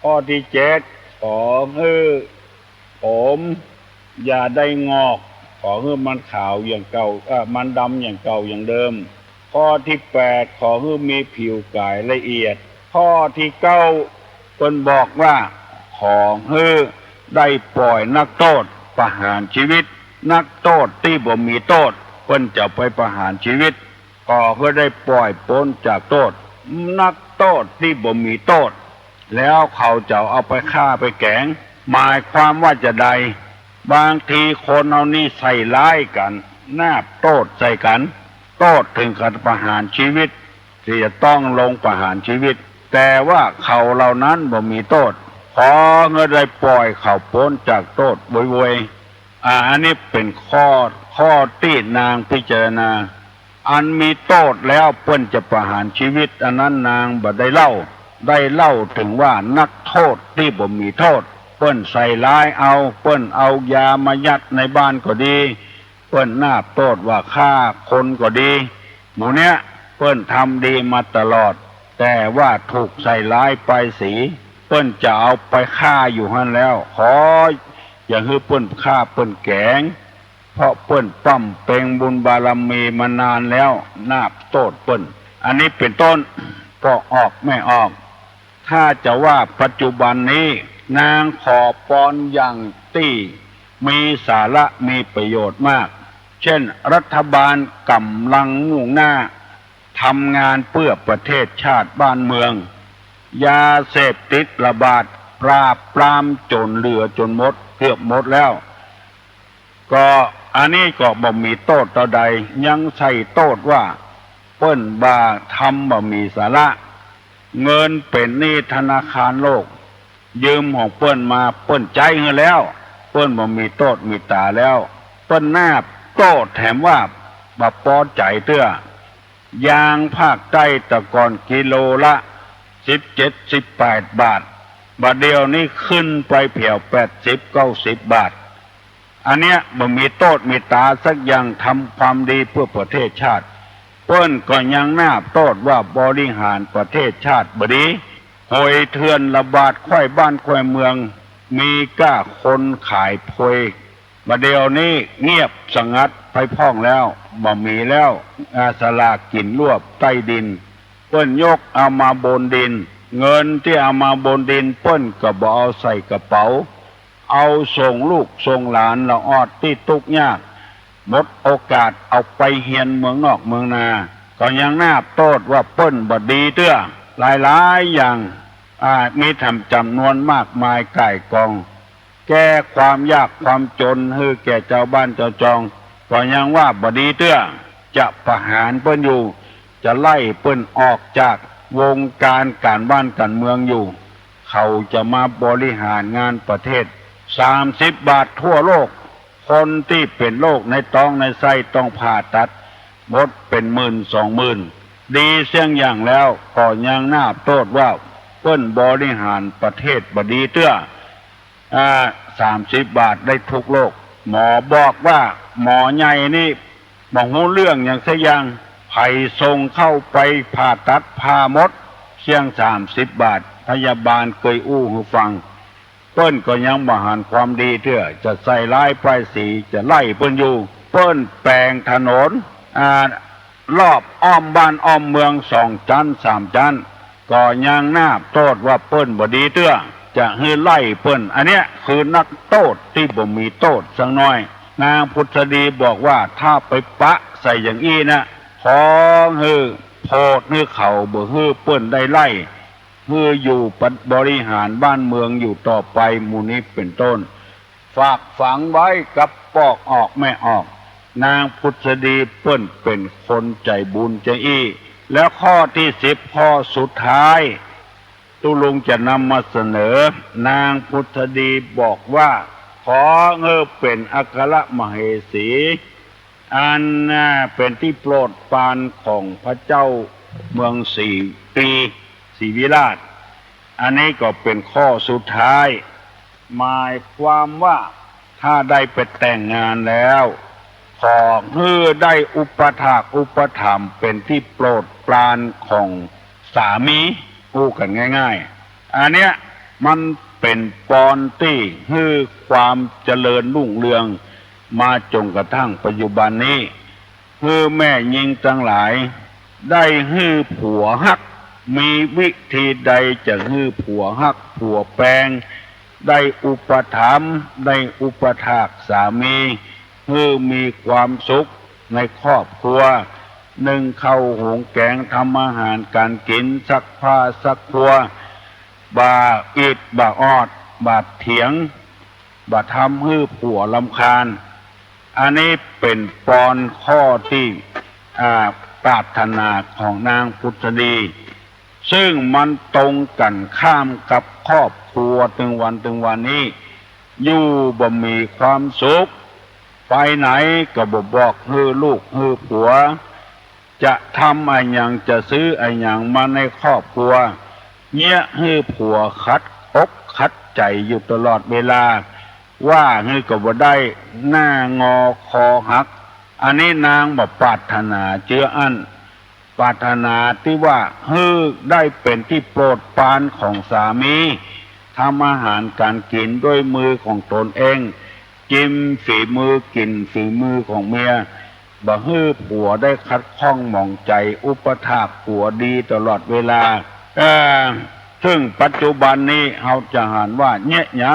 ข้อที่7ขอให้ผมอย่าได้งอกขอให้มันขาวอย่างเก่ามันดำอย่างเก่าอย่างเดิมข้อที่8ขอให้มีผิวกายละเอียดข้อที่9เพิ่นบอกว่าขอให้ได้ปล่อยนักโทษประหารชีวิตนักโทษที่บ่มีโทษเพิ่นจะไปประหารชีวิตขอให้ได้ปล่อยพ้นจากโทษนักโทษที่บ่มีโทษแล้วเขาจะเอาไปฆ่าไปแกงหมายความว่าจะใดบางทีคนเอานี่ใส่ร้ายกันนาบโทษใส่กันโทษถึงกับประหารชีวิตที่จะต้องลงประหารชีวิตแต่ว่าเขาเหล่านั้นบ่มีโทษขอเงินได้ปล่อยเขาพ้นจากโทษบ่อยๆอันนี้เป็นข้อที่นางพิจารณาอันมีโทษแล้วเปิ้นจะประหารชีวิตอันนั้นนางบ่ได้เล่าถึงว่านักโทษที่บ่มีโทษเปิ้นใส่ร้ายเอาเปิ้นเอายามายัดในบ้านก็ดีเปิ้นนาบโทษว่าฆ่าคนก็ดีหมู่เนี้ยเปิ้นทำดีมาตลอดแต่ว่าถูกใส่ร้ายไปสีเปิ้นจะเอาไปฆ่าอยู่หั่นแล้วขออย่าให้เปิ้นฆ่าเปิ้นแกงเพราะเปิ้นปั้มเป่งบุญบารมีมานานแล้วนาบโทษเปิ้นอันนี้เป็นต้นก็ออกไม่ออกถ้าจะว่าปัจจุบันนี้นางขอปอนอย่างที่มีสาระมีประโยชน์มากเช่นรัฐบาลกำลังมุ่งหน้าทำงานเพื่อประเทศชาติบ้านเมืองยาเสพติดระบาดปราบปรามจนเหลือจนหมดเกือบหมดแล้วก็อันนี้ก็บ่มีโทษต่อใดยังใส่โทษว่าเปิ้นบ่าทำบ่มีสาระเงินเป็นหนี้ธนาคารโลกยืมของเปิ้นมาเปิ้นใจเงินแล้วเปิ้นบ่มีโทษมีตาแล้วเปิ้นหน้าโทษแถมว่าบ่พอใจเตื้อยางภาคใต้แต่ก่อนกิโลละ17-18 บาทบัดเดียวนี้ขึ้นไปเพียว80-90 บาทอันเนี้ยบ่มีโทษมีตาสักอย่างทำความดีเพื่อประเทศชาติ เปิ้นก็ยังน่าโทษว่าบริหารประเทศชาติบดีหวยเถื่อนระบาดค่อยบ้านค่อยเมืองมีก้าคนขายพวยมาเดียวนี้เงียบสงัดไปพ้องแล้วบ่มีแล้วสลากกินรวบใต้ดินเปิ้นยกเอามาบนดินเงินที่เอามาบนดินเปิ้นก็บ่เอาใส่กระเป๋าเอาส่งลูกส่งหลานละออดที่ทุกข์ยากหมดโอกาสเอาไปเฮียนเมืองนอกเมืองนาก็ยังน่าโทษว่าเปิ้นบ่ดีเตื้อหลายๆอย่างมีทำจำนวนมากมายก่ายกองแก้ความยากความจนให้แก่เจ้าบ้านเจ้าจองก็ยังว่าบ่ดีเตื้อจะประหารเปิ้นอยู่จะไล่เปิ้นออกจากวงการบ้านการเมืองอยู่เขาจะมาบริหารงานประเทศ30 บาททั่วโลกคนที่เป็นโรคในท้องในไส้ต้องผ่าตัดหมดเป็น10,000-20,000ดีเสียงอย่างแล้วก็ยังน่าโทษว่าเปิ้นบริหารประเทศบดีเตื้อ30 บาทได้ทุกโรคหมอบอกว่าหมอใหญ่นี่บอกหูเรื่องอย่างสักอย่างไผ่ส่งเข้าไปผ่าตัดผ่ามดเสียง30 บาทพยาบาลเคยอู้หูฟังเปิ้นก็ยังบ่หันความดีเตื้อจะใส่ร้ายป้ายสีจะไล่เปิ้นอยู่เปิ้นแปลงถนนรอบอ้อมบ้านอ้อมเมือง2 ชั้น 3 ชั้นก็ยังน่าโทษว่าเปิ้นบ่ดีเตื้อจะให้ไล่เปิ้นอันเนี้ยคือนักโทษที่บ่มีโทษสักน้อยนางพุทธดีบอกว่าถ้าไปปะใส่อย่างอี้นะขอให้โพดให้เขาบ่ให้เปิ้นได้ไล่เพื่ออยู่บริหารบ้านเมืองอยู่ต่อไปหมู่นี้เป็นต้นฝากฝังไว้กับปอกออกไม่ออกนางพุทธดีเปิ้นเป็นคนใจบุญใจอี้แล้วข้อที่10ข้อสุดท้ายตุลุงจะนำมาเสนอนางพุทธดีบอกว่าขอเป็นอัครมเหสีอันเป็นที่โปรดปรานของพระเจ้าเมือง4 ปีศรีวิราชอันนี้ก็เป็นข้อสุดท้ายหมายความว่าถ้าได้ไปแต่งงานแล้วขอให้ได้อุปถากอุปถัมภ์เป็นที่โปรดปรานของสามีพูดกันง่ายๆอันเนี้ยมันเป็นปอนตี้ให้ความเจริญรุ่งเรืองมาจนกระทั่งปัจจุบันนี้ให้แม่หญิงทั้งหลายได้ให้ผัวฮักมีวิธีใดจะให้ผัวฮักผัวแปลงได้อุปถัมภ์ได้อุปถากสามีให้มีความสุขในครอบครัวนึ่งข้าวหุงแกงทำอาหารการกินซักผ้าซักครัวบ่าอิดบ่าออดบ่าเถียงบ่าทำให้ผัวรำคาญอันนี้เป็นปอนข้อที่ปรารถนาของนางพุทธดีซึ่งมันตรงกันข้ามกับครอบครัวถึงวันนี้อยู่บ่มีความสุขไปไหนก็บ่บอกให้ลูกให้ผัวจะทำอะไรอย่างจะซื้ออะไรอย่างมาในครอบครัวเนี่ยให้ผัวคัดอกคัดใจอยู่ตลอดเวลาว่าให้ก็บ่ได้หน้างอคอหักอันนี้นางบ่ปรารถนาเจืออันปรารถนาที่ว่าให้ได้เป็นที่โปรดปรานของสามีทำอาหารการกินด้วยมือของตนเองกินฝีมือกินฝีมือของเมียบ่ให้ผัวได้คัดข้องหมองใจอุปถากผัวดีตลอดเวลาซึ่งปัจจุบันนี้เราจะหันว่าเนี่ยยั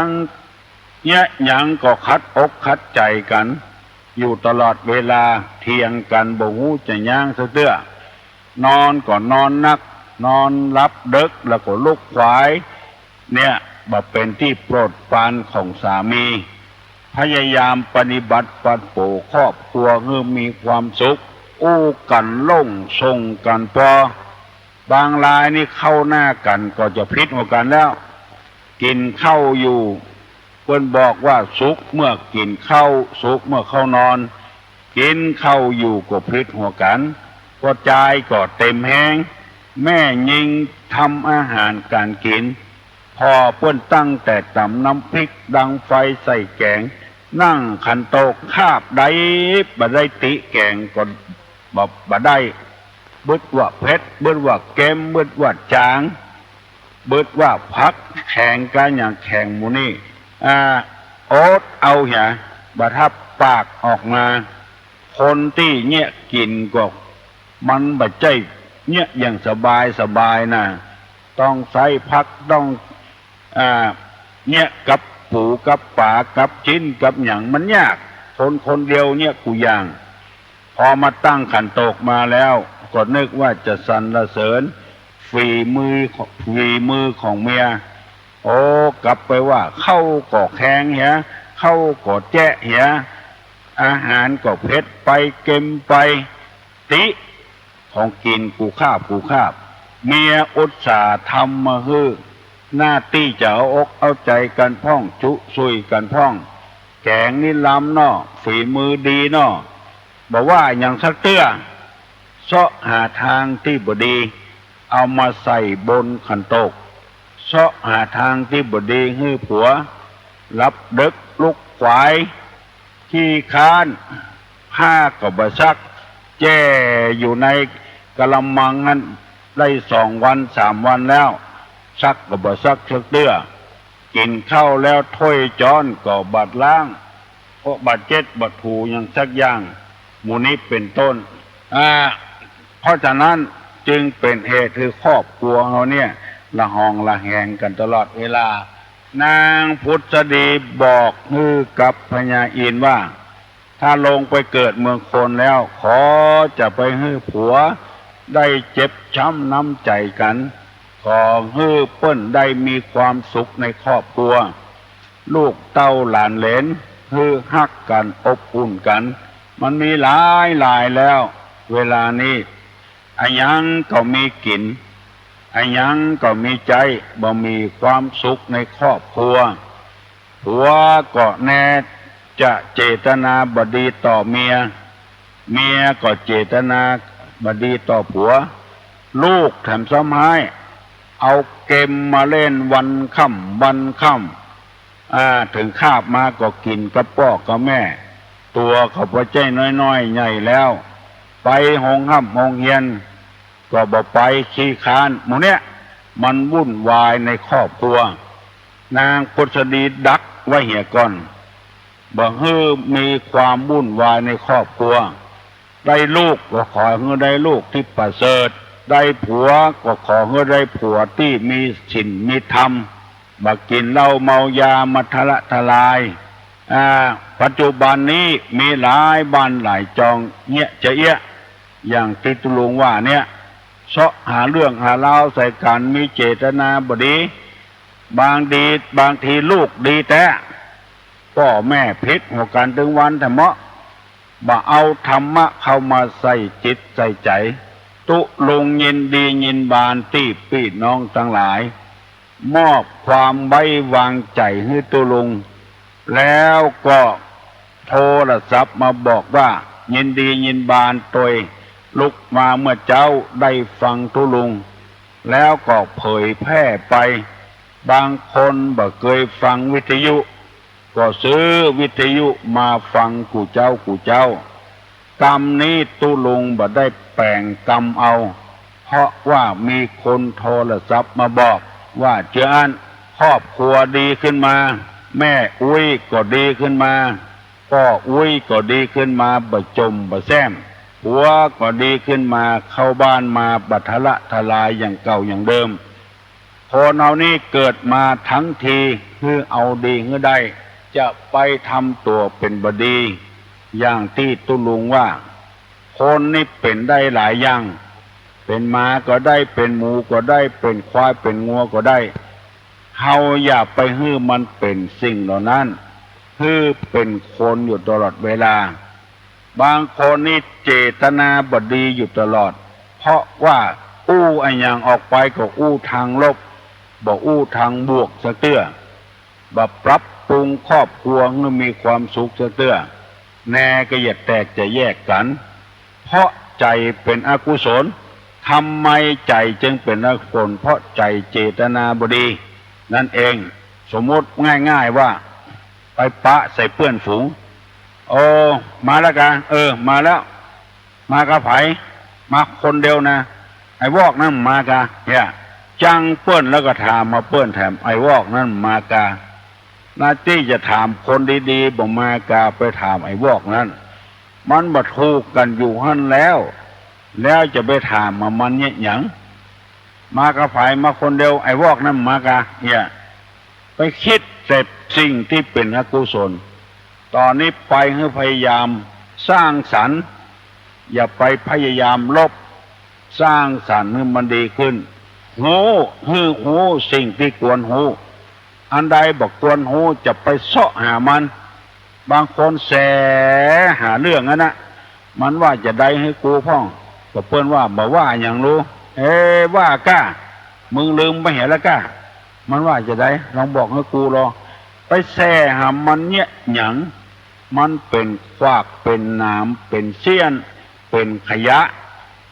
งก็คัดอกคัดใจกันอยู่ตลอดเวลาเถียงกันบ่ฮู้จะย่างซะเตื้อนอนก็นอนนักนอนรับดึกแล้วก็ลุกขวายเนี่ยบ่เป็นที่โปรดปรานของสามีพยายามปฏิบัติปัดโปครอบครัวให้มีความสุขอู้กันล่งทรงกันพอบางรายนี่เข้าหน้ากันก็จะพลิกหัวกันแล้วกินข้าวอยู่เพิ่นบอกว่าสุขเมื่อกินข้าวสุขเมื่อเข้านอนกินข้าวอยู่ก็พลิกหัวกันก็ใจก็เต็มแห้งแม่ยิงทำอาหารการกินพอเพิ่นตั้งแต่ตำน้ำพริกดังไฟใส่แกงนั่งขันโตกคาบได้บ่ได้ติแกงก็บ่ได้ เบิดว่าเผ็ดเบิดว่าเค็มเบิดว่าจางเบิดว่าพักแข่งกันอย่างแข่งหมูนี่โอ๊ตเอาอย่าบะทับปากออกมาคนที่เนี่ยกินก็มันบะใจเนี่ยอย่างสบายนะต้องใส่พักต้องเนี่ยกับปูกับป่ากับชิ้นกับอย่างมันยากคนเดียวเนี่ยกูอย่างพอมาตั้งขันโตกมาแล้วก็นึกว่าจะสรรเสริญฝีมือของเมียโอ้กลับไปว่าเข้าก่อแข็งเหี้ยเข้าก่อแจ๊ะเหี้ยอาหารก็เผ็ดไปเค็มไปติของกินกูคาบเมียอุตส่าห์ทำมาฮื้อหน้าที่จะเอาอกเอาใจกันพ่องจุซุยกันพ่องแกงนี่ล้ำเนาะฝีมือดีเนาะบอกว่าอย่างสักเตื้อเสาะหาทางที่บดีเอามาใส่บนขันโตกเสาะหาทางที่บดีฮื้อผัวรับดึกลุกขวายขี้ค้านผ้ากับบะซักแจ้อยู่ในกะละมังนั้นได้2 วัน 3 วันแล้วซักกับบะซักสักเตื้อกินข้าวแล้วถ้วยจ้อนก็บัดล้างเพราะบัดเจ็ดบัดถูอย่างสักอย่างหมู่นี้เป็นต้นเพราะฉะนั้นจึงเป็นเหตุคือครอบครัวเราเนี่ยละหองละแหงกันตลอดเวลานางพุทธดีบอกฮือกับพญาอินทร์ว่าถ้าลงไปเกิดเมืองคนแล้วขอจะไปฮื้อผัวได้เจ็บช้ำน้ำใจกันขอฮื้อเปิ้นได้มีความสุขในครอบครัวลูกเต้าหลานเหลนฮื้อฮักกันอบอุ่นกันมันมีหลายแล้วเวลานี้อายังก็มีกินอายังก็มีใจบ่มีความสุขในครอบครัวผัวก็แน่จะเจตนาบดีต่อเมียก็เจตนาบดีต่อผัวลูกแถมซ้ำให้เอาเกมมาเล่นวันค่ำถึงคาบมาก็กินกับพ่อกับแม่ตัวเขาพอใจน้อยใหญ่แล้วไปห้องห้ำห้องเฮียนก็บอกไปขี้ค้านหมู่เนี้ยมันวุ่นวายในครอบครัวนางพุทธดีดักไว้เหี่ยก่อนบอกฮื้อมีความวุ่นวายในครอบครัวได้ลูกก็ขอให้ได้ลูกที่ประเสริฐได้ผัวก็ขอให้ได้ผัวที่มีศีลมีธรรมมากินเหล้าเมายามาทลายปัจจุบันนี้มีหลายบ้านหลายจองเงี้ยจะเอี้ยอย่างที่ตุลุงว่าเนี่ยเสาะหาเรื่องหาเล่าใส่กันมีเจตนาบดีบางทีลูกดีแต่พ่อแม่พิษหัวกันถึงวันแต่เมาะบ่เอาธรรมะเข้ามาใส่จิตใส่ใจตุลุงยินดียินบานที่พี่น้องทั้งหลายมอบความไว้วางใจให้ตุลุงแล้วก็โทรศัพท์มาบอกว่ายินดียินบานตัวลุกมาเมื่อเจ้าได้ฟังตุลุงแล้วก็เผยแพร่ไปบางคนบ่เคยฟังวิทยุก็ซื้อวิทยุมาฟังกูเจ้ากรรมนี้ตุลุงบ่ได้แปลงกรรมเอาเพราะว่ามีคนโทรศัพท์มาบอกว่าเจ้าอันครอบครัวดีขึ้นมาแม่อุ้ยก็ดีขึ้นมาพ่ออุ้ยก็ดีขึ้นมาบ่จมบ่แซมผัวก็ดีขึ้นมาเข้าบ้านมาบัทละทลายอย่างเก่าอย่างเดิมคนเอานี้เกิดมาทั้งทีคือเอาดีเมื่อใดจะไปทำตัวเป็นบดีอย่างที่ตุลุงว่าคนนี่เป็นได้หลายอย่างเป็นม้าก็ได้เป็นหมูก็ได้เป็นควายเป็นงัวก็ได้เฮาอย่าไปฮื้อมันเป็นสิ่งเหล่านั้นฮื้อเป็นคนอยู่ตลอดเวลาบางคนนี่เจตนาบดีอยู่ตลอดเพราะว่าอู้อันอย่างออกไปก็อู้ทางลบบ่อู้ทางบวกสักเตื้อบ่ปรับปรุงครอบครัวให้มีความสุขสักเตื้อแน่ก็อย่าแตกจะแยกกันเพราะใจเป็นอกุศลทำไมใจจึงเป็นอกุศลเพราะใจเจตนาบดีนั่นเองสมมติง่ายๆว่าไปปะใส่เพื่อนฝูงโอ้มาแล้วกันมาแล้วมากระไผ มาคนเดียวนะไอ้วอกนั่นมากะเนี่ยจังเปิ้นแล้วก็ถามมาเปิ้นแถมไอ้วอกนั่นมากะหน้าที่จะถามคนดีๆบ่มากะไปถามไอ้วอกนั้นมันบ่ถูกกันอยู่หั่นแล้วจะไปถามมามันเนี่ยหยังมากะฝ่ายมาคนเดียวไอ้วอกนั่นมากะเนี่ยไปคิดเสพสิ่งที่เป็นอกุศลตอนนี้ไปให้พยายามสร้างสรรค์อย่าไปพยายามลบสร้างสรรค์ให้มันดีขึ้นหูสิ่งที่ควรหูอันใดบอกควรหูจะไปเสาะหามันบางคนแสหาเรื่องนั้นนะมันว่าจะได้ให้กูพ่องก็เปิ้นว่าบ่ว่าอย่างรู้ว่ากล้ามึงลืมไปเห็นแล้วกล้ามันว่าจะได้ลองบอกให้กูรอไปแสหามันเนี่ยหยังมันเป็นควากเป็นน้ำเป็นเสี้ยนเป็นขยะ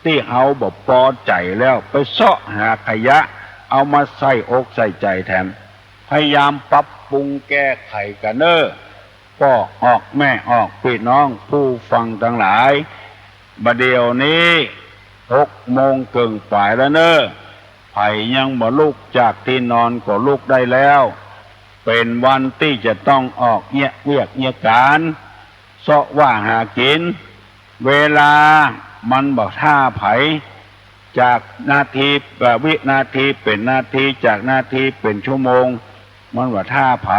ที่เอาบอกพอใจแล้วไปเสาะหาขยะเอามาใส่อกใส่ใจแทนพยายามปรับปรุงแก้ไขกันพ่อออกแม่ออกพี่น้องผู้ฟังทั้งหลายบัดเดี๋ยวนี้6 โมงเกินฝ่ายแล้วไผยังบ่ลุกจากที่นอนก็ลุกได้แล้วเป็นวันที่จะต้องออกเวียกการเสาะว่าหากินเวลามันบอกท่าไผจากนาทีวินาทีเป็นนาทีจากนาทีเป็นชั่วโมงมันว่าท่าไผ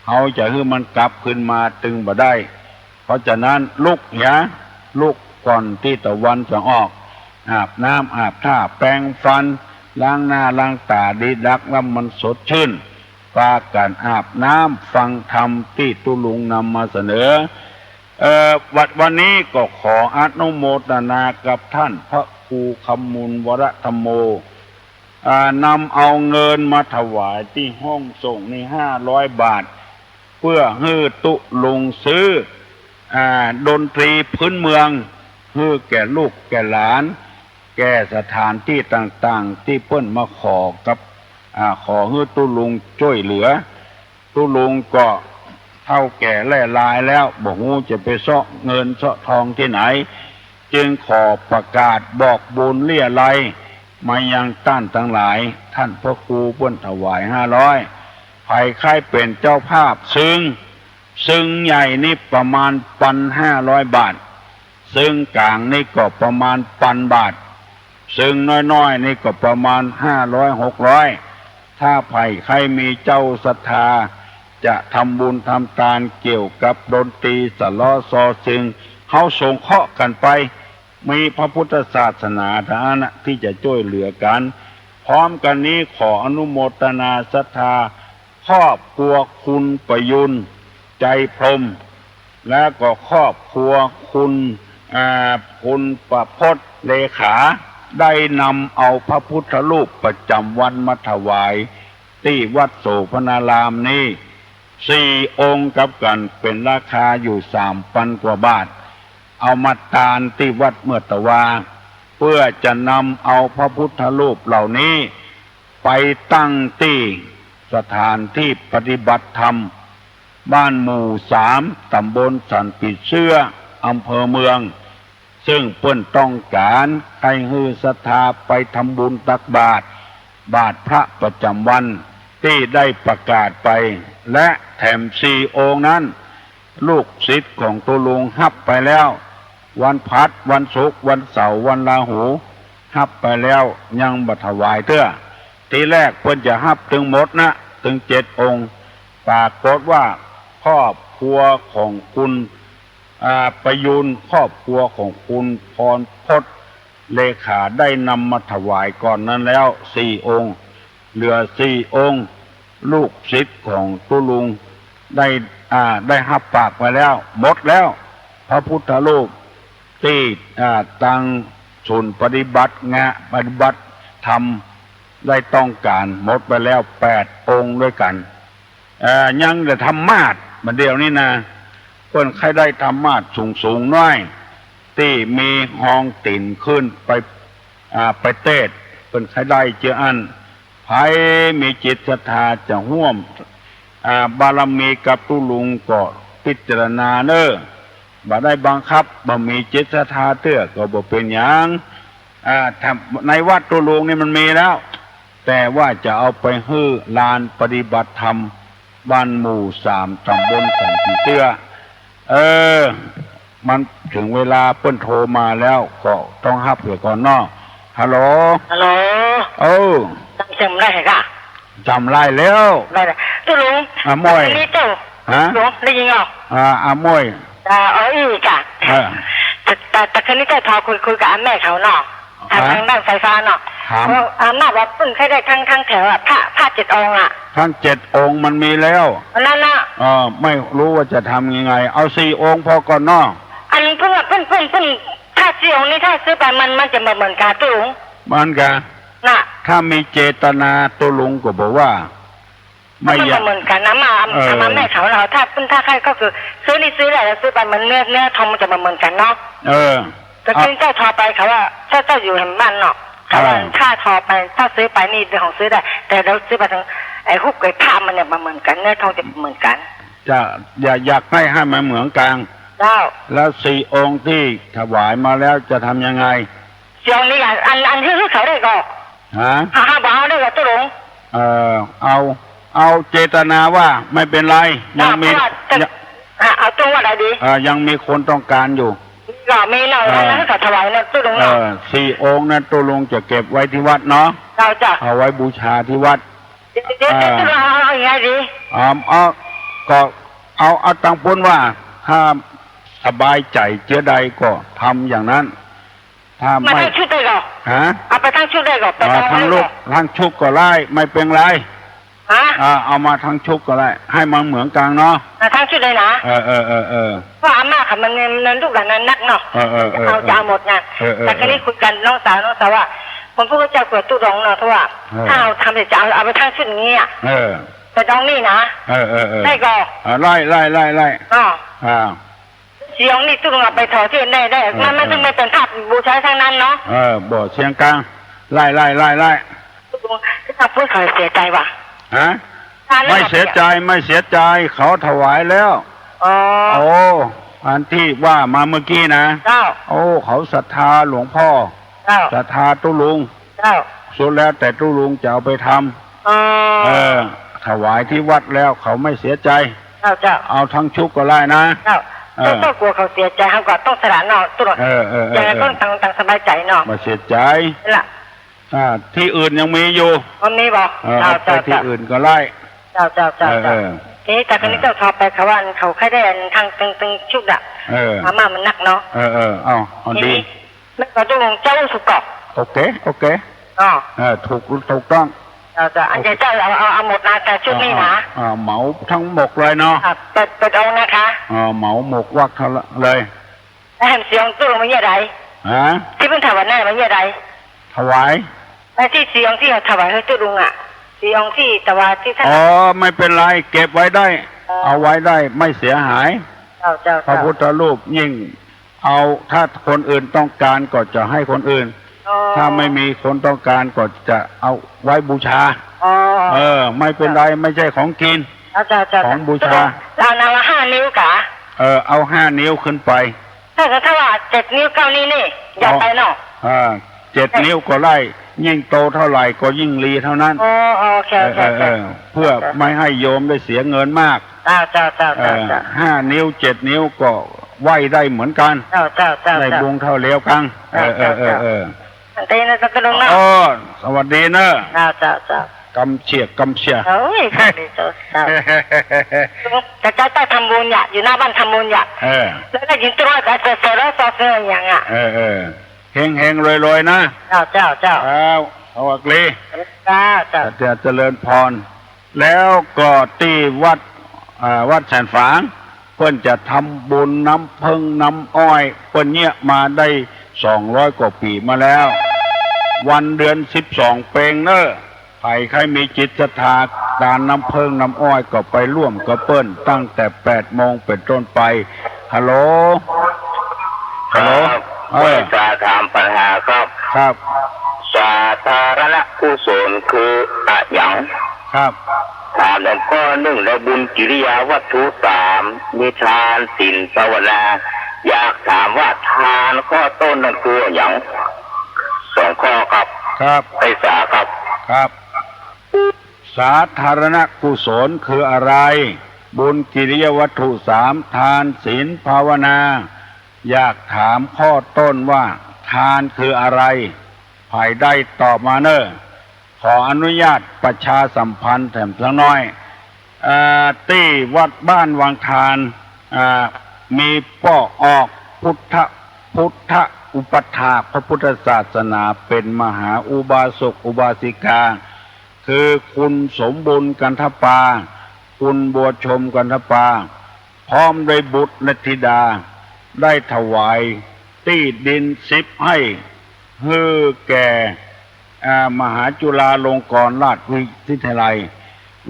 เขาจะให้มันกลับขึ้นมาตึงบ่ได้เพราะฉะนั้นลุกก่อนที่ตะวันจะออกอาบน้ำอาบท่าแปรงฟันล้างหน้าล้างตาดีดักแล้วมันสดชื่นปาการอาบน้ำฟังธรรมที่ตุลุงนำมาเสนอวันนี้ก็ขออนุโมทนากับท่านพระครูคำมูลวรธรรมโมนำเอาเงินมาถวายที่ห้องส่งนี่500 บาทเพื่อให้ตุลุงซื้อดนตรีพื้นเมืองให้แก่ลูกแก่หลานแก่สถานที่ต่างๆที่เพิ่นมาขอกับขอให้ตุลุงช่วยเหลือตุลุงก็เท่าแก่แล่ลายแล้วบอกงูจะไปเสาะเงินเสาะทองที่ไหนจึงขอประกาศบอกบุญเลี่ยไรมายังท่านทั้งหลายท่านพระครูเพิ่นถวาย500ไผใครเป็นเจ้าภาพซึ่งใหญ่นี่ประมาณ1,500 บาทซึ่งกลางนี่ก็ประมาณ1,000 บาทซึ่งน้อยๆนี่ก็ประมาณ500-600ถ้าไผใครมีเจ้าศรัทธาจะทำบุญทำทานเกี่ยวกับดนตรีสล้อซอซึงเขาสงเคราะห์กันไปมีพระพุทธศาสนาฐานะที่จะช่วยเหลือกันพร้อมกันนี้ขออนุโมทนาศรัทธาครอบครัวคุณประยุนใจพรหมและก็ครอบครัวคุณประพจน์เลขาได้นำเอาพระพุทธรูปประจำวันมาถวายที่วัดโสภณารามนี้4 องค์กับกันเป็นราคาอยู่ 3,000 กว่าบาทเอามาทานที่วัดเมื่อตะวาเพื่อจะนำเอาพระพุทธรูปเหล่านี้ไปตั้งที่สถานที่ปฏิบัติธรรมบ้านหมู่3ตำบลสันปิเสื้ออำเภอเมืองซึ่งเพิ่นต้องการให้ฮือศรัทธาไปทำบุญตักบาตรพระประจำวันที่ได้ประกาศไปและแถม4 องค์นั้นลูกศิษย์ของตุลุงฮับไปแล้ววันพัดวันศุกร์วันเสาร์วันลาหูฮับไปแล้วยังบัถวายเตื้อทีแรกเพิ่นจะฮับถึงหมดนะถึง7 องค์ปรากฏว่าครอบครัวของคุณประยุนครอบครัวของคุณพรพจน์เลขาได้นำมาถวายก่อนนั้นแล้ว4 องค์เหลือ4 องค์ลูกศิษย์ของตุลุงได้ฮับปากไปแล้วหมดแล้วพระพุทธรูปที่ตั้งศูนย์ปฏิบัติธรรมได้ต้องการหมดไปแล้ว8 องค์ด้วยกันยังจะทำมาดมาเดียวนี้นะเพิ่นใครได้ทำมาดสูงน้อยที่มีห้องติ่นขึ้นไปเทศเพิ่นใครได้เจออันไผมีจิตศรัทธาจะร่วมบารมีกับตุลุงก็พิจารณา บ่ได้บังคับบ่มีจิตศรัทธาเตื้อก็บ่เป็นหยังในวัดตุลุงนี่มันมีแล้วแต่ว่าจะเอาไปฮื้อลานปฏิบัติธรรมบ้านหมู่3ตำบลสันติเตื้อมันถึงเวลาเปิ้นโทรมาแล้วก็ต้องรับเสียก่อนเนาะฮัลโหลจำได้ค่ะจำได้แล้วได้ตุลุงมวยนี่ตุลุงได้ยินเหรอมวยอีกอ่ะแต่คืนนี้ก็ทอคุยกับแม่เขาเนาะทางด้านไฟฟ้าเนาะน่าว่าเพิ่งเคยได้ทั้งแถวผ้า7 องค์ทั้ง7 องค์มันมีแล้วนั่นน่ะไม่รู้ว่าจะทำยังไงเอา4 องค์พอก่อนเนาะอันเพิ่งถ้า4 องค์นี้ถ้าซื้อไปมันจะเหมือนกันตุลุงมันกันน่ะถ้ามีเจตนาตุลุงก็บอกว่าไม่เหมือนกันนะมาแม่เขาเราถ้าใครก็คือซื้อนี่ซื้อแล้วซื้อไปมันเนื้อทองมันจะเหมือนกันเนาะแต่คืนเจ้าทอไปเขาว่าเจ้าอยู่เห็นบ้านเนาะเขาว่าถ้าทอไปถ้าซื้อไปนี่เรื่องของซื้อได้แต่เราซื้อไปทั้งไอ้ฮุกไอ้ผ้ามันเนี่ยมันเหมือนกันเนื้อทองจะเหมือนกันจะอยากให้มันเหมือนกันแล้ว4 องค์ที่ถวายมาแล้วจะทำยังไง4 องค์นี้อันที่เขาได้ก็บอกเอาได้ก็ตุลุงเอาเจตนาว่าไม่เป็นไรยังมีเอาตรงว่าอะไรดียังมีคนต้องการอยู่ก็มีเนาะแล้วก็ถวายนะตุลุงเนาะ4 องค์นั้นตุลุงจะเก็บไว้ที่วัดเนาะเอาไว้บูชาที่วัดตุลุงเอาอย่างไรดีก็เอาตังพ้นว่าถ้าสบายใจเจอใดก็ทำอย่างนั้นถ้าไม่ชุดได้ก็เอาไปทั้งชุดได้ก็ไปทั้งลูกทั้งชุกก็ไล่ไม่เป็นไรเอามาทั้งชุกก็ได้ให้มันเหมือนกลางเนาะทั้งชุดเลยนะเพราะอาม่าค่ะมันลูกหลานนักเนาะเอาจะเอาหมดไงแต่ครั้นี้คุยกันน้องสาวว่าผมพูดกับเจ้าเกิดตู้ดองเนาะเพราะว่าถ้าเอาทำเสร็จจะเอาไปทั้งชุดนี้แต่ดองนี่นะได้ก็ไล่4 องค์นี่ตู้ดองเอาไปถอดที่ได้มันต้องไม่เป็นภาพบูชาทั้งนั้นเนาะบ่เชียงกลางไล่ตู้ดองถ้าพูดเขาเสียใจว่ะไม่เสียใจเขาถวายแล้วอันที่ว่ามาเมื่อกี้นะเขาศรัทธาหลวงพ่อศรัทธาตุลุงสุดแล้วแต่ตุลุงจะเอาไปทำถวายที่วัดแล้วเขาไม่เสียใจเอาทั้งชุกก็ได้นะต้องกลัวเขาเสียใจเขาก็ต้องสละเนาะตุลุงอย่างนั้นต้องตั้งสบายใจเนาะไม่เสียใจที่อื่นยังมีอยู่มีบอกไปที่อื่นก็ไล่ทีนี้แต่ครั้นี้เจ้าทอไปเขาว่าเขาแค่ได้ทางตึงชุดอาม่ามันนักเนาะเอาดีแล้วก็ต้องเจ้าสุกเกาะโอเคถูกต้องอันเจ้าเอาหมดนะแต่ชุดนี้นะเหมาทั้งหมกเลยเนาะเปิดองนะคะเหมาหมกวักเลยแล้วแหมเสียงตู้มันยังไงที่เพิ่งถวายหน้ามันยังไงถวายที่4 องค์ที่ถวายให้ตุลุง4 องค์ที่ถวายที่ท่านไม่เป็นไรเก็บไว้ได้เอาไว้ได้ไม่เสียหายพระพุทธรูปยิ่งเอาถ้าคนอื่นต้องการก็จะให้คนอื่นถ้าไม่มีคนต้องการก็จะเอาไว้บูชาไม่เป็นไรไม่ใช่ของกินของบูชาเอา5 นิ้วกะเอา5 นิ้วขึ้นไปถ้าว่า7 นิ้ว9 นิ้วนี่อย่าไปเนาะ7 นิ้วก็ไล่ยิ่งโตเท่าไหร่ก็ยิ่งรีเท่านั้นโอเคเพื่อไม่ให้โยมได้เสียเงินมาก5 นิ้ว7 นิ้วก็ไหวได้เหมือนกันได้บุญเท่าเลี้ยวกังเต้นตะลุงนะสวัสดีเนอะกำเชียโอ้ยจะทำบุญอยู่หน้าบ้านทำบุญแล้วได้ยินตัวแต่เสร็จแล้วเสืออย่างเฮงรวยๆนะเจ้าเอาอักลีจะเจริญพรแล้วก็ที่วัดแสนฝางเพิ่นจะทำบุญน้ำพึ่งน้ำอ้อยเพิ่นเนี่ยมาได้200 กว่าปีมาแล้ววันเดือน12 เปงเนอะใครมีจิตศรัทธาการน้ำพึ่งน้ำอ้อยก็ไปร่วมกับเปิ้นตั้งแต่8 โมงเป็นต้นไปฮัลโหลจะถามปัญหาครับสาธารณกุศลคืออะไรอย่างครับถามแล้วก็1และบุญกิริยาวัตถุ3มีทานศีลภาวนา อยากถามว่าทานข้อต้นนั่นคืออย่าง2 ข้อครับครับไพศาลครับครับสาธารณกุศลคืออะไรบุญกิริยวัตถุ3ทานศีลภาวนาอยากถามข้อต้นว่าทานคืออะไรภายได้ตอบมาเนอะขออนุญาตประชาสัมพันธ์แถมสักน้อยที่วัดบ้านวังทานมีป้อออกพุทธอุปถากพระพุทธศาสนาเป็นมหาอุบาสกอุบาสิกาคือคุณสมบุญกันทปาคุณบัวชมกันทปาพร้อมด้วยบุตรและธิดาได้ถวายที่ดิน10 ให้แก่มหาจุฬาลงกรณราชวิทยาลัย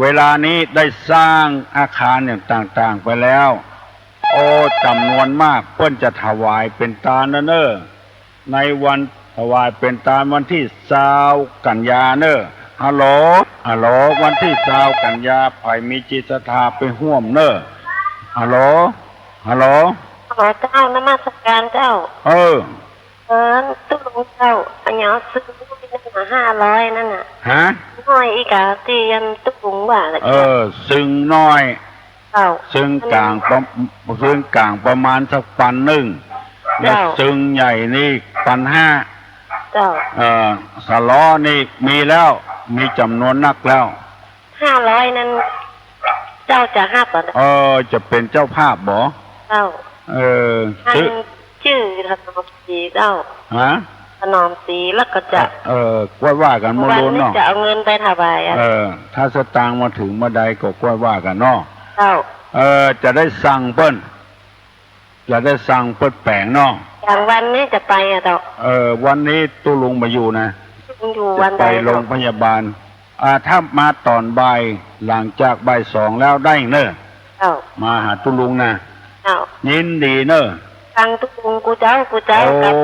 เวลานี้ได้สร้างอาคารอย่างต่างๆไปแล้วจำนวนมากเพิ่นจะถวายเป็นตาเนอในวันถวายเป็นตาวันที่20 กันยาเนอฮัลโหลวันที่20 กันยาไผมีจิตศรัทธาไปร่วมเนอฮัลโหลเจ้านมัสการเจ้าตู้ลงเจ้าอันยอซื้อนั่น500นั่นน่ะฮะน้อยอีกะที่ยันตู้ลงว่าละซึ่งน้อยซึ่งกลางประมาณสัก1,000และซึ่งใหญ่นี่1,500เจ้าสล้อนี่มีแล้วมีจำนวนนักแล้ว500นั้นเจ้าจะ5ป่ะจะเป็นเจ้าภาพบ่เจ้าชื่อถนอมศรีเจ้าถนอมศรีแล้วก็จะว่ากันมื้อโน้นเนาะจะเอาเงินไปถวายถ้าสตางค์มาถึงเมื่อใดก็ว่ากันเนาะเจ้าจะได้สั่งเปิ้นแปลงเนาะอย่างวันนี้จะไปเจ้าวันนี้ตู้ลุงมาอยู่นะอยู่วันใดไปโรงพยาบาลถ้ามาตอนบ่ายหลังจากบ่าย 2แล้วได้เนอะมาหาตู้ลุงนะยินดีเนอะฟังตู้ลุงกูเจ้ากับ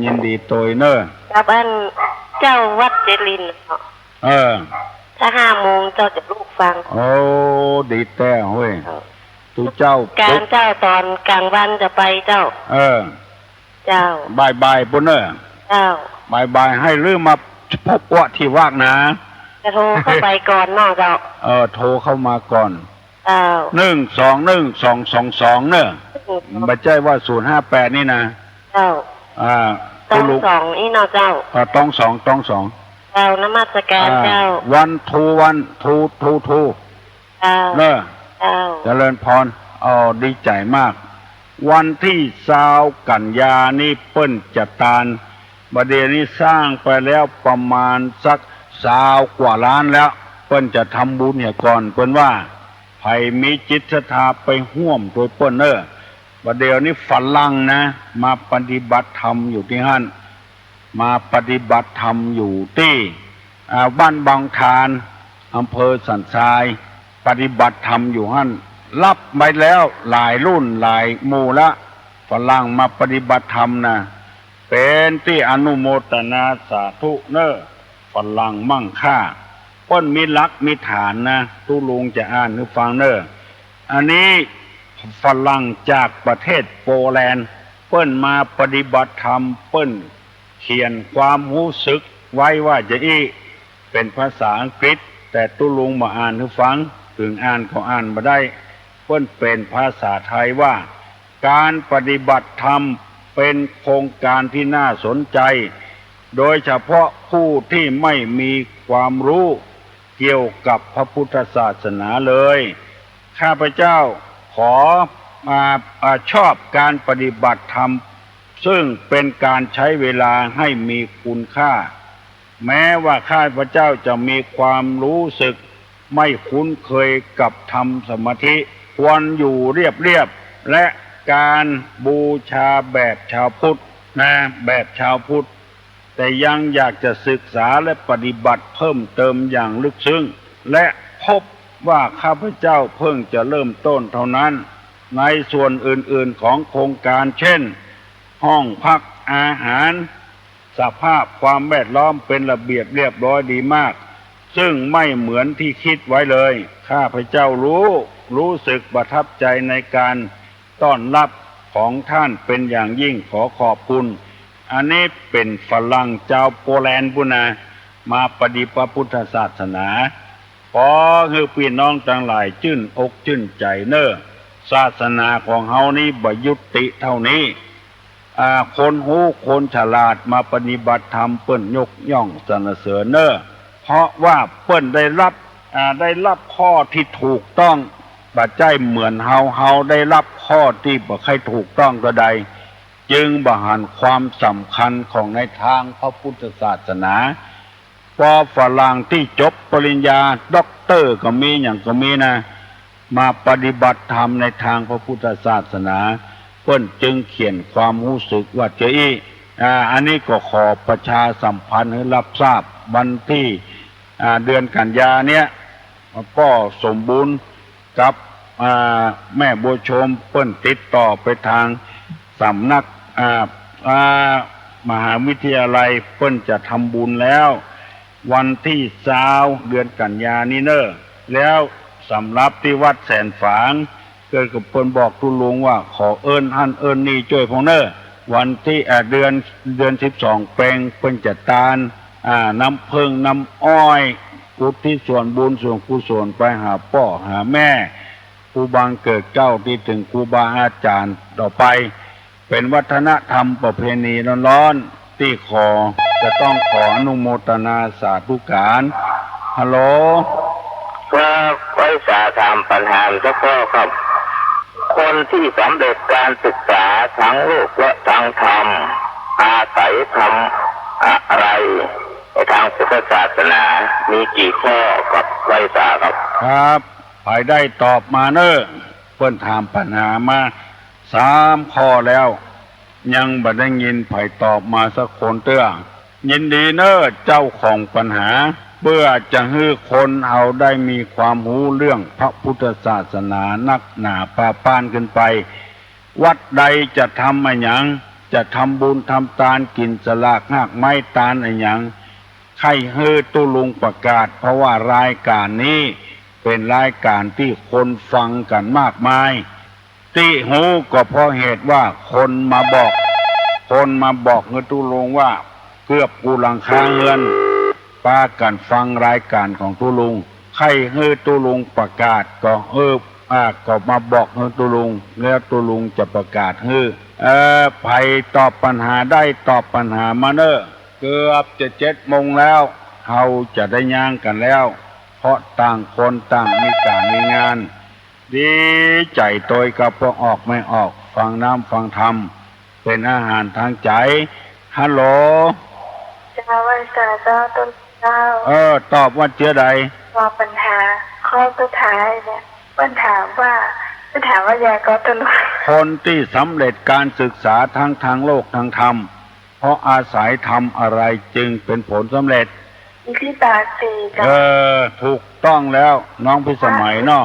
ยินดีโตยเนอะกับอันเจ้าวัดเจริญถ้า5 โมงเจ้าจะลูกฟังดีแต่เว้ยตู้เจ้าการเจ้าตอนกลางวันจะไปเจ้าเจ้าบ่ายปุ่นเนอะเจ้าบ่ายให้ลืมมาพบว่าที่ว่างนะจะโทรเข้าไปก่อนเนาะเจ้าโทรเข้ามาก่อน12122เนอะไม่ใช่ว่า058นี่นะเจ้าต้อง2นี่เนาะเจ้าต้อง2เจ้านมัสการเจ้าวันทูเนอะเจริญพรดีใจมากวันที่20 กันยานี่เปิ้นจะตานบัดนี้สร้างไปแล้วประมาณสัก20 กว่าล้านแล้วเปิ้นจะทำบุญเนี่ยก่อนเปิ้นว่าไผมีจิตศรัทธาไปร่วมโดยเปิ้นบัดนี้ฝรั่งนะมาปฏิบัติธรรมอยู่ที่หั่นมาปฏิบัติธรรมอยู่ที่บ้านบางทานอำเภอสันทรายปฏิบัติธรรมอยู่หั่นรับไปแล้วหลายรุ่นหลายหมู่ละฝรั่งมาปฏิบัติธรรมนะเป็นที่อนุโมทนาสาธุเนอะฝรั่งมั่งค่าเปิ้นมีหลักมีฐานนะตู้ลุงจะอ่านให้ฟังเนอะอันนี้ฝรั่งจากประเทศโปแลนด์เปิ้นมาปฏิบัติธรรมเปิ้นเขียนความรู้สึกไว้ว่าจะเป็นภาษาอังกฤษแต่ตู้ลุงมาอ่านให้ฟังถึงอ่านก็อ่านบ่ได้เปิ้นเป็นภาษาไทยว่าการปฏิบัติธรรมเป็นโครงการที่น่าสนใจโดยเฉพาะผู้ที่ไม่มีความรู้เกี่ยวกับพระพุทธศาสนาเลยข้าพเจ้าขอชอบการปฏิบัติธรรมซึ่งเป็นการใช้เวลาให้มีคุณค่าแม้ว่าข้าพเจ้าจะมีความรู้สึกไม่คุ้นเคยกับธรรมสมาธิควรอยู่เรียบและการบูชาแบบชาวพุทธนะแบบชาวพุทธแต่ยังอยากจะศึกษาและปฏิบัติเพิ่มเติมอย่างลึกซึ้งและพบว่าข้าพเจ้าเพิ่งจะเริ่มต้นเท่านั้นในส่วนอื่นๆของโครงการเช่นห้องพักอาหารสภาพความแวดล้อมเป็นระเบียบเรียบร้อยดีมากซึ่งไม่เหมือนที่คิดไว้เลยข้าพเจ้ารู้สึกประทับใจในการต้อนรับ ของท่านเป็นอย่างยิ่งขอขอบคุณอันนี้เป็นฝรั่งเจ้าโปแลนด์ปุนามาปฏิบัติพุทธศาสนาขอคือพี่น้องทั้งหลายชื่นอกชื่นใจเนอศาสนาของเฮานี้บ่ยุติเท่านี้คนหูคนฉลาดมาปฏิบัติธรรมเปิ้นยกย่องสรรเสริญเนอเพราะว่าเปิ้นได้รับข้อที่ถูกต้องบ่ใจเหมือนเฮาได้รับข้อที่บ่ใครถูกต้องก็ใดจึงบ่หันความสำคัญของในทางพระพุทธศาสนาพอฝรั่งที่จบปริญญาด็อกเตอร์ก็มีอย่างก็มีนะมาปฏิบัติธรรมในทางพระพุทธศาสนาเพิ่นจึงเขียนความรู้สึกว่าอันนี้ก็ขอประชาสัมพันธ์ให้รับทราบวันที่เดือนกันยาเนี้ยก็สมบูรณ์กับแม่บัวชมเปิ้นติดต่อไปทางสำนักมหาวิทยาลัยเปิ้นจะทำบุญแล้ววันที่20เดือนกันยานี้เนอะแล้วสำหรับที่วัดแสนฝางเกิดกับเปิ้นบอกทุลุงว่าขอเอิ้นหั่นเอิ้นนี่ช่วยพงเนอะวันที่เดือน12เปิ้นจะตานน้ำพึ่งน้ำอ้อยอุทิศส่วนบุญส่วนกุศลไปหาพ่อหาแม่ครูบาเกิดเจ้าที่ถึงครูบาอาจารย์ต่อไปเป็นวัฒนธรรมประเพณีร้อนๆที่จะต้องขออนุโมทนาสาธุการฮัลโหลครับไว้สาถามปัญหาสักข้อครับคนที่สำเร็จการศึกษาทั้งโลกและทางธรรมอาศัยทำอะไรในทางพุทธศาสนามีกี่ข้อกับไว้สาครับภายได้ตอบมาเนอะเพิ่นถามปัญหามา3ข้อแล้วยังบ่ได้ยินไผตอบมาสักคนเตื้อยินดีเนอะเจ้าของปัญหาเพื่อจะให้คนเอาได้มีความรู้เรื่องพระพุทธศาสนานักหนาปาปานขึ้นไปวัดใดจะทำอะไรอย่างจะทำบุญทำทานกินสลากหากไม้ตาลอะไรอย่างใครให้ตุลุงประกาศเพราะว่ารายการนี้เป็นรายการที่คนฟังกันมากมายที่หูก็เพราะเหตุว่าคนมาบอกเงินตุลุงว่าเกือบกูหลังคาเงินปากันฟังรายการของตุลุงใครให้ตุลุงประกาศก็ก็มาบอกให้ตุลุงแล้วตุลุงจะประกาศให้ไผตอบปัญหาได้ตอบปัญหามาเนอะเกือบจะ7 โมงแล้วเฮาจะได้ย่างกันแล้วเพราะต่างคนต่างมีการมีงานดีใจโดยกับพอออกไม่ออกฟังน้ำฟังธรรมเป็นอาหารทางใจฮัลโหลจ้าวันสาเจ้าต้นเจ้าตอบว่าเจ้าใดว่าปัญหาข้อสุดท้ายเนี่ยปัญหาว่ายาก็ตลอดคนที่สำเร็จการศึกษาทั้งทางโลกทางธรรมเพราะอาศัยธรรมอะไรจึงเป็นผลสำเร็จที่ตาสีจ้ะถูกต้องแล้วน้องพิสมัยเนาะ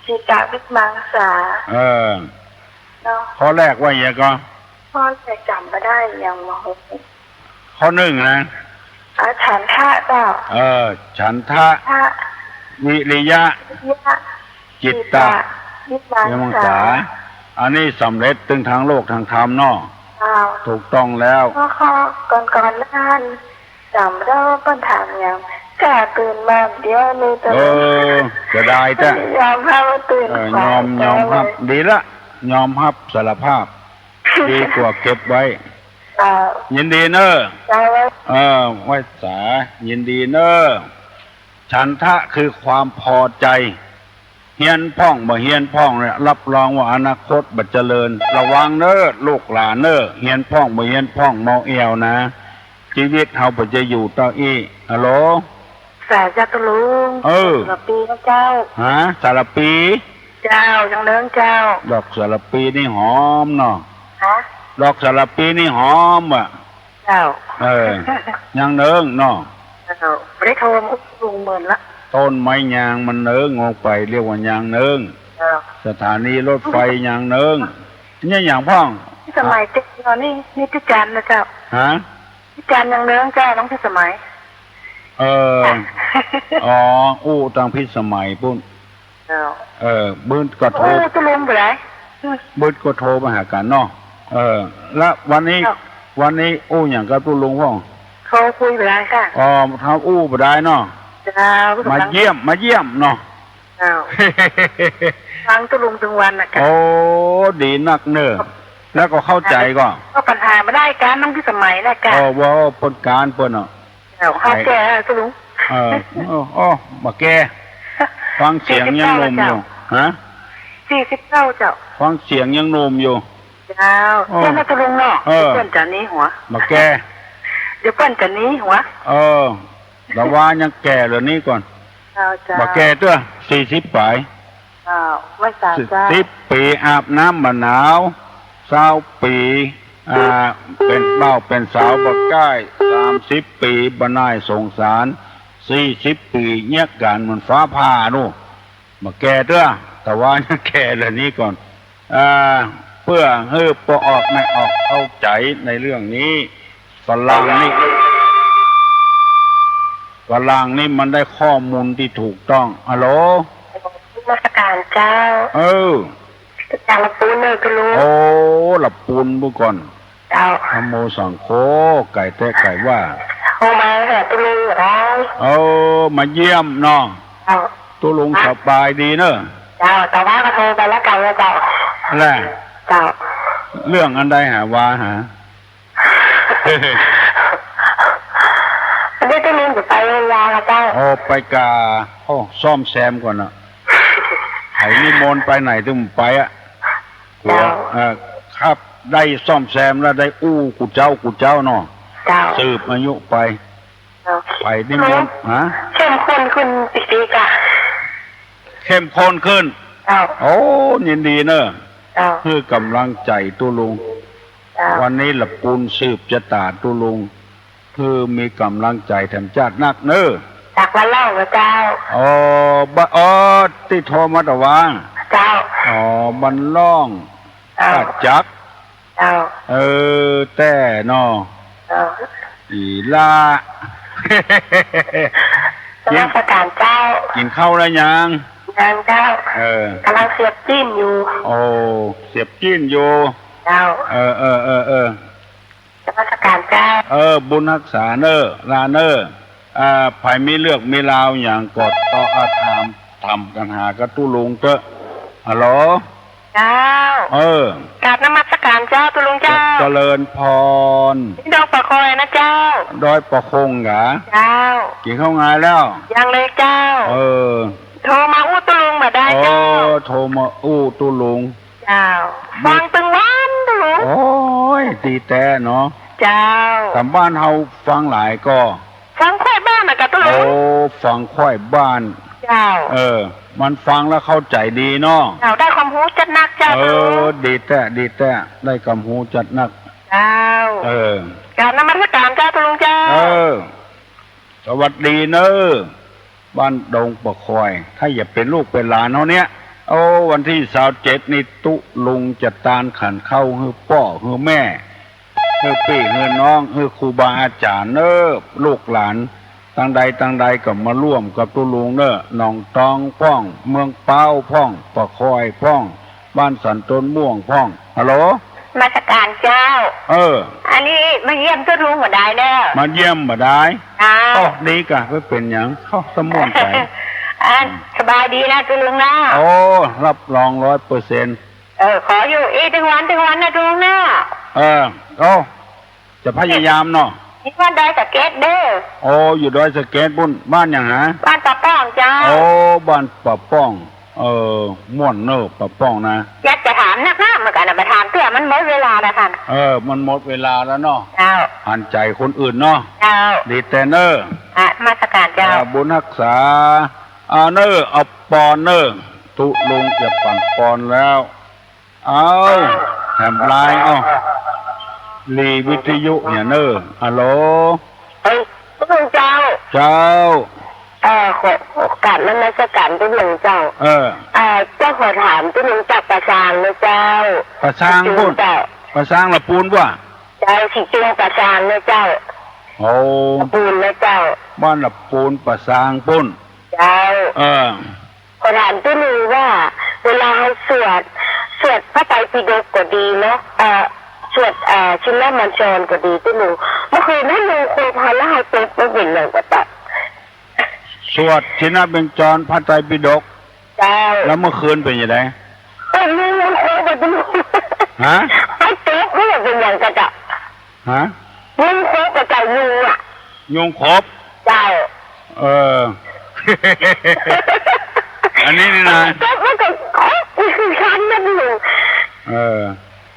จิตาวิมังสาข้อแรกว่าอย่างก็ข้อจะจำไม่ได้อย่างมหกข้อ1นะฉันทะต่อฉันทะวิริยะจิตตะวิมังสาอันนี้สำเร็จถึงทางโลกทางธรรมเนาะถูกต้องแล้วข้อก่อนนั้นจำได้ว่าปัญหาอย่างกล้าตื่นมาเดียวเลยจะได้จ้ะยอมรับว่าตื่นยอมรับดีละยอมรับสารภาพดีกว่าเก็บไว้ยินดีเนอะไว้สายินดีเนอะฉันทะคือความพอใจเฮียนพ่องบ่เฮียนพ่องเนี่ยรับรองว่าอนาคตบัดเจริญระวังเนอะลูกหลานเนอะเฮียนพ่องบ่เฮียนพ่องเมาเอวนะชีวิตเฮาบ่จะอยู่ต่ออีฮัลโหลสาจักลุงสารปีนะเจ้าสารปีเจ้าจังเลิ้งเจ้าดอกสารปีนี่หอมเนาะดอกสารปีนี่หอมอ่ะเจ้ายังเนิ้งเนาะไม่ได้โทรมาลุงเหมือนละต้นไม้ยางมันเนิ้งออกไปเรียกว่ายางเนิ้งสถานีรถไฟยางเนิ้งนี่อย่างพ่องสมัยเด็กนี่พิจารณ์นะเจ้าพิจารณ์ยางเนิ้งเจ้าน้องพิสมัยอู้ตังพิสมัยปุ่นบื้นกระทบจะลงไปไหน บึดก็โทรมาหากันเนาะแล้ววันนี้อู้อย่างกับตู้ลุงพ่อโทรคุยไปได้ค่ะอ๋อทำอู้ไปได้เนาะมาเยี่ยมเนาะฟังตู้ลุงถึงวันนะกันโอ้ดีนักเนอะแล้วก็เข้าใจก็ปัญหาไม่ได้การน้องที่สมัยนะกันว่าปนการเปิ้นเนาะเข้าแก่ตู้ลุงมาแก่ฟังเสียงยังนมอยู่ฮะ49เจ้าฟังเสียงยังนมอยู่เจ้าแค่มาตู้ลุงเนาะเปิ้นจะนี้หัวมาแก่เดี๋ยวเปิ้นจะนี้หัวแต่ว่ายังแก่เหล่านี้ก่อนมาแก่ตัว40ปลายไม่สาวจ้า10 ปีอาบน้ำมะนาว20 ปีเป็นเบ้าเป็นสาวบ่ใกล้30 ปีบ่นายสงสาร40 ปีเงียกกันเหมือนฟ้าผ่านู่มาแก่ตัวแต่ว่ายังแก่เหล่านี้ก่อนเพื่อให้ปออกไม่ออกเข้าใจในเรื่องนี้ฝรั่งนี่มันได้ข้อมูลที่ถูกต้องฮัลโหลมาตรการเจ้าจากละปูนเลยก็รู้ละปูนบุก่อนเจ้าธโมสังโฆไก่แต่ไก่ว่ามาเหรอตุลุงเหรอมาเยี่ยมเนาะตุลุงสบายดีเนอะเจ้าแต่ว่าก็โทรไปแล้วกันเจ้าแหละเจ้าเรื่องอันใดหาว่าหาอันนี้ตุลุงจะไปยาเจ้าไปกาซ่อมแซมก่อนเนาะไอ้นิมนต์ไปไหนถึงไปครับได้ซ่อมแซมแล้วได้กูเจ้าเนาะสืบอายุไปนิมนต์เข้มข้นขึ้นปีกะเข้มข้นขึ้นยินดีเนอะเพื่อกำลังใจตัวลุงวันนี้หลับปูนสืบจะตาตัวลุงเพื่อมีกำลังใจแถมจัดนักเนอะจากวันเล่าเจ้าที่โทรมาตะวางเจ้ามันล่องจักเจ้าแต่นออีลากินประการเจ้ากินข้าวแล้วยังเจ้ากำลังเสียบจิ้นอยู่เสียบจิ้นอยู่เจ้าจะประการเจ้าบุญรักษาเนอลาเนอภายมีเลือกมีราวอย่างกดต่อทำกันหากระตู้ลุงเตอะฮัลโหลเจ้ากราบนมัสการเจ้าตู้ลุงเจ้าเจริญพรดอยปะคอยนะเจ้าดอยปะคงเหรอเจ้ากินข้าวงานแล้วยังเลยเจ้าโทรมาอู้ตู้ลุงมาได้เจ้าโทรมาอู้ตู้ลุงเจ้าฟังตึงวันตู้ลุงตีแต่เนาะเจ้าทำบ้านเฮาฟังหลายก็ฟังค่อยบ้านนะกับตู้ลุงฟังค่อยบ้านเจ้ามันฟังแล้วเข้าใจดีเนาะได้ความรู้จัดนักเจ้าดีแต่ได้ความรู้จัดนักเจ้ากราบนมัสการเจ้าตู้ลุงเจ้าสวัสดีเนอะบ้านดงปะคอยถ้าอย่าเป็นลูกเป็นหลานเนาะเนี้ยวันที่27นี่ตุลุงจะตานขันเข้าฮือพ่อฮือแม่ฮือพี่ฮือน้องฮือครูบาอาจารย์เนอะลูกหลานตั้งใดก็มาร่วมกับตุลุงเนอะหนองตองพ่องเมืองเป้าพ่องปะคอยพ่องบ้านสันต้นม่วงพ่องฮัลโหลมาตรการเจ้าอันนี้มาเยี่ยมตุลุงมาได้เนอะมาเยี่ยมมาได้ดีกะไม่เป็นอย่างเข้าสมวนใจสบายดีนะตุลุงนะรับรอง 100%ขออยู่ถึงวันนะตุลุงนะจะพยายามเนาะนี่บ้านดอยสะเก็ดเด้ออยู่ดอยสะเก็ดบ้านอย่างฮะบ้านปะป้องเจ้าบ้านปะป้องม่วนเนอะปะป้องนะอยากจะถามนักหน้าเหมือนกันมาถามเพื่อมันหมดเวลาแล้วท่านมันหมดเวลาแล้วเนาะหันใจคนอื่นเนาะดีแต่เนอะมาสการเจ้าบุญรักษาเนอะเอาปอนเนอะตุลุงจะปั่นปอนแล้วแถมลายลีวิทยุเนี่ยเนอะฮัลโหลตุลุงเจ้าขอโอกาสนั้นราชการตุลุงเจ้าเจ้าขอถามตุลุงจับประสางนะเจ้าประสางพูดประสางละปูนว่ะเจ้าสิจุงประสางนะเจ้าปูนนะเจ้าบ้านละปูนประสางปุ้นเจ้าขอถามตุลุงว่าเวลาสวด สวดพระไตรปิฎกก็ดีเนาะสวดชินมัญชรก็ดีที่หนูเมื่อคืนนั้นหนูคุยพาแล้วให้เป็นไม่เป็นอย่างก็ตัดสวดชินบัญชรพระไตรปิฎกแล้วเมื่อคืนเป็นยังไงมึงมันโค้งไปดูฮะไอ้ติ๊กไม่เป็นอย่างกระจับฮะยุงโคบกระจายยุงอ่ะยุงครบเจ้าอันนี้นี่นะมันก็ครบคือคันนั่นอยู่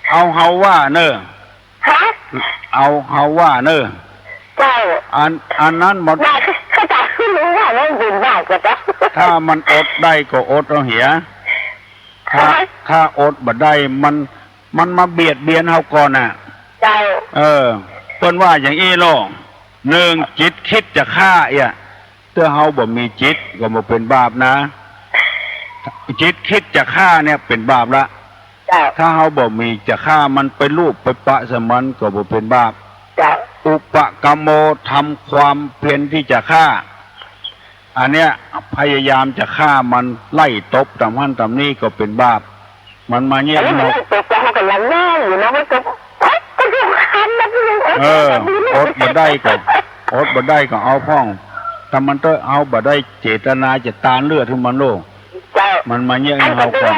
เอาเฮาว่าเนอะฮะเอาเฮาว่าเนอะเจ้าอันนั้นมันเขาจะรู้ว่ามันเป็นบ้าก็จะถ้ามันอดได้ก็อดเอาเหี้ยถ้าอดบ่ได้มันมาเบียดเบียนเฮาก่อนน่ะเจ้าเพิ่นว่าอย่างอี้โลหนึ่งจิตคิดจะฆ่าถ้าเฮาบ่มีจิตก็บ่เป็นบาปนะจิตคิดจะฆ่าเนี่ยเป็นบาปละถ้าเฮาบ่มีจะฆ่ามันไปลูบไปปะสมันก็บ่เป็นบาปอุปกรรมโมทำความเพียรที่จะฆ่าอันเนี้ยพยายามจะฆ่ามันไล่ตบตำหั่นตำนี่ก็เป็นบาปมันมาเนี่ยเราก็ยังแน่อยู่นะมันก็อดบ่ได้ก็เอาพ่องถ้ามันต้องเอาบ่ได้เจตนาจะตานเลือดทุกมันโลมันมาเนี่ยเฮาก่อน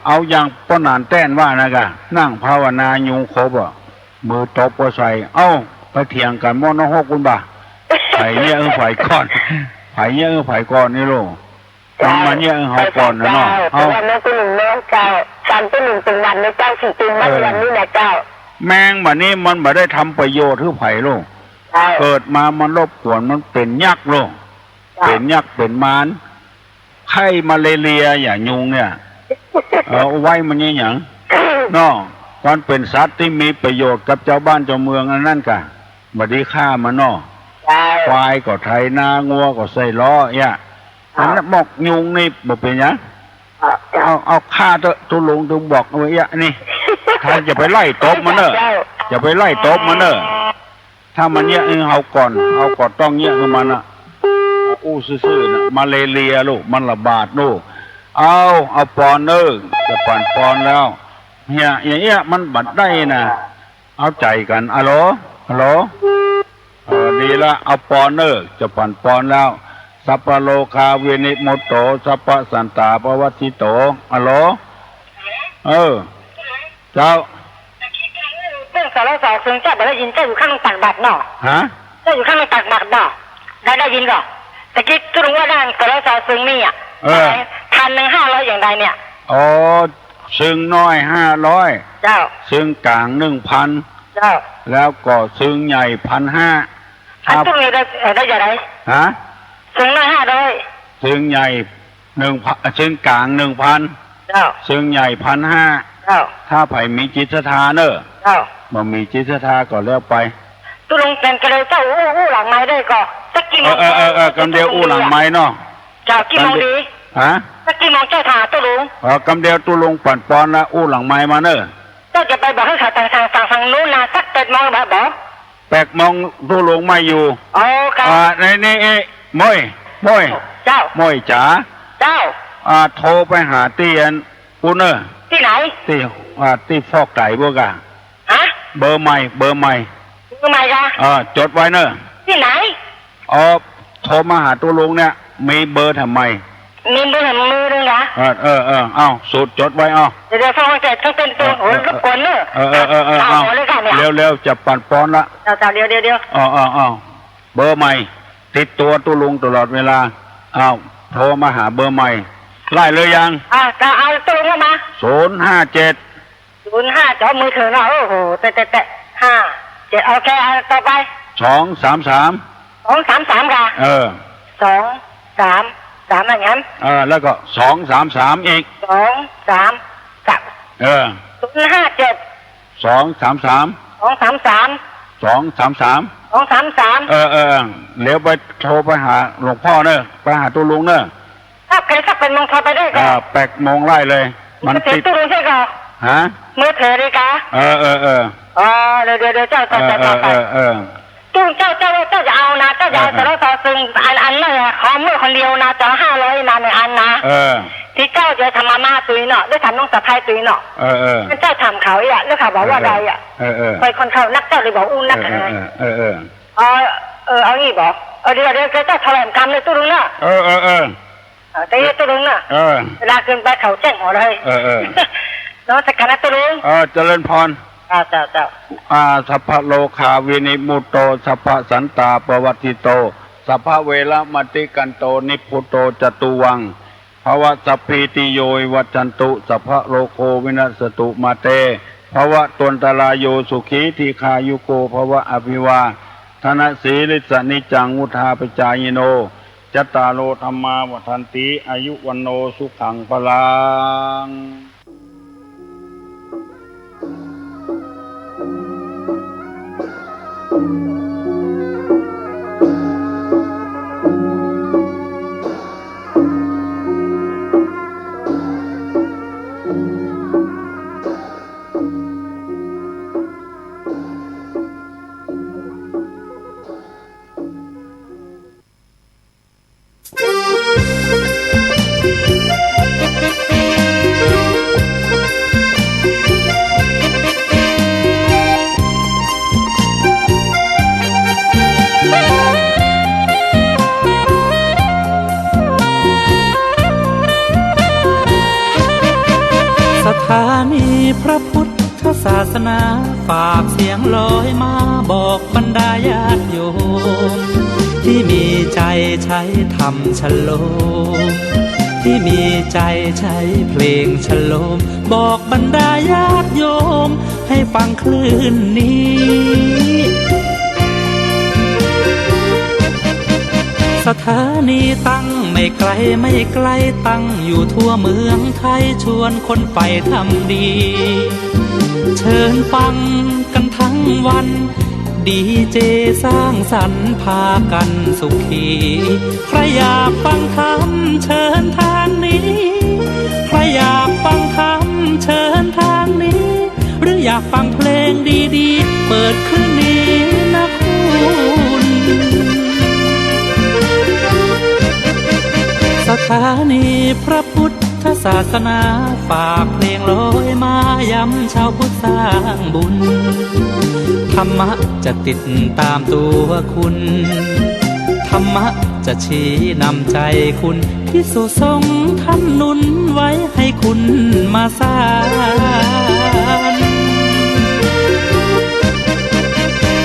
เอาอย่างป้อนานแต้นว่านะกะนั่งภาวนายุงครบมือตบก็ใส่ไปเถียงกันม่อนฮกคุณบ่าไผเนี่ยไผก่อนไผเนี่ยไผก่อนนี่โลมันมาเนี่ยเฮาก่อนนะเนาะเอาแล้วตัวหนึ่งเนาะเจ้าการตัวหนึ่งเป็นวันในเจ้าสี่ตึงวันนี้นะเจ้าแมงบัดนี้มันบ่ได้ทำประโยชน์คือไผโลเกิดมามันรบกวนมันเป็นยักษ์โลเป็นยักษ์เป็นมารไข้มาเลเรียอย่างยุงเนี่ยไว้มันนี่หยังเนาะตอนเป็นสัตว์ที่มีประโยชน์กับเจ้าบ้านเจ้าเมืองอันนั้นกะบัดนี้ฆ่ามันเนาะควายก็ไถนางัวก็ใส่ล้ออันนั้นบอกยุงนี่บ่เป็นหยังเอาฆ่าตัวลงตัวบอกเอาไว้นี่ถ้าจะไปไล่ตบมันเนอะจะไปไล่ตบมันเนอะถ้ามันเนี่ยเฮาก่อนต้องเนี่ยคือมันอ่ะอู้ซื่อๆนะมาเลเรียลูกมันระบาดลูกเอาปอนจะปั่นปอนแล้วเนี่ยอย่างเงี้ยมันบัดได้นะเอาใจกันฮัลโหลดีละเอาปอนจะปั่นปอนแล้วสัพพโลคาเวนิโมโตสัพพสันตาปวัตติโตฮัลโหลเจ้าเรื่องสารสารซึ่งเจ้าได้ยินเจ้าอยู่ข้างตักบาตรเนาะเจ้าอยู่ข้างตักบาตรเนาะได้ยินก่อนตะกี้จะรู้ว่าด้านสารสารซึ่งนี่1,500อย่างใดเนี่ยซึ่งน้อย500เจ้าซึ่งกลาง1,000เจ้าแล้วก็ซึ่งใหญ่1,500อันตรงนี้ได้อย่างไรซึ่งน้อย500ซึ่งใหญ่1,000ซึ่งกลาง1,000เจ้าซึ่งใหญ่1,500ถ้าไผมีจิตศรัทธาเนอะบ่มีจิตศรัทธาก็แล้วไปตุลงกันก็เลยเจ้าอู้หลังไม้ได้ก็สักกี่โมงกำเดียวอู้หลังไม้เนาะเจ้ากี่โมงดีสักกี่โมงเจ้าถาตุลงกำเดียวตุลงปั่นปอนละอู้หลังไม้มาเนอะเจ้าจะไปบอกให้เขาทางนู้นนะสัก8 โมงบอก8 โมงตุลงไม่อยู่นี่ม้อยเจ้าม้อยจ๋าเจ้าโทรไปหาเตียนปูเนอร์ที่ไหนที่ฟอกไก่พวกอะเบอร์ใหม่กะจดไว้เนอะที่ไหนโทรมาหาตัวลุงเนี่ยมีเบอร์ทำไมมีเบอร์มือด้วยนะเอาสูตรจดไว้เดี๋ยวฟังเสร็จต้องเป็นตัวโหรบกวนเนอะเร็วจะปั่นปอนละเดี๋ยวเบอร์ใหม่ติดตัวตัวลุงตลอดเวลาโทรมาหาเบอร์ใหม่ไล่เลยยังจะเอาตัวลุงมา057จอมือถือเนาะโอ้โหแต่57โอเคต่อไป233ค่ะ233อย่างนั้นแล้วก็233อีก233 057 233เดี๋ยวไปโทรไปหาหลวงพ่อเนอะไปหาตัวลุงเนอะถ้าใครสักเป็นโมงโทรไปได้ก็8 โมงไล่เลยมันติดตัวลุงใช่ก่อนมือถือดีกะเดี๋ยวเจ้าตุ้งเจ้าจะเอานะเจ้าจะเอาแต่ละต่อซึ่งอันเลยขอมือคนเดียวนะจะ500นะ1 อันนะ ที่เจ้าจะทำมาม่าตุยเนาะได้ทำน้องสะพ้ายตุยเนาะเจ้าทำเขาอ่ะแล้วเขาบอกว่าใดอ่ะคอยคนเขานักเจ้าเลยบอกอุ้นักเอางี้บอกเดี๋ยวเจ้าถลายกรรมเลยตุ้งเนาะแต่ยังตุ้งเนาะเวลาเกินไปเขาแจ้งหัวเลยน้องสักการะตุ้งเจริญพรเจ้าสัพพโลคาวินิมุตโตสัพพสันตาปวัติโตสัพพเวรมติกันโตนิพุโตจตุวังภวะสัพพิติโยวัจจันตุสัพพโลโควินัสตุมาเตภวะตนตรายโยสุขีทีคายุโกภวะอภิวาธนสีลิสนิจังวุธาปจายโนจัตตาโลธรรมาวัฏันติอายุวันโนสุขังพลังสถานีพระพุทธศาสนาฝากเสียงลอยมาบอกบรรดาญาติโยมที่มีใจใช้ธรรมฉโลมที่มีใจใช้เพลงฉโลมบอกบรรดาญาติโยมให้ฟังคลื่นนี้สถานีตั้งไม่ไกลไม่ไกลตั้งอยู่ทั่วเมืองไทยชวนคนไปทำดีเชิญฟังกันทั้งวันดีเจสร้างสรรค์พากันสุขีใครอยากฟังธรรมเชิญทางนี้ใครอยากฟังธรรมเชิญทางนี้หรืออยากฟังเพลงดีๆเปิดคลื่นนี้นะคุณสถานีพระพุทธศาสนาฝากเพลงลอยมาย้ำชาวพุทธสร้างบุญธรรมะจะติดตามตัวคุณธรรมะจะชี้นำใจคุณที่สุทรงท่านหนุนไว้ให้คุณมาสร้าง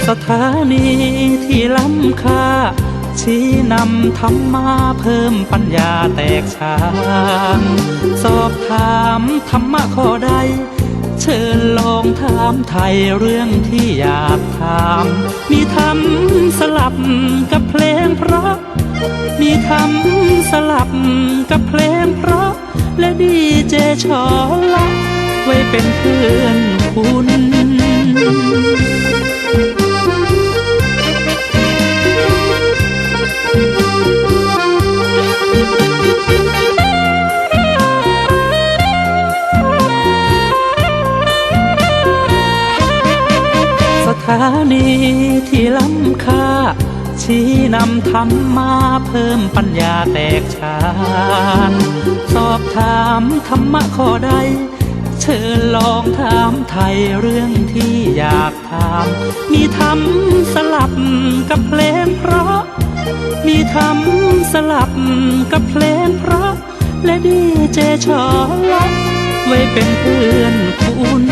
สถานีที่ล้ำค่าชี้นำธรรมะเพิ่มปัญญาแตกฉานสอบถามธรรมะข้อใดเชิญลองถามไทยเรื่องที่อยากถามมีธรรมสลับกับเพลงเพราะมีธรรมสลับกับเพลงเพราะและดีเจชอละไว้เป็นเพื่อนคุณสถานีที่ล้ำค่าชี้นำธรรมะเพิ่มปัญญาแตกฉานสอบถามธรรมะข้อใดเชิญลองถามไทยเรื่องที่อยากถามมีธรรมสลับกับเพลงเพราะมีธรรมสลับกับเพลงเพราะและดีเจชอละไว้เป็นเพื่อนคุณ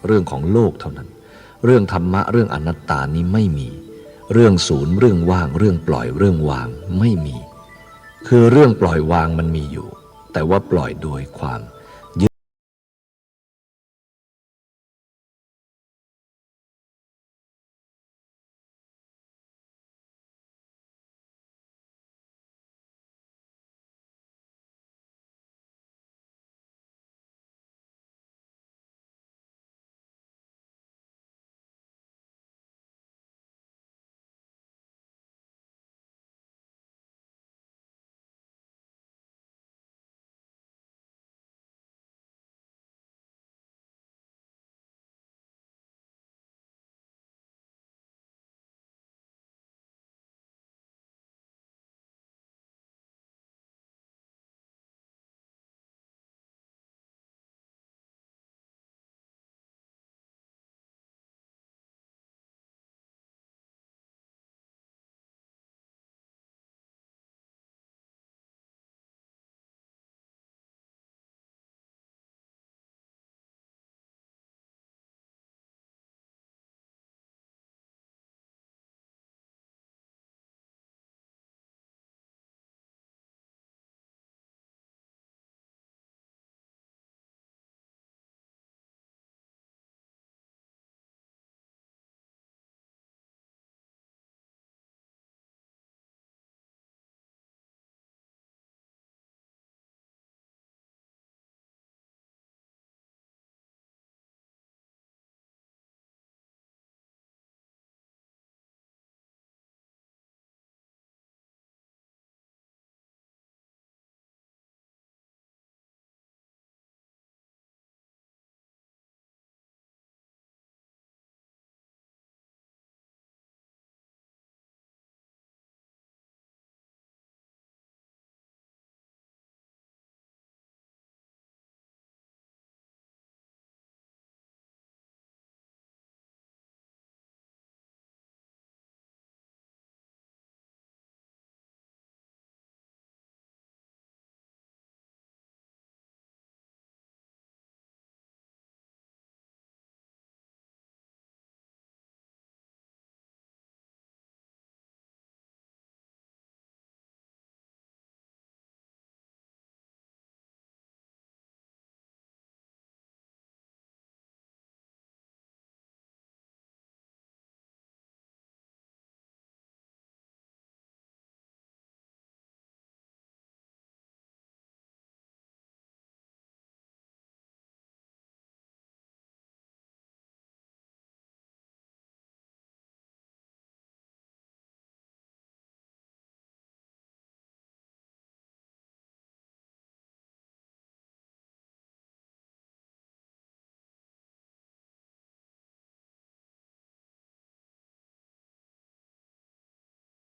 เรื่องของโลกเท่านั้นเรื่องธรรมะเรื่องอนัตตานี้ไม่มีเรื่องศูนย์เรื่องว่างเรื่องปล่อยเรื่องวางไม่มีคือเรื่องปล่อยวางมันมีอยู่แต่ว่าปล่อยโดยความ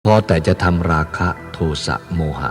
พอแต่จะทำราคะโทสะโมหะ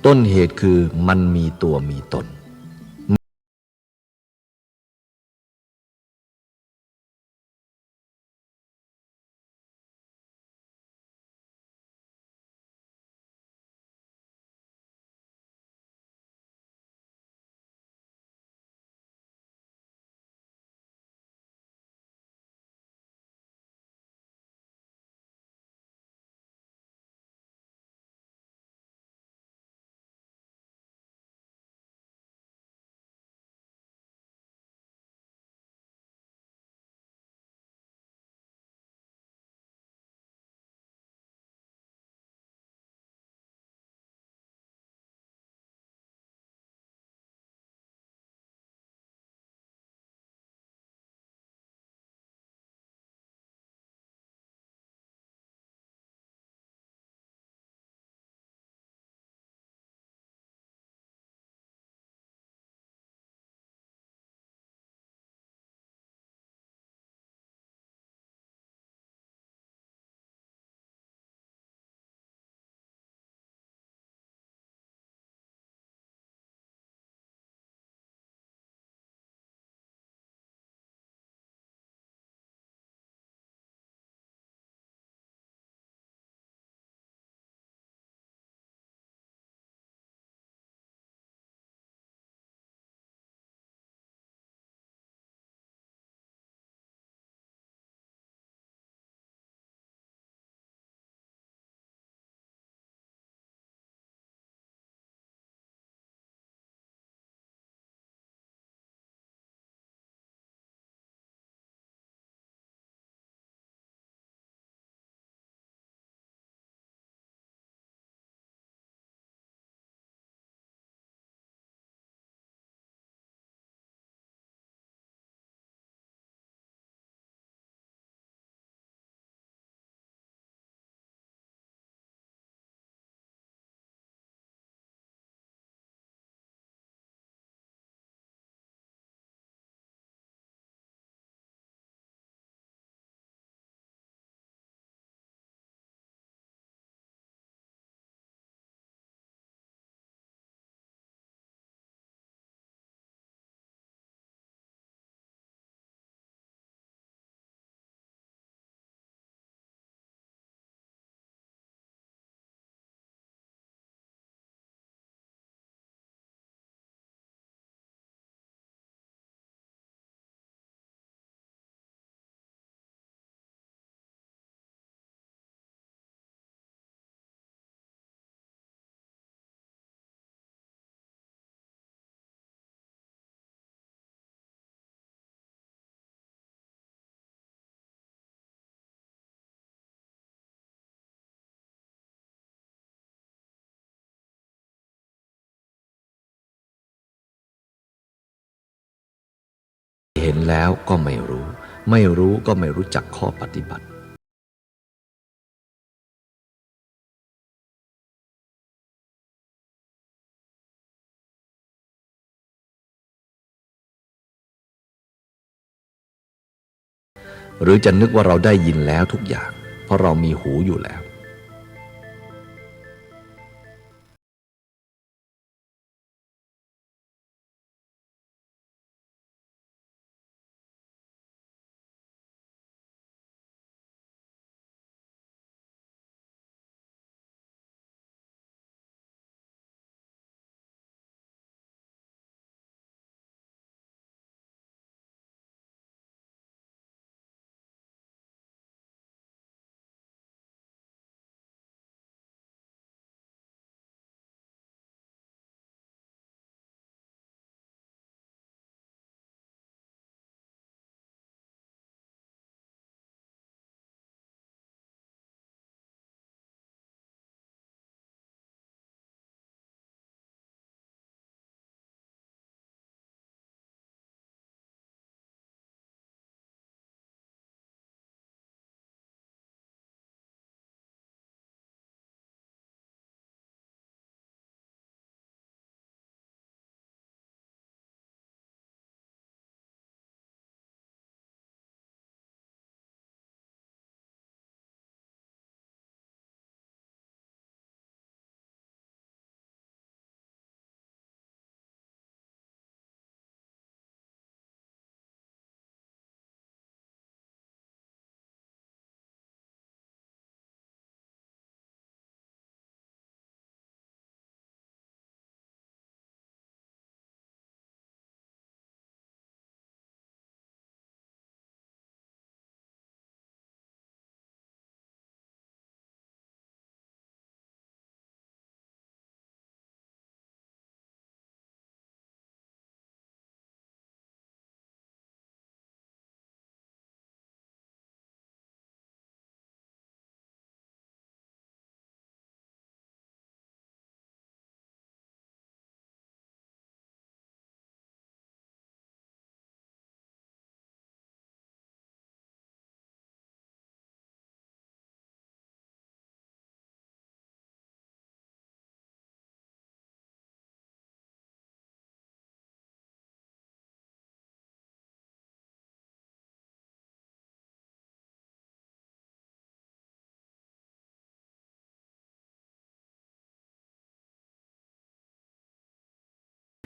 ต้นเหตุคือมันมีตัวมีตนเห็นแล้วก็ไม่รู้ ไม่รู้ก็ไม่รู้จักข้อปฏิบัติหรือจะนึกว่าเราได้ยินแล้วทุกอย่างเพราะเรามีหูอยู่แล้ว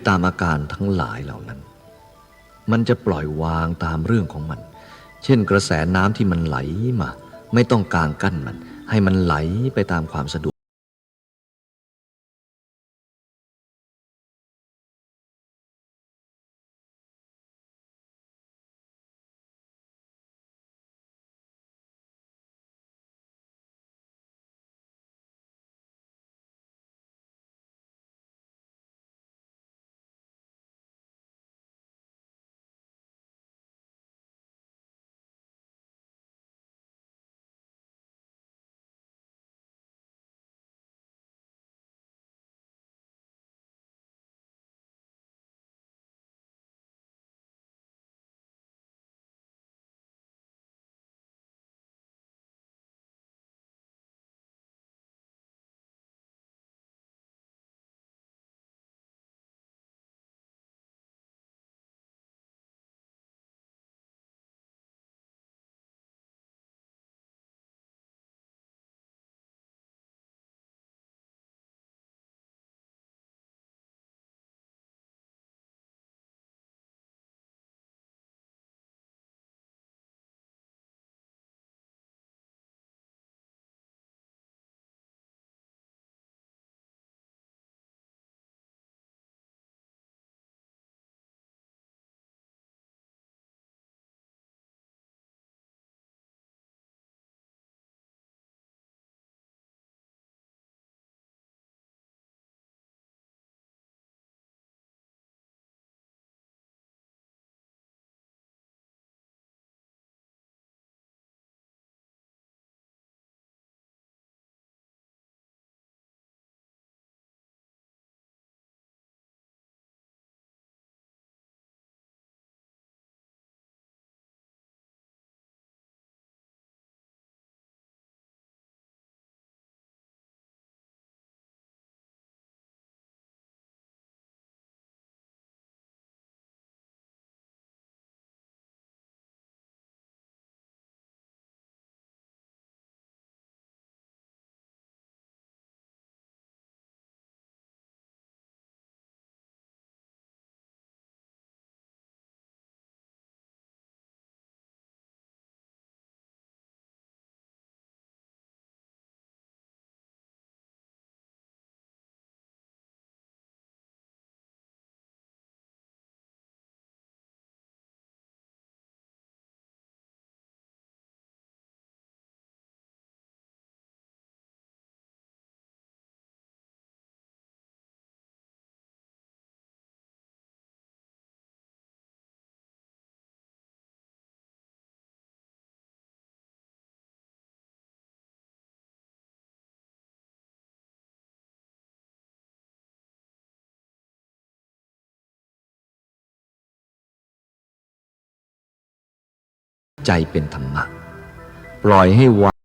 ตามอาการทั้งหลายเหล่านั้นมันจะปล่อยวางตามเรื่องของมันเช่นกระแสน้ำที่มันไหลมาไม่ต้องกางกั้นมันให้มันไหลไปตามความสะดวกใจเป็นธรรมะปล่อยให้วาง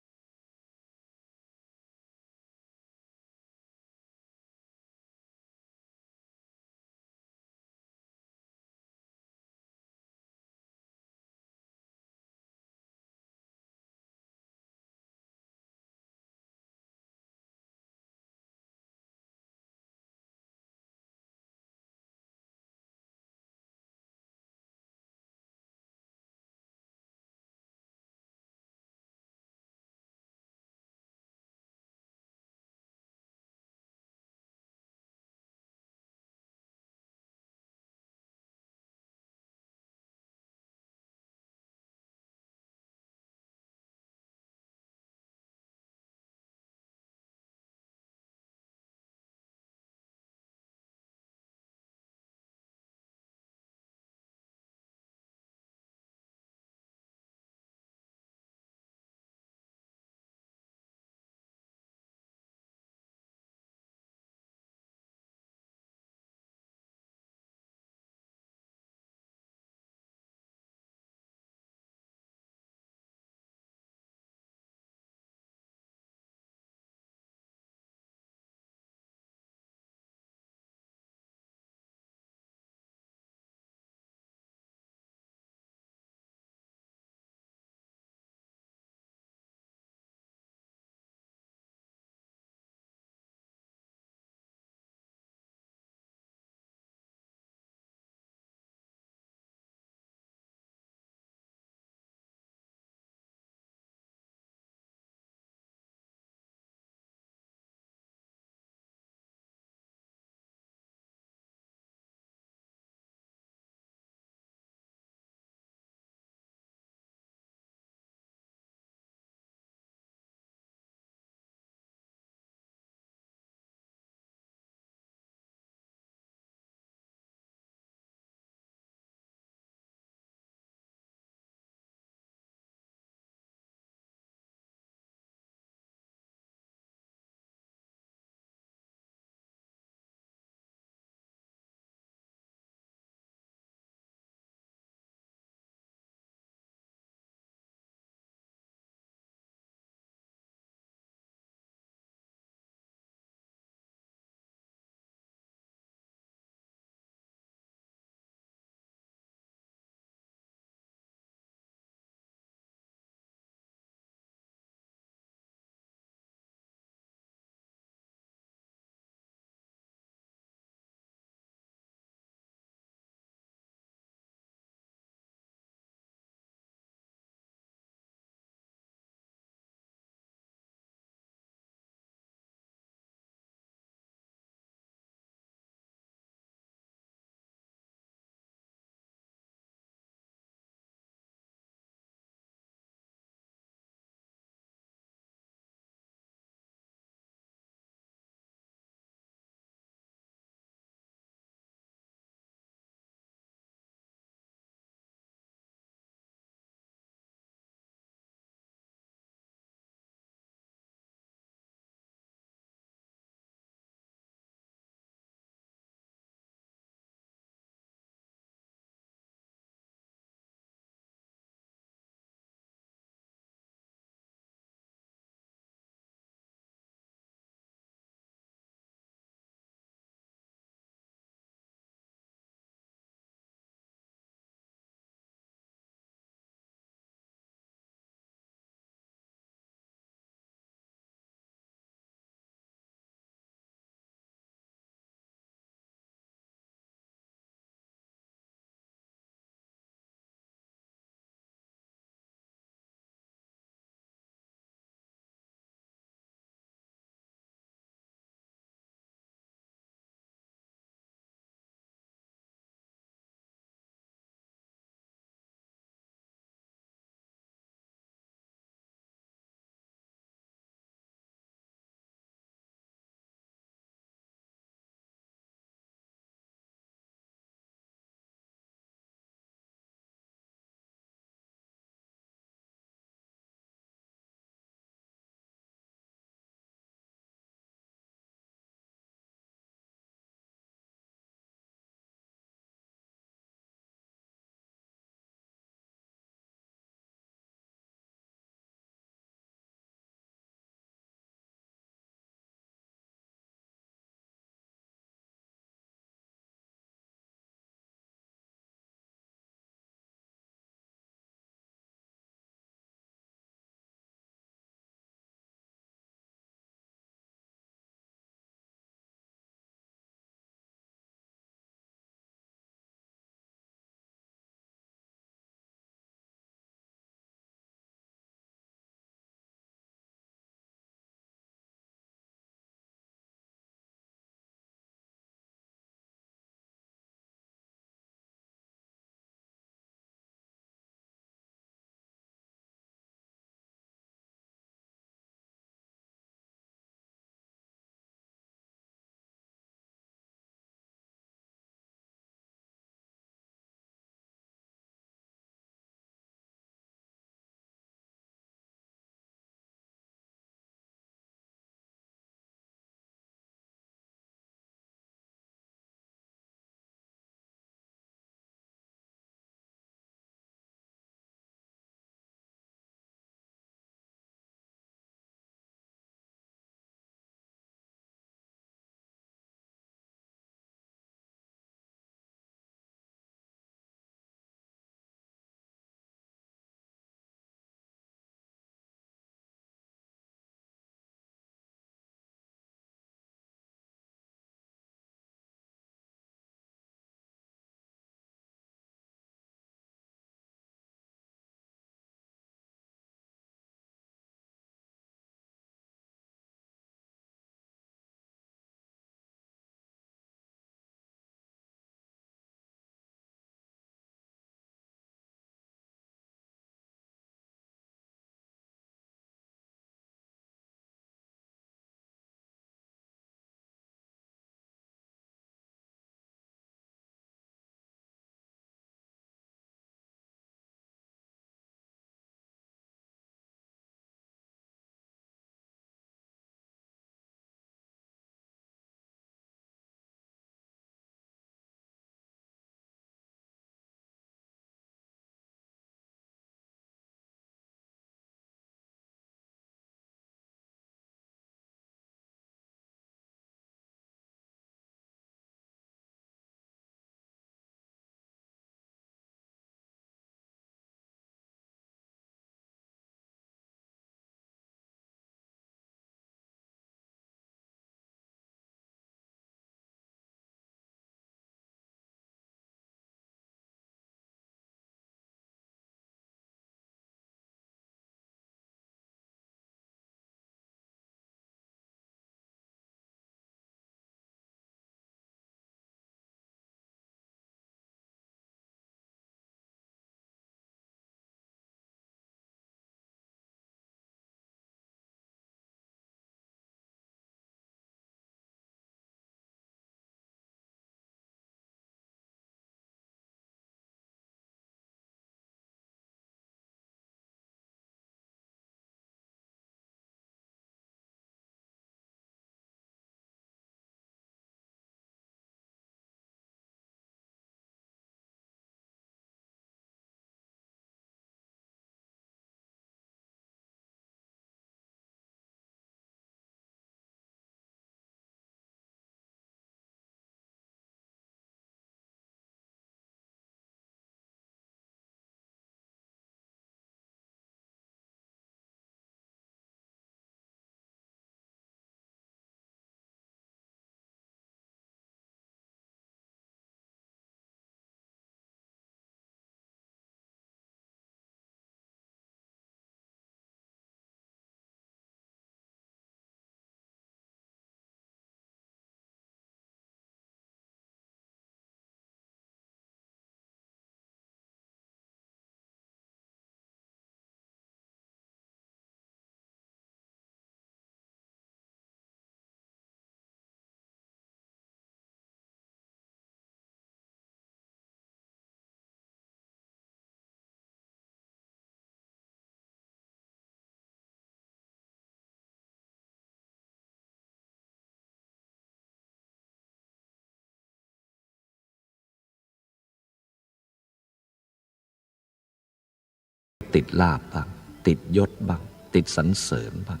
ติดลาภบ้างติดยศบ้างติดสรรเสริญบ้าง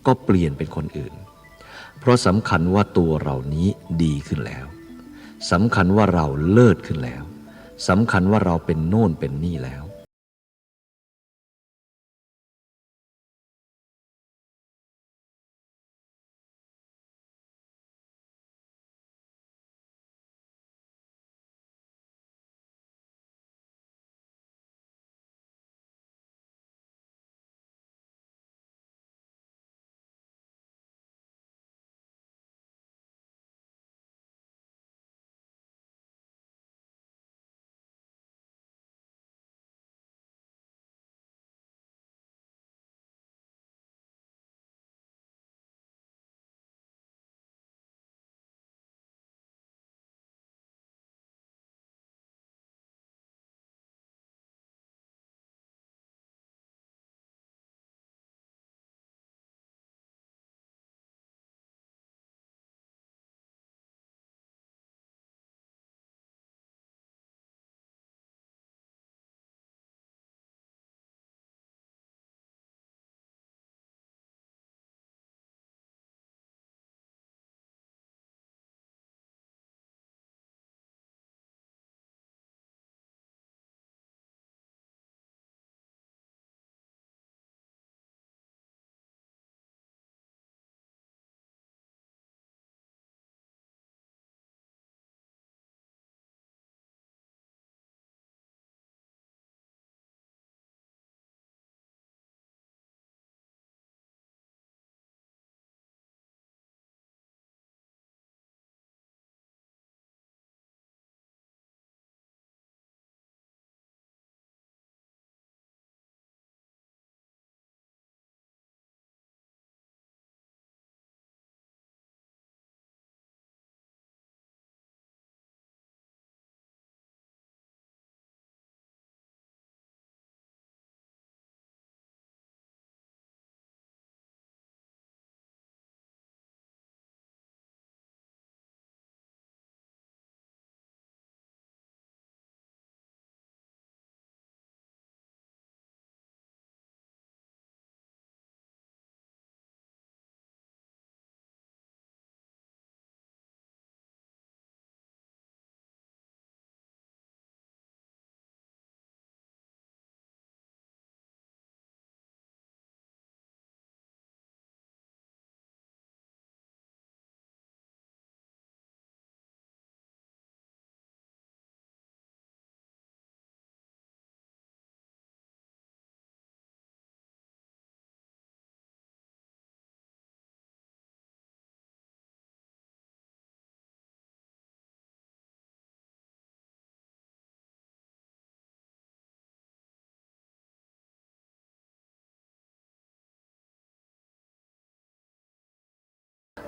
ก็เปลี่ยนเป็นคนอื่นเพราะสำคัญว่าตัวเรานี้ดีขึ้นแล้วสำคัญว่าเราเลิศขึ้นแล้วสำคัญว่าเราเป็นโน่นเป็นนี่แล้ว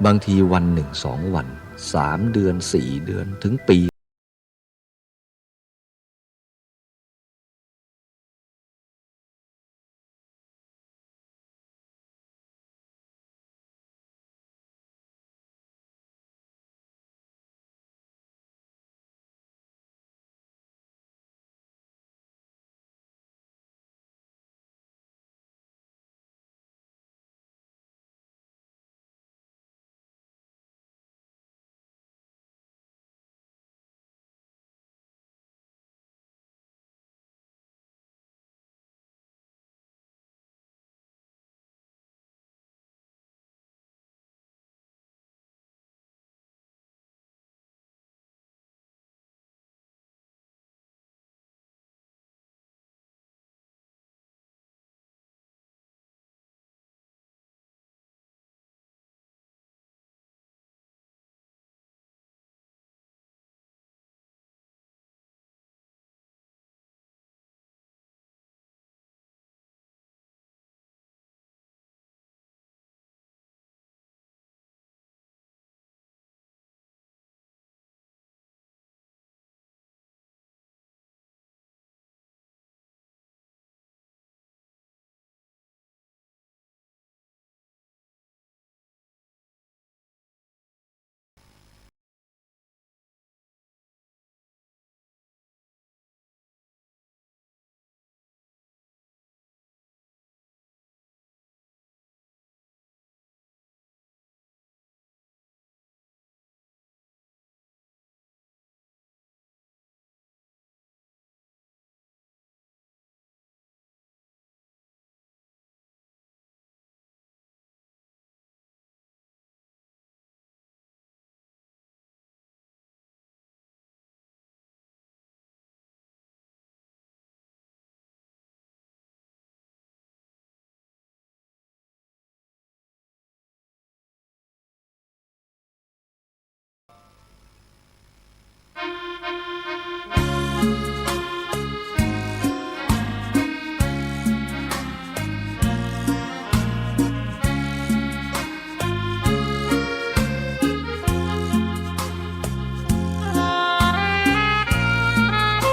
บางทีวัน1-2 วัน3 เดือน4 เดือนถึงปี